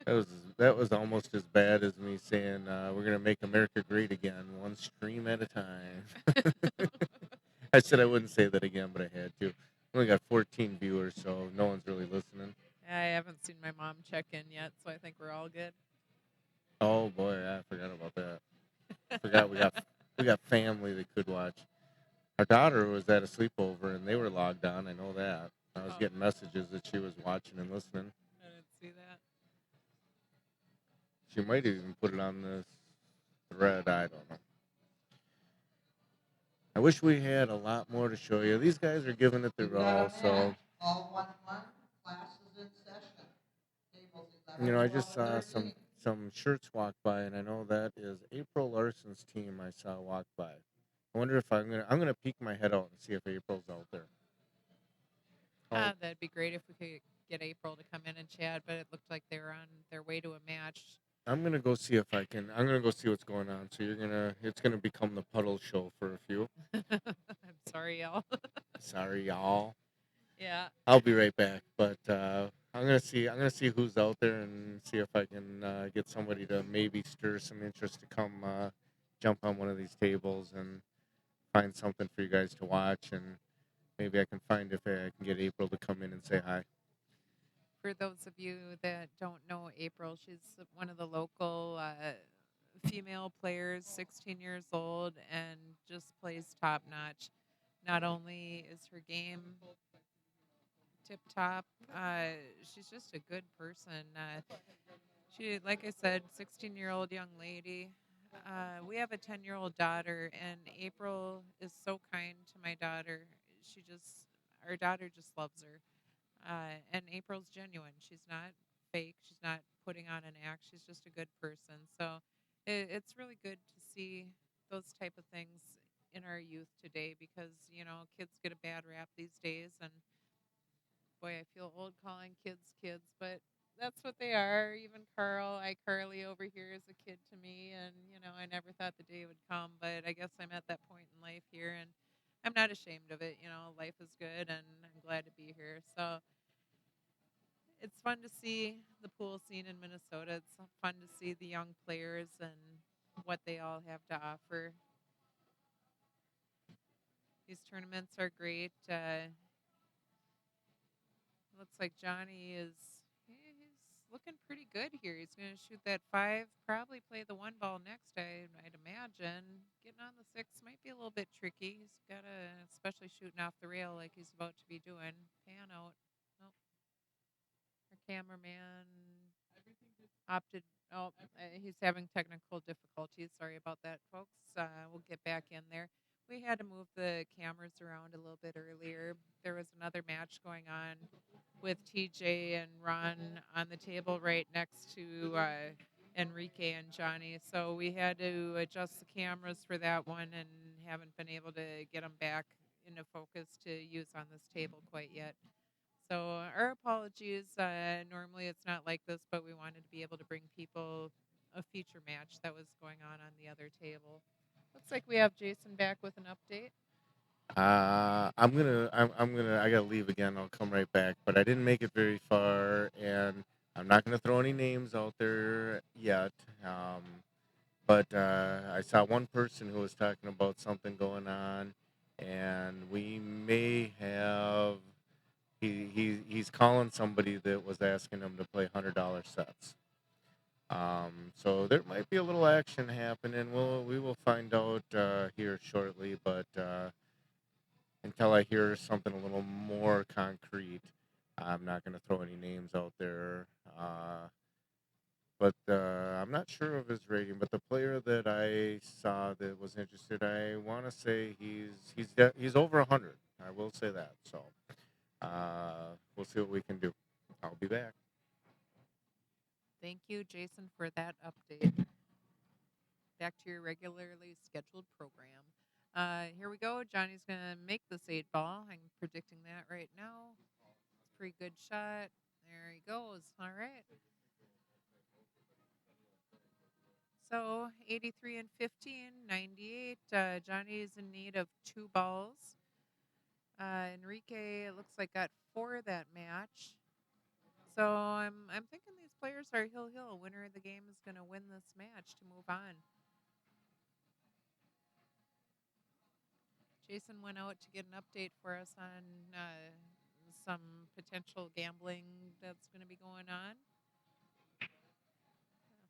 that was that was almost as bad as me saying we're gonna make America great again, one stream at a time. I said I wouldn't say that again, but I had to. Only got 14 viewers, so no one's really listening. I haven't seen my mom check in yet, so I think we're all good. Oh boy, I forgot about that. Forgot we got family that could watch. Our daughter was at a sleepover and they were logged on. I know that. I was Oh, getting messages that she was watching and listening. I didn't see that. She might even put it on this thread. I don't know. I wish we had a lot more to show you. These guys are giving it their all. So, I just saw some shirts walk by, and I know that is April Larson's team. I saw walk by. I wonder if I'm gonna peek my head out and see if April's out there. Oh, That'd be great if we could get April to come in and chat, but it looked like they were on their way to a match. I'm gonna go see if I can. I'm gonna go see what's going on. So it's gonna become the puddle show for a few. I'm sorry, y'all. Sorry, y'all. Yeah. I'll be right back. But I'm gonna see who's out there and see if I can get somebody to maybe stir some interest to come jump on one of these tables and find something for you guys to watch, and maybe I can find if I can get April to come in and say hi. For those of you that don't know April, she's one of the local female players, 16 years old, and just plays top notch. Not only is her game tip top, she's just a good person. She, like I said, 16-year-old young lady. We have a 10-year-old daughter, and April is so kind to my daughter. Our daughter just loves her. And April's genuine. She's not fake. She's not putting on an act. She's just a good person. So it's really good to see those type of things in our youth today because kids get a bad rap these days, and boy, I feel old calling kids kids, but that's what they are. Even Carly over here is a kid to me, and I never thought the day would come, but I guess I'm at that point in life here, and I'm not ashamed of it. Life is good, and I'm glad to be here. So it's fun to see the pool scene in Minnesota. It's fun to see the young players and what they all have to offer. These tournaments are great. Looks like Johnny he's looking pretty good here. He's going to shoot that 5, probably play the 1 ball next. I'd imagine getting on the 6 might be a little bit tricky. He's got to, especially shooting off the rail like he's about to be doing. Pan out. Nope. Our cameraman opted. Oh, he's having technical difficulties. Sorry about that, folks. We'll get back in there. We had to move the cameras around a little bit earlier. There was another match going on with TJ and Ron on the table right next to Enrique and Johnny. So we had to adjust the cameras for that one and haven't been able to get them back into focus to use on this table quite yet. So our apologies. Normally it's not like this, but we wanted to be able to bring people a feature match that was going on the other table. Looks like we have Jason back with an update. I gotta leave again. I'll come right back, but I didn't make it very far, and I'm not gonna throw any names out there yet. But I saw one person who was talking about something going on, and we may have. He's calling somebody that was asking him to play $100 sets. So there might be a little action happening. We will find out here shortly, but until I hear something a little more concrete, I'm not going to throw any names out there. but I'm not sure of his rating. But the player that I saw that was interested, I want to say he's over 100. I will say that. So we'll see what we can do. I'll be back. Thank you, Jason, for that update. Back to your regularly scheduled program. Here we go. Johnny's going to make this eight ball. I'm predicting that right now. It's a pretty good shot. There he goes. All right. So 83 and 15, 98. Johnny's in need of two balls. Enrique, it looks like, got four that match. So I'm thinking these players are hill hill. Winner of the game is going to win this match to move on. Jason went out to get an update for us on some potential gambling that's going to be going on.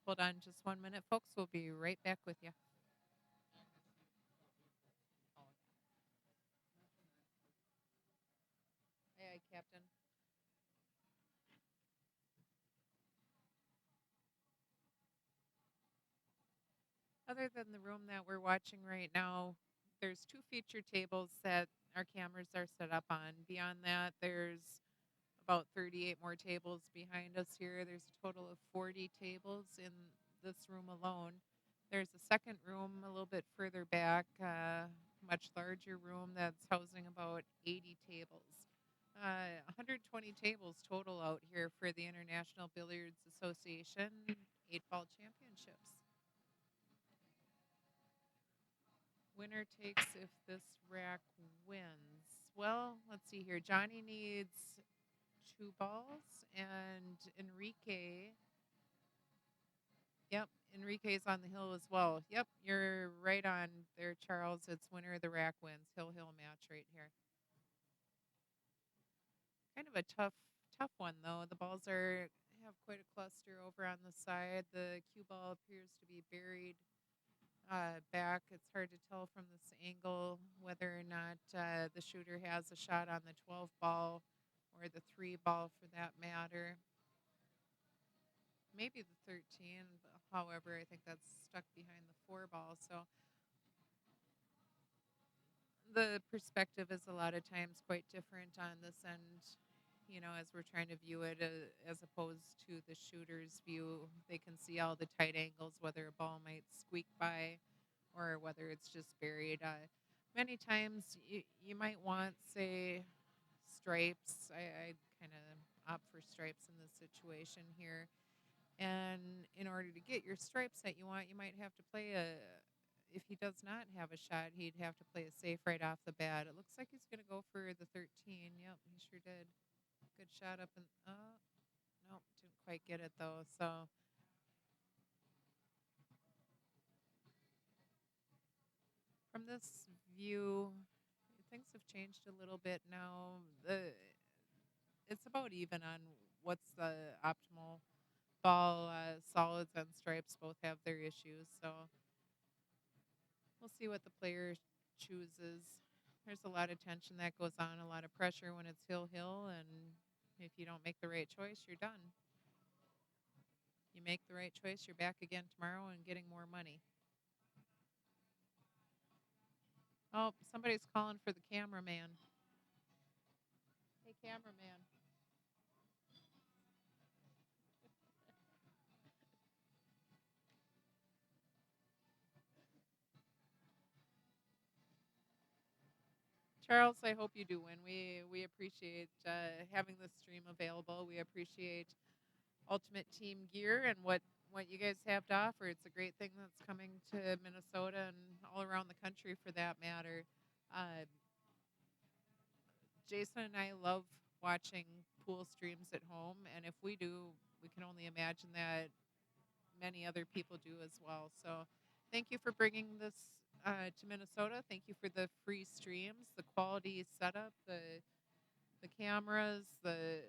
Hold on just 1 minute, folks. We'll be right back with you. Aye, aye, Captain. Other than the room that we're watching right now, there's two feature tables that our cameras are set up on. Beyond that, there's about 38 more tables behind us here. There's a total of 40 tables in this room alone. There's a second room a little bit further back, much larger room that's housing about 80 tables. 120 tables total out here for the International Billiards Association 8 ball championships. Winner takes if this rack wins. Well, let's see here. Johnny needs two balls, and Enrique. Yep, Enrique's on the hill as well. Yep, you're right on there, Charles. It's winner of the rack wins. Hill hill match right here. Kind of a tough one though. The balls are have quite a cluster over on the side. The cue ball appears to be buried back. It's hard to tell from this angle whether or not the shooter has a shot on the 12 ball or the 3 ball for that matter. Maybe the 13. However, I think that's stuck behind the 4 ball. So the perspective is a lot of times quite different on this end, as we're trying to view it as opposed to the shooter's view. They can see all the tight angles, whether a ball might squeak by or whether it's just buried. Many times you might want, say, stripes. I kind of opt for stripes in this situation here. And in order to get your stripes that you want, you might have to play if he does not have a shot, he'd have to play a safe right off the bat. It looks like he's going to go for the 13. Yep, he sure did. Good shot up and nope, didn't quite get it though. So from this view, things have changed a little bit now. It's about even on what's the optimal ball. Solids and stripes both have their issues, so we'll see what the player chooses. There's a lot of tension that goes on, a lot of pressure when it's hill hill, and if you don't make the right choice, you're done. You make the right choice, you're back again tomorrow and getting more money. Oh, somebody's calling for the cameraman. Hey, cameraman. Charles, I hope you do win. We appreciate having this stream available. We appreciate Ultimate Team gear and what you guys have to offer. It's a great thing that's coming to Minnesota and all around the country for that matter. Uh, Jason and I love watching pool streams at home, and if we do, we can only imagine that many other people do as well. So, thank you for bringing this to Minnesota. Thank you for the free streams, the quality setup, the cameras, the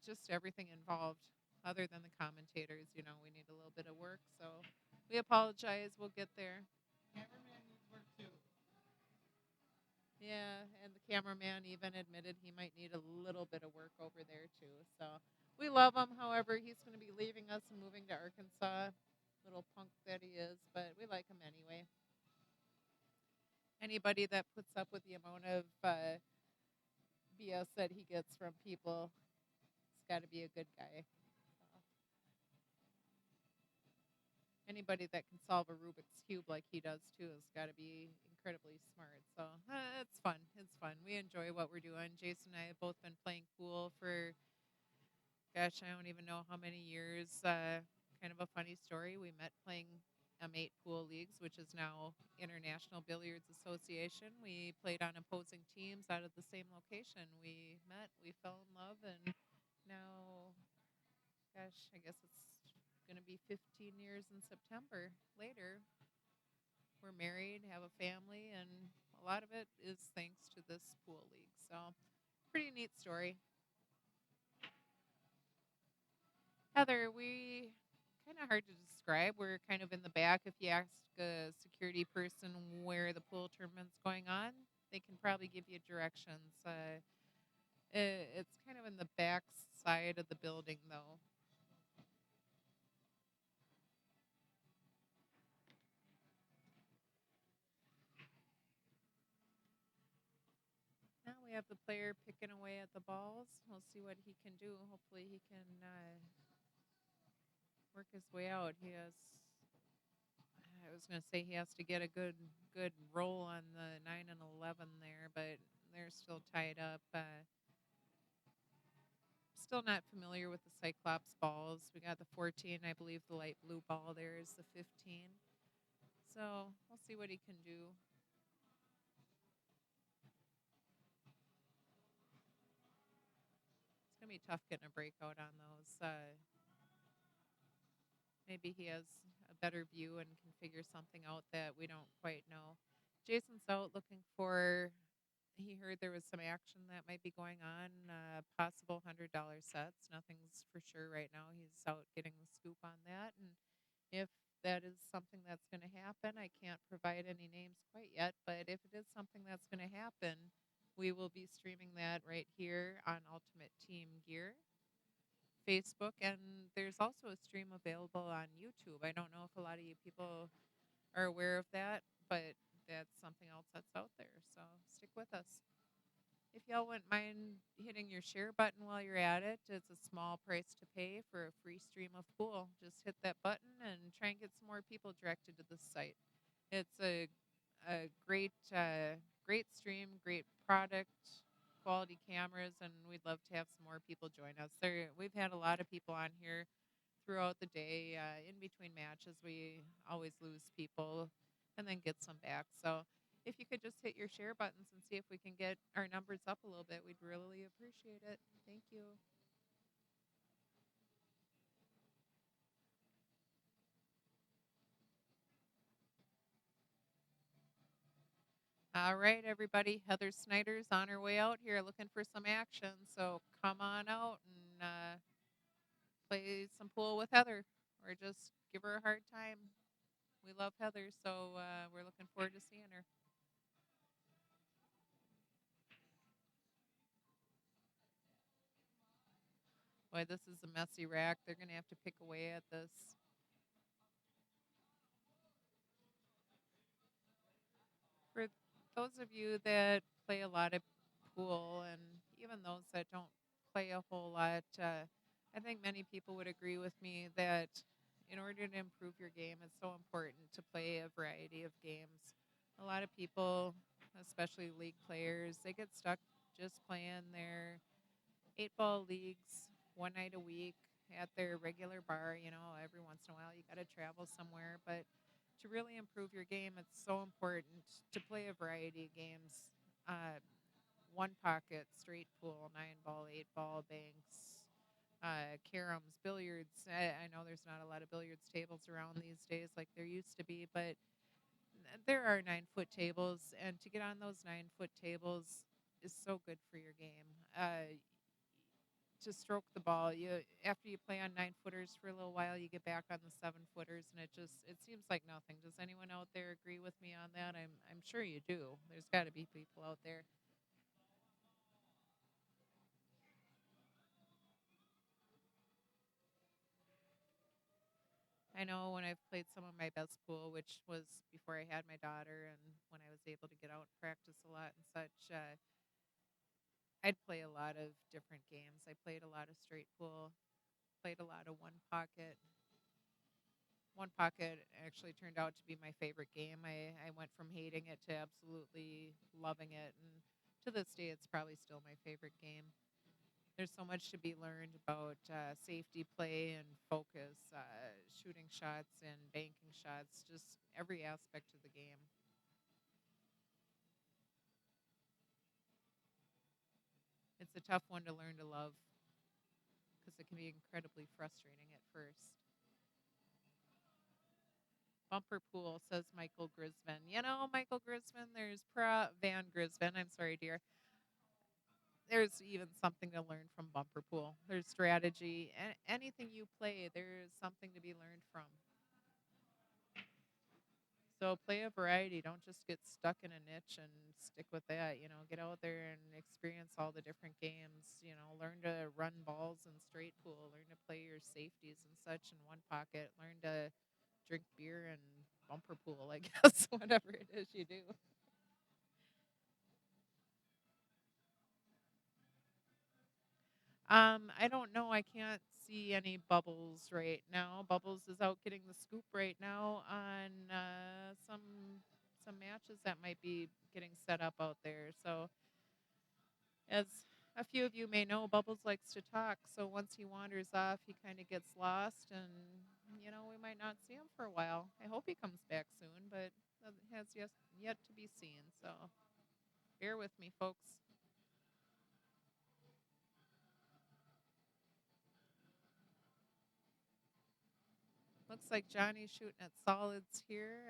just everything involved. Other than the commentators, we need a little bit of work. So, we apologize. We'll get there. Yeah, and the cameraman even admitted he might need a little bit of work over there too. So We love him. However, he's going to be leaving us and moving to Arkansas. Little punk that he is, but we like him anyway. Anybody that puts up with the amount of BS that he gets from people, it's got to be a good guy. So, anybody that can solve a Rubik's cube like he does too has got to be incredibly smart. So it's fun. It's fun. We enjoy what we're doing. Jason and I have both been playing pool for, gosh, I don't even know how many years. Kind of a funny story. We met playing M8 pool leagues, which is now International Billiards Association. We played on opposing teams out of the same location. We met, we fell in love, and now, gosh, I guess it's going to be 15 years in September later. We're married, have a family, and a lot of it is thanks to this pool league. So, pretty neat story. Heather, we kind of hard to describe. We're kind of in the back. If you ask a security person where the pool tournament's going on, they can probably give you directions. It's kind of in the back side of the building, though. Now we have the player picking away at the balls. We'll see what he can do. Hopefully, he can work his way out. He has. I was going to say he has to get a good roll on the 9 and 11 there, but they're still tied up. Still not familiar with the Cyclops balls. We got the 14. I believe the light blue ball there is the 15. So we'll see what he can do. It's going to be tough getting a breakout on those. Maybe he has a better view and can figure something out that we don't quite know. Jason's out looking for. He heard there was some action that might be going on, possible $100 sets. Nothing's for sure right now. He's out getting the scoop on that. And if that is something that's going to happen, I can't provide any names quite yet. But if it is something that's going to happen, we will be streaming that right here on Ultimate Team Gear. Facebook, and there's also a stream available on YouTube. I don't know if a lot of you people are aware of that, but that's something else that's out there. So stick with us. If y'all wouldn't mind hitting your share button while you're at it, it's a small price to pay for a free stream of pool. Just hit that button and try and get some more people directed to this site. It's a great stream, great product, quality cameras, and we'd love to have some more people join us. We've had a lot of people on here throughout the day. In between matches, we always lose people and then get some back. So if you could just hit your share buttons and see if we can get our numbers up a little bit, we'd really appreciate it. Thank you. All right, everybody. Heather Snyder's on her way out here looking for some action. So come on out and play some pool with Heather or just give her a hard time. We love Heather, so we're looking forward to seeing her. Boy, this is a messy rack. They're going to have to pick away at this. For those of you that play a lot of pool and even those that don't play a whole lot, I think many people would agree with me that in order to improve your game, it's so important to play a variety of games. A lot of people, especially league players, they get stuck just playing their 8 ball leagues one night a week at their regular bar. Every once in a while you got to travel somewhere, but to really improve your game, it's so important to play a variety of games. Uh, One pocket, straight pool, 9 ball, 8 ball, banks, caroms, billiards. I know there's not a lot of billiards tables around these days like there used to be, but there are 9 foot tables, and to get on those 9 foot tables is so good for your game. To stroke the ball. You After you play on 9 footers for a little while, you get back on the 7 footers, and it seems like nothing. Does anyone out there agree with me on that? I'm sure you do. There's got to be people out there. I know when I've played some of my best pool, which was before I had my daughter and when I was able to get out and practice a lot and such, I'd play a lot of different games. I played a lot of straight pool, played a lot of one pocket. One pocket actually turned out to be my favorite game. I went from hating it to absolutely loving it. And to this day, it's probably still my favorite game. There's so much to be learned about safety play and focus, shooting shots and banking shots, just every aspect of the game. It's a tough one to learn to love because it can be incredibly frustrating at first. Bumper pool, says Michael Grisvin. You know, Michael Grisvin, there's Van Grisvin. I'm sorry, dear. There's even something to learn from bumper pool. There's strategy. Anything you play, there's something to be learned from. So play a variety. Don't just get stuck in a niche and stick with that. You know, get out there and experience all the different games. You know, learn to run balls in straight pool. Learn to play your safeties and such in one pocket. Learn to drink beer and bumper pool. I guess whatever it is you do. I don't know. I can't see any Bubbles right now. Bubbles is out getting the scoop right now on some matches that might be getting set up out there. So, as a few of you may know, Bubbles likes to talk. So once he wanders off, he kind of gets lost, and we might not see him for a while. I hope he comes back soon, but that has yet to be seen. So bear with me, folks. Looks like Johnny's shooting at solids here.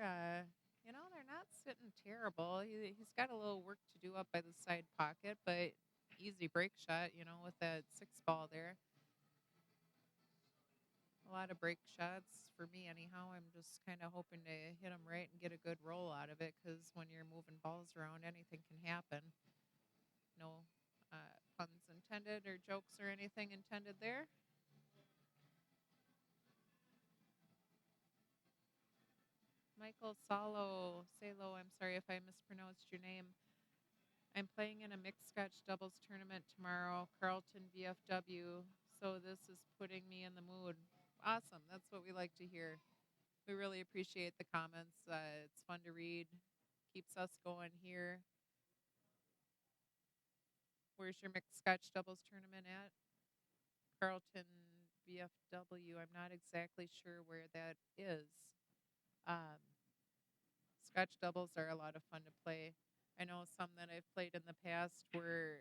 They're not sitting terrible. He's got a little work to do up by the side pocket, but easy break shot, with that six ball there. A lot of break shots for me, anyhow. I'm just kind of hoping to hit them right and get a good roll out of it because when you're moving balls around, anything can happen. No puns intended or jokes or anything intended there. Michael Salo, I'm sorry if I mispronounced your name. I'm playing in a mixed scotch doubles tournament tomorrow, Carlton VFW. So this is putting me in the mood. Awesome. That's what we like to hear. We really appreciate the comments. It's fun to read, keeps us going here. Where's your mixed scotch doubles tournament at? Carlton VFW. I'm not exactly sure where that is. Um, Scotch doubles are a lot of fun to play. I know some that I've played in the past where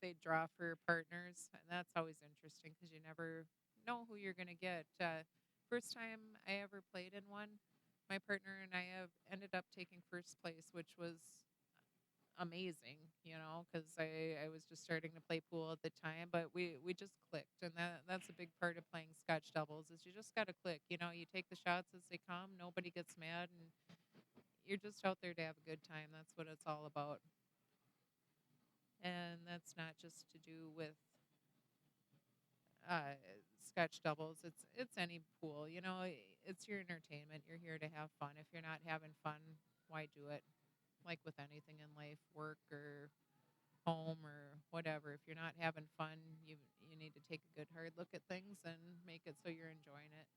they draw for partners, and that's always interesting because you never know who you're going to get. First time I ever played in one, my partner and I have ended up taking first place, which was amazing, because I was just starting to play pool at the time, but we just clicked, and that's a big part of playing Scotch doubles is you just got to click. You take the shots as they come, nobody gets mad, and you're just out there to have a good time. That's what it's all about. And that's not just to do with uh, sketch doubles. It's any pool. It's your entertainment. You're here to have fun. If you're not having fun, why do it? Like with anything in life, work or home or whatever. If you're not having fun, you need to take a good hard look at things and make it so you're enjoying it.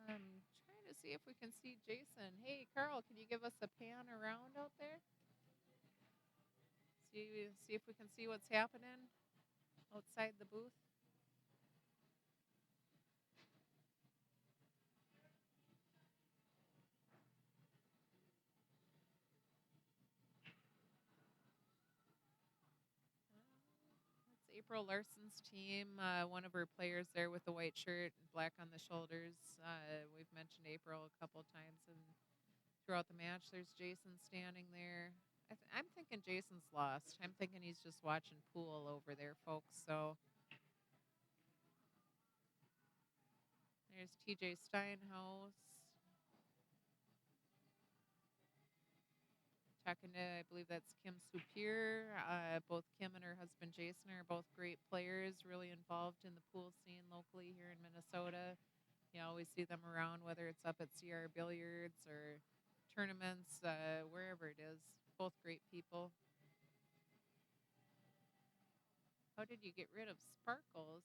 Trying to see if we can see Jason. Hey, Carl, can you give us a pan around out there? See if we can see what's happening outside the booth. It's April Larson's team. One of her players there with the white shirt, black on the shoulders. We've mentioned April a couple of times, and throughout the match, there's Jason standing there. I'm thinking Jason's lost. I'm thinking he's just watching pool over there, folks. So There's TJ Steinhaus talking to, I believe that's Kim Superior. Both Kim and her husband Jason are both great players, really involved in the pool scene locally here in Minnesota. You always see them around, whether it's up at CR Billiards or tournaments, wherever it is. Both great people. How did you get rid of Sparkles?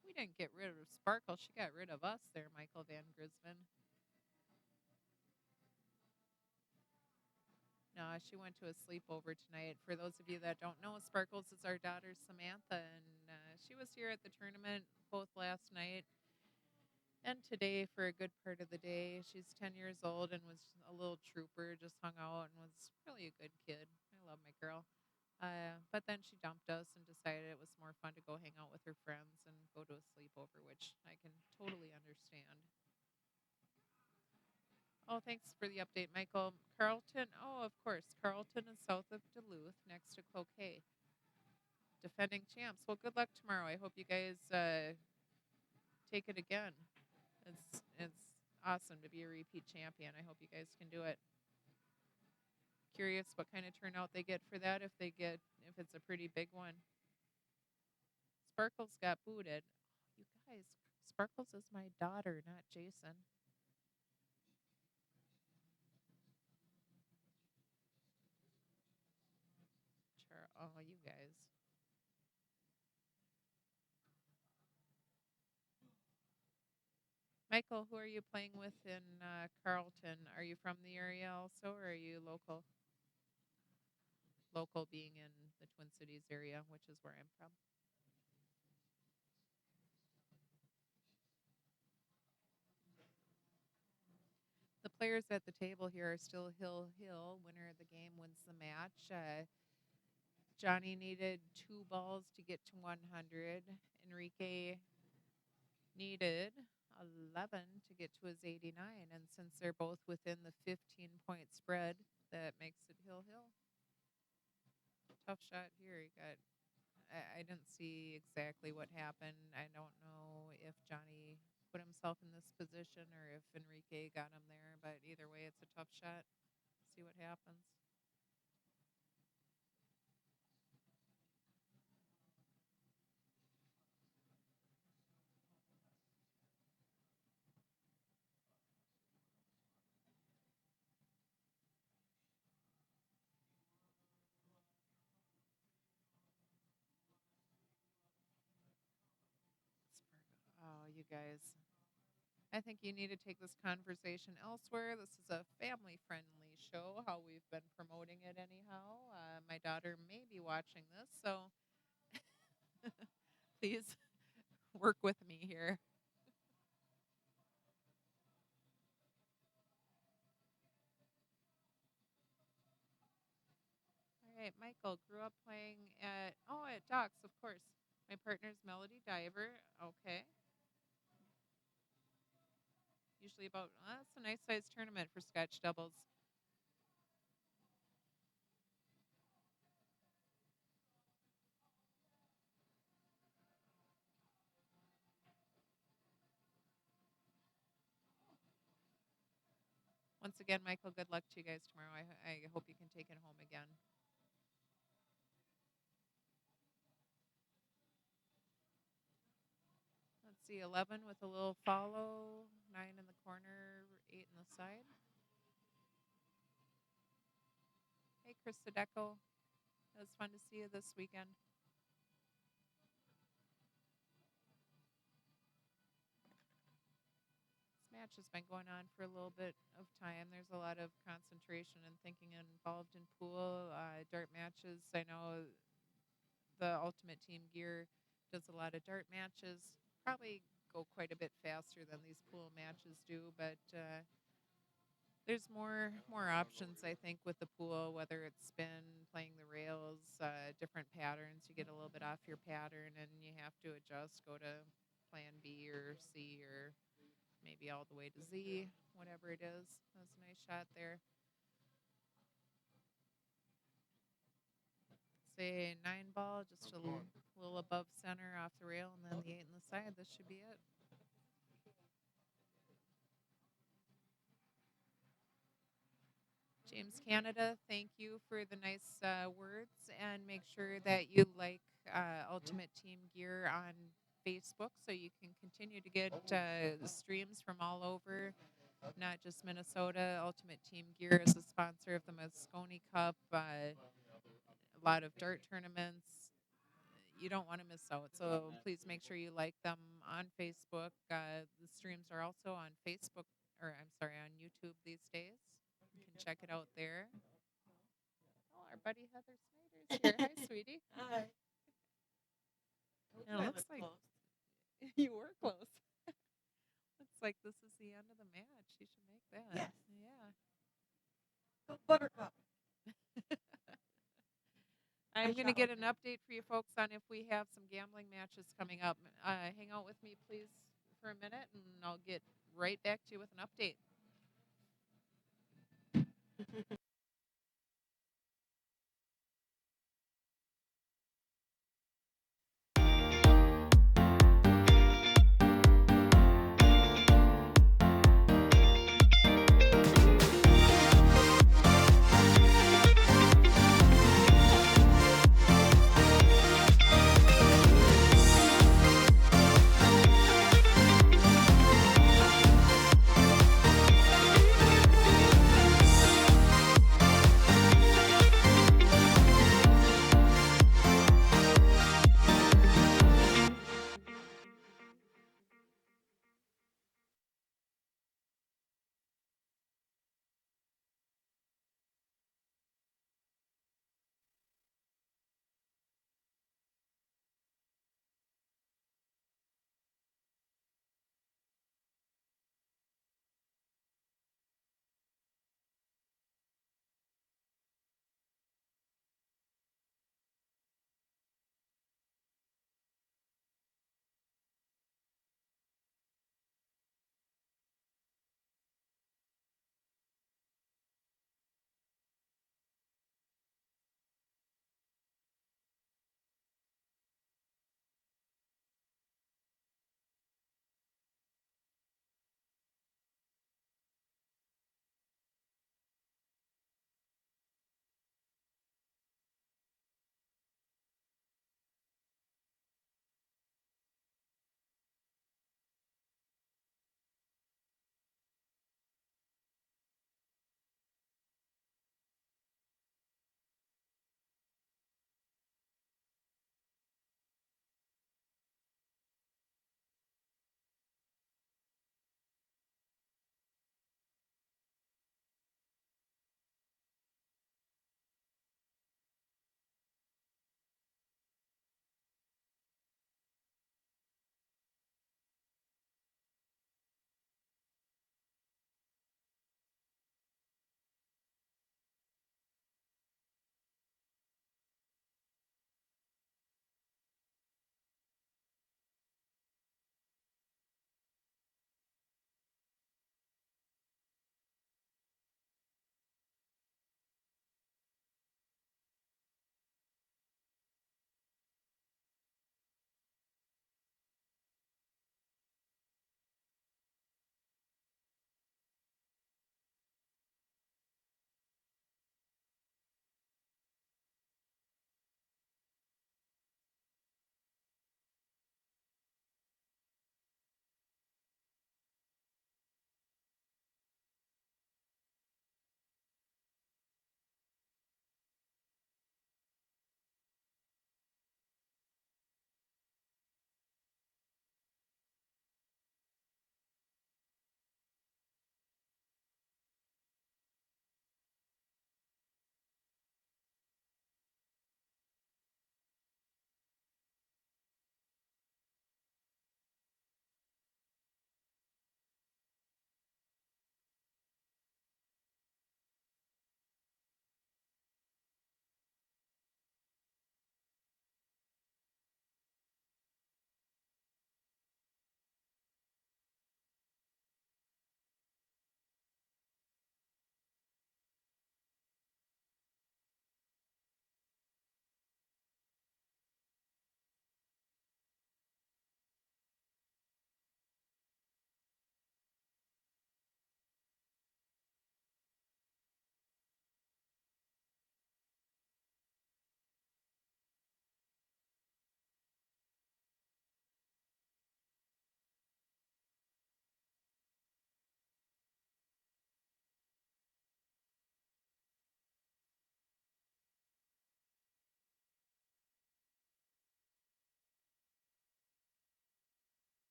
We didn't get rid of Sparkles. She got rid of us there, Michael Van Grisman. No, she went to a sleepover tonight. For those of you that don't know, Sparkles is our daughter Samantha, and she was here at the tournament both last night and today for a good part of the day. She's 10 years old and was a little trooper, just hung out and was really a good kid. I love my girl. But then she dumped us and decided it was more fun to go hang out with her friends and go to a sleepover, which I can totally understand. Oh, thanks for the update, Michael. Carlton, oh, of course. Carlton is south of Duluth, next to Cloquet. Defending champs. Well, good luck tomorrow. I hope you guys take it again. It's awesome to be a repeat champion. I hope you guys can do it. Curious what kind of turnout they get for that if it's a pretty big one. Sparkles got booted. You guys, Sparkles is my daughter, not Jason. Oh, you guys. Michael, who are you playing with in Carlton? Are you from the area also, or are you local? Local being in the Twin Cities area, which is where I'm from. The players at the table here are still Hill Hill. Winner of the game wins the match. Johnny needed 2 balls to get to 100. Enrique needed 11 to get to his 89. And since they're both within the 15-point spread, that makes it Hill Hill. Tough shot here. I didn't see exactly what happened. I don't know if Johnny put himself in this position or if Enrique got him there, but either way, it's a tough shot. See what happens. Oh, you guys. I think you need to take this conversation elsewhere. This is a family friendly show, how we've been promoting it, anyhow. My daughter may be watching this, so please work with me here. All right, Michael grew up playing at Docks, of course. My partner's Melody Diver. Okay. Usually about, that's a nice sized tournament for sketch doubles. Once again, Michael, good luck to you guys tomorrow. I hope you can take it home again. Let's see, 11 with a little follow, 9 in the corner, 8 in the side. Hey, Chris Sadeko. It was fun to see you this weekend. This match has been going on for a little bit of time. There's a lot of concentration and thinking involved in pool. Dart matches, I know the Ultimate Team Gear does a lot of dart matches. Probably go quite a bit faster than these pool matches do, but there's more options, I think, with the pool, whether it's spin, playing the rails, different patterns. You get a little bit off your pattern and you have to adjust, go to plan B or C or maybe all the way to Z, whatever it is. That's a nice shot there. Say 9 ball, just a little above center off the rail, and then the 8 in the side. This should be it. James Canada, thank you for the nice words, and make sure that you like Ultimate Team Gear on Facebook so you can continue to get streams from all over, not just Minnesota. Ultimate Team Gear is a sponsor of the Moscone Cup, a lot of dart tournaments. You don't want to miss out. So please make sure you like them on Facebook. The streams are also on Facebook, or I'm sorry, on YouTube these days. You can check it out there. Oh, our buddy Heather Snyder's here. Hi, sweetie. Hi. It looks like you were close. Looks like this is the end of the match. You should make that. Yes. Yeah. Go Buttercup. I'm going to get an update for you folks on if we have some gambling matches coming up. Hang out with me, please, for a minute, and I'll get right back to you with an update.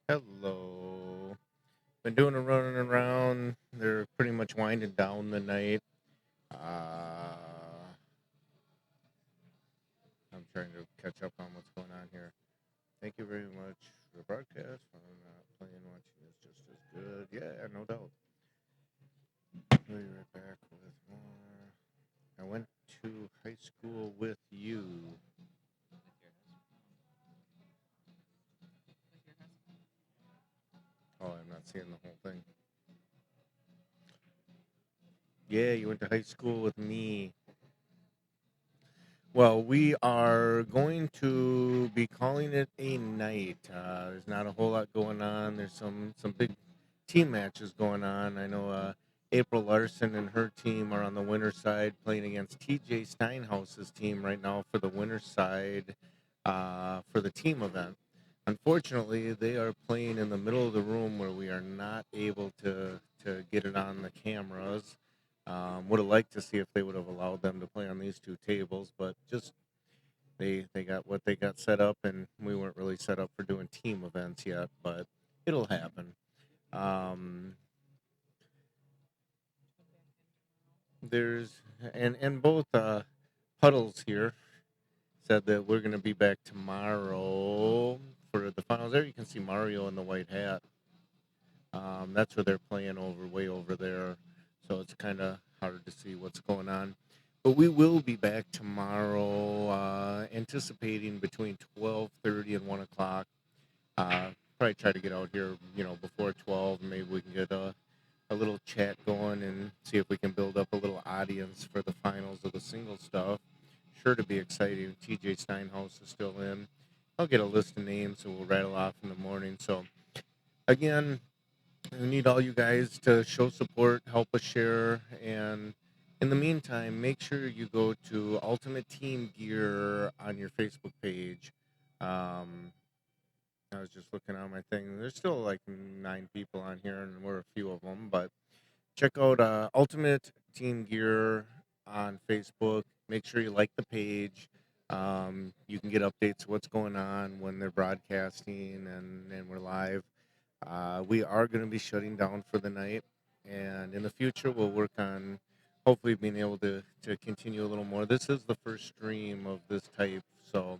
Hello. Been doing a running around. They're pretty much winding down the night. Uh, I'm trying to catch up on what's going on here. Thank you very much for the broadcast. I'm not playing watching is just as good. Yeah, no doubt. We'll be right back with more. I went to high school with you. Oh, I'm not seeing the whole thing. Yeah, you went to high school with me. Well, we are going to be calling it a night. There's not a whole lot going on. There's some big team matches going on. I know April Larson and her team are on the winter side playing against TJ Steinhouse's team right now for the winter side for the team event. Unfortunately, they are playing in the middle of the room where we are not able to get it on the cameras. Would have liked to see if they would have allowed them to play on these two tables, but just they got what they got set up, and we weren't really set up for doing team events yet, but it'll happen. Um, there's and both Puddles here said that we're going to be back tomorrow for the finals. There you can see Mario in the white hat. That's where they're playing over way over there, so it's kind of hard to see what's going on. But we will be back tomorrow, anticipating between 12:30 and 1 o'clock. Uh, Probably try to get out here, before 12. Maybe we can get a little chat going and see if we can build up a little audience for the finals of the single stuff. Sure to be exciting. TJ Steinhaus is still in. I'll get a list of names and we'll rattle off in the morning. So again, we need all you guys to show support, help us share, and in the meantime, make sure you go to Ultimate Team Gear on your Facebook page. Um, I was just looking on my thing. There's still like 9 people on here, and we're a few of them. But check out Ultimate Team Gear on Facebook. Make sure you like the page. You can get updates of what's going on when they're broadcasting and we're live. We are going to be shutting down for the night, and in the future, we'll work on hopefully being able to continue a little more. This is the first stream of this type, so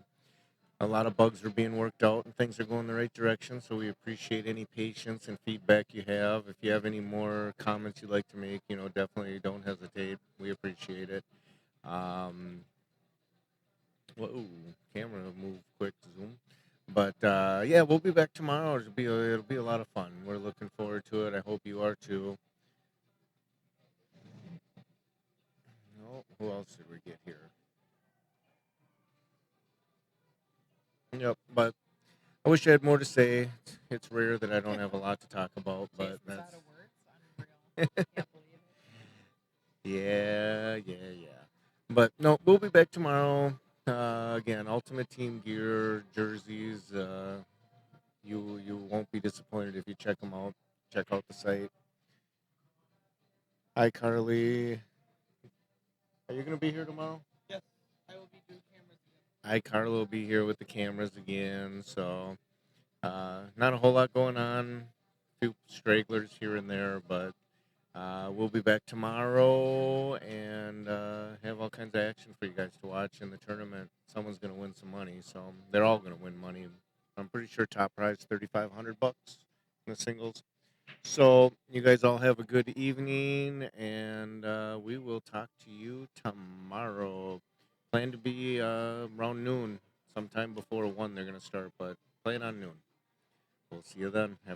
a lot of bugs are being worked out and things are going the right direction. So we appreciate any patience and feedback you have. If you have any more comments you'd like to make, definitely don't hesitate. We appreciate it. Um, Whoa, camera move quick, zoom. But yeah, we'll be back tomorrow. It'll be a lot of fun. We're looking forward to it. I hope you are too. Oh, who else did we get here? Yep. But I wish I had more to say. It's rare that I don't have a lot to talk about, but Jason's that's out of words. Unreal. Can't believe it. yeah. But no, we'll be back tomorrow. Again, Ultimate Team Gear jerseys. You won't be disappointed if you check them out. Check out the site. Hi, Carly. Are you gonna be here tomorrow? Yes, I will be doing cameras again. Hi, Carla will be here with the cameras again. So, not a whole lot going on. Few stragglers here and there, but we'll be back tomorrow and have all kinds of action for you guys to watch in the tournament. Someone's gonna win some money, so they're all gonna win money. I'm pretty sure top prize $3,500 in the singles. So you guys all have a good evening, and we will talk to you tomorrow. Plan to be around noon, sometime before 1. They're gonna start, but plan on noon. We'll see you then. Have